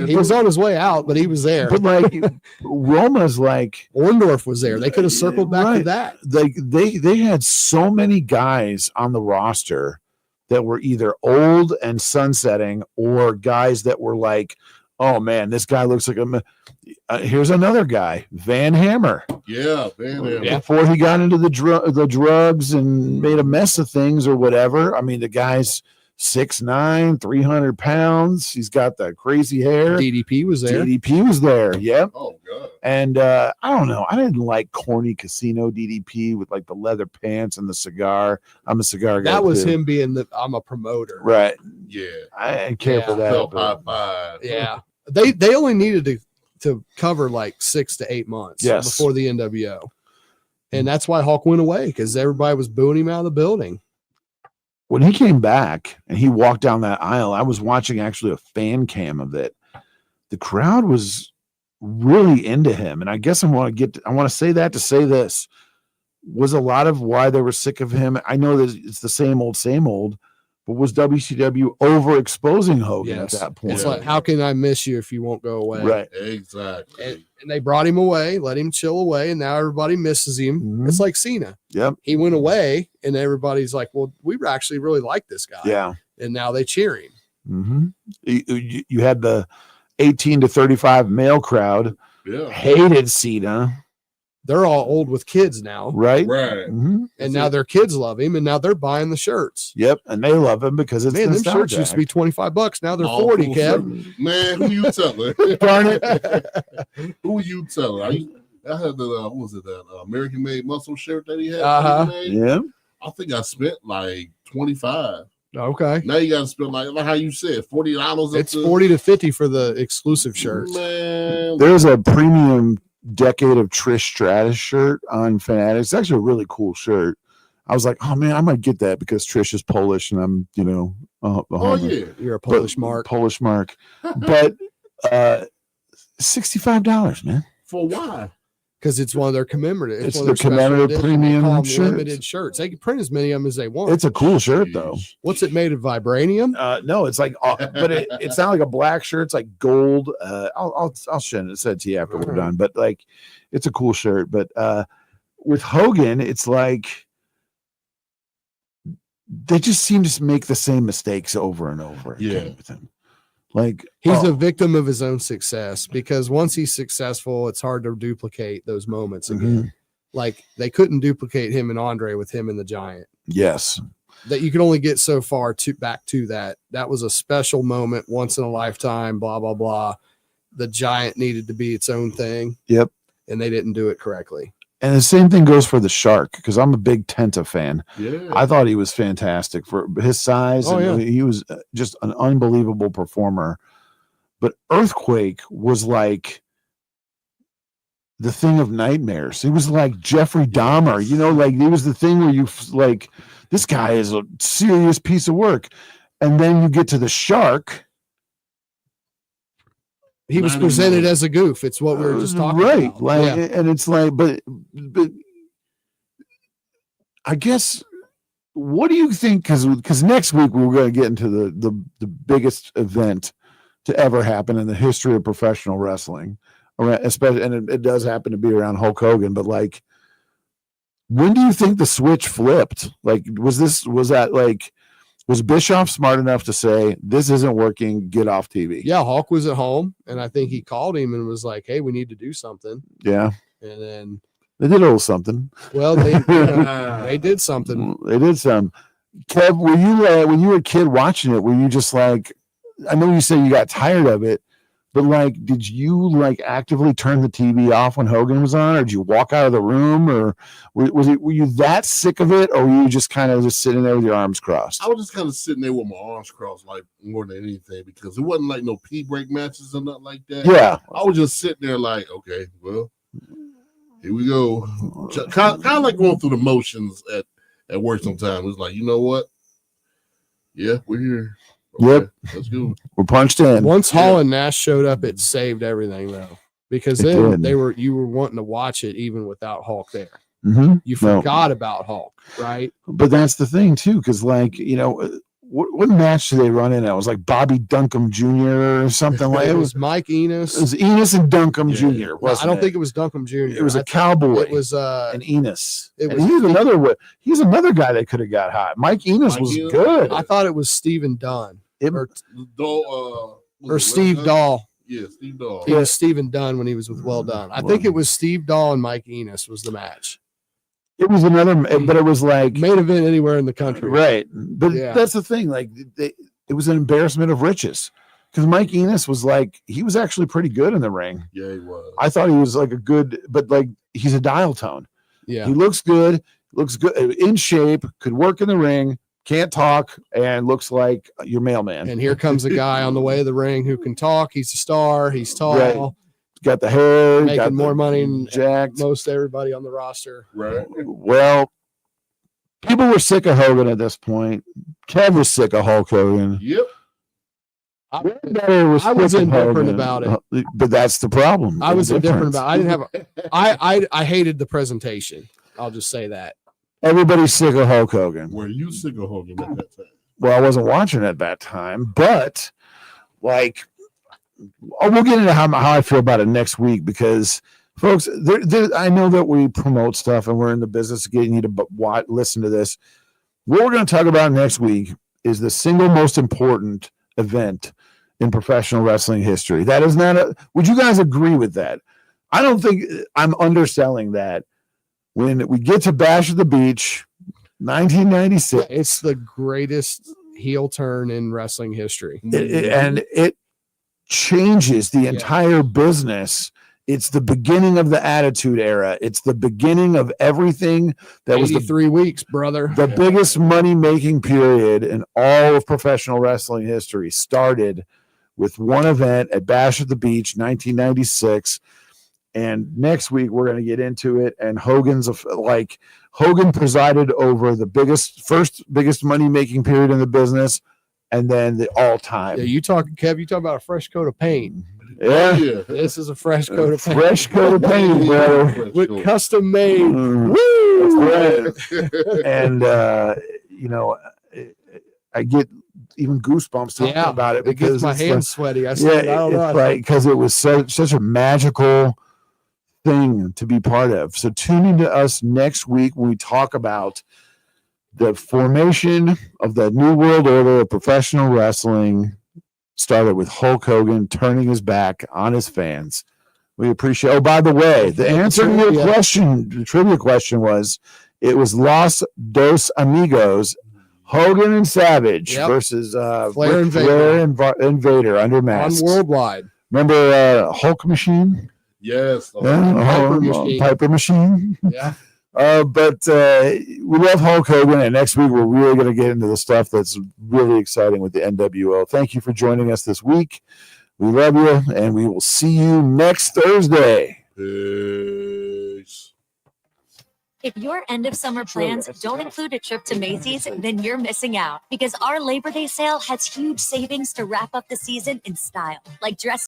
He was on his way out, but he was there. But like Roma's like Orndorff was there. They could have circled back to that. Like they had so many guys on the roster that were either old and sunsetting or guys that were like, oh man, this guy looks like here's another guy, Van Hammer. Yeah, Van Hammer. Before he got into the drugs and made a mess of things or whatever. I mean, the guy's 6'9", 300 pounds. He's got the crazy hair. DDP was there. Yep. Oh god. And I don't know. I didn't like corny casino DDP with like the leather pants and the cigar. I'm a cigar guy. That was too. him being I'm a promoter. Right. Yeah. I didn't care for that. High five. Yeah. They only needed to cover like 6 to 8 months before the NWO. And that's why Hulk went away, because everybody was booing him out of the building. When he came back and he walked down that aisle, I was watching actually a fan cam of it. The crowd was really into him. And I guess I want to say that to say this was a lot of why they were sick of him. I know that it's the same old, but was WCW overexposing Hogan at that point? It's like, how can I miss you if you won't go away? Right. Exactly. And they brought him away, let him chill away, and now everybody misses him. Mm-hmm. It's like Cena. Yep. He went away, and everybody's like, well, we actually really like this guy. Yeah. And now they cheer him. Mm-hmm. You had the 18 to 35 male crowd hated Cena. They're all old with kids now. Right. Mm-hmm. And now their kids love him, and now they're buying the shirts. Yep. And they love him because it's them shirts used to be $25. Now they're 40, Kev. Man, who you telling? Darn it. Who you telling? I had the what was it, that American Made Muscle shirt that he had? Yeah. I think I spent like $25. Okay. Now you got to spend like how you said, $40. It's 40 to 50 for the exclusive shirts. Man, there's a premium Decade of Trish Stratus shirt on Fanatics. It's actually a really cool shirt. I was like, oh man, I might get that because Trish is Polish and I'm, you're a Polish mark. Polish mark. But $65, man. For why? Because it's one of their commemorative. It's their commemorative premium shirts. Limited shirts. They can print as many of them as they want. It's a cool shirt though. What's it made of? Vibranium? No, it's like, but it's not like a black shirt. It's like gold. I'll send it to you after we're done. But like, it's a cool shirt. But with Hogan, it's like they just seem to make the same mistakes over and over again with him. Like he's a victim of his own success, because once he's successful, it's hard to duplicate those moments again. Like they couldn't duplicate him and Andre with him and the Giant. Yes. That you can only get so far back to that. That was a special moment, once in a lifetime, blah, blah, blah. The Giant needed to be its own thing. Yep. And they didn't do it correctly. And the same thing goes for the Shark, because I'm a big Tenta fan. Yeah. I thought he was fantastic for his size. He was just an unbelievable performer. But Earthquake was like the thing of nightmares. He was like Jeffrey Dahmer, like it was the thing where you like, this guy is a serious piece of work. And then you get to the Shark. He was presented as a goof. It's what we were just talking about. Like, and it's like, but I guess, what do you think? Because next week we're going to get into the biggest event to ever happen in the history of professional wrestling, especially, and it does happen to be around Hulk Hogan. But like, when do you think the switch flipped? Like, was Bischoff smart enough to say, this isn't working, get off TV? Yeah, Hulk was at home, and I think he called him and was like, hey, we need to do something. Yeah. And then they did a little something. Well, they did something. They did some. Kev, were you when you were a kid watching it, were you just like, I know you said you got tired of it, but like, did you like actively turn the TV off when Hogan was on, or did you walk out of the room, or were you that sick of it, or were you just kind of just sitting there with your arms crossed? I was just kind of sitting there with my arms crossed, like more than anything, because it wasn't like no pee break matches or nothing like that. Yeah, I was just sitting there like, okay, well, here we go. Kind of like going through the motions at work sometimes. It's like, you know what? Yeah, we're here. Okay, yep, let's go. We're punched in. Once Hall and Nash showed up, it saved everything though, because then you were wanting to watch it even without Hulk there. You forgot about Hulk, right? But that's the thing too, because like, what match did they run in? It was like Bobby Duncombe Jr. or something like it was Mike Enos. It was Enos and Duncombe Jr. I don't think it was Duncombe Jr. It was a cowboy. It was and Enos. It and was he's another guy that could have got hot. Mike Enos was good. I thought it was Stephen Dunn or Steve Dahl. Yeah, Steve Dahl. He was Stephen Dunn when he was with Well Done. I think it was Steve Dahl and Mike Enos was the match. It was another, but it was like main event anywhere in the country, right? But that's the thing. Like, it was an embarrassment of riches, because Mike Enos was like, he was actually pretty good in the ring. Yeah, he was. I thought he was like a good, but like he's a dial tone. Yeah, he looks good, in shape, could work in the ring, can't talk, and looks like your mailman. And here comes a guy on the way of the ring who can talk. He's a star. He's tall. Right. Got the hair, making more money than jacked. Most everybody on the roster. Right. Well, people were sick of Hogan at this point. Kev was sick of Hulk Hogan. Yep. I was indifferent about it. But that's the problem. I was indifferent about it. I didn't have I hated the presentation. I'll just say that. Everybody's sick of Hulk Hogan. Were you sick of Hogan at that time? Well, I wasn't watching at that time, but like, we'll get into how I feel about it next week, because folks, I know that we promote stuff and we're in the business of getting you to listen to this. What we're going to talk about next week is the single most important event in professional wrestling history. That is not would you guys agree with that? I don't think I'm underselling that. When we get to Bash at the Beach, 1996, it's the greatest heel turn in wrestling history. And it changes the entire business. It's the beginning of the Attitude Era. It's the beginning of everything that was 3 weeks, brother. The biggest money-making period in all of professional wrestling history started with one event at Bash at the Beach, 1996. And next week we're going to get into it. And Hogan presided over the first biggest money-making period in the business, and then the all-time. Yeah, you talk about a fresh coat of paint. Yeah. This is a fresh coat of paint. Fresh coat of paint, bro. With custom made. Woo! Right. And I get even goosebumps talking about it, because it gets my hands sweaty. I don't know. Right, because it was such a magical thing to be part of. So tune into us next week when we talk about the formation of the new world order of professional wrestling. Started with Hulk Hogan turning his back on his fans. We appreciate. Oh, by the way, the answer to your question, the trivia question was, it was Los Dos Amigos, Hogan and Savage versus Flair and Flair and Vader under masks. On Worldwide. Remember Hulk Machine? Yes. Piper Machine. Yeah. But we love Hulk Hogan, and next week we're really going to get into the stuff that's really exciting with the NWO. Thank you for joining us this week. We love you, and we will see you next Thursday. Peace. If your end of summer plans don't include a trip to Macy's, then you're missing out because our Labor Day sale has huge savings to wrap up the season in style, like dress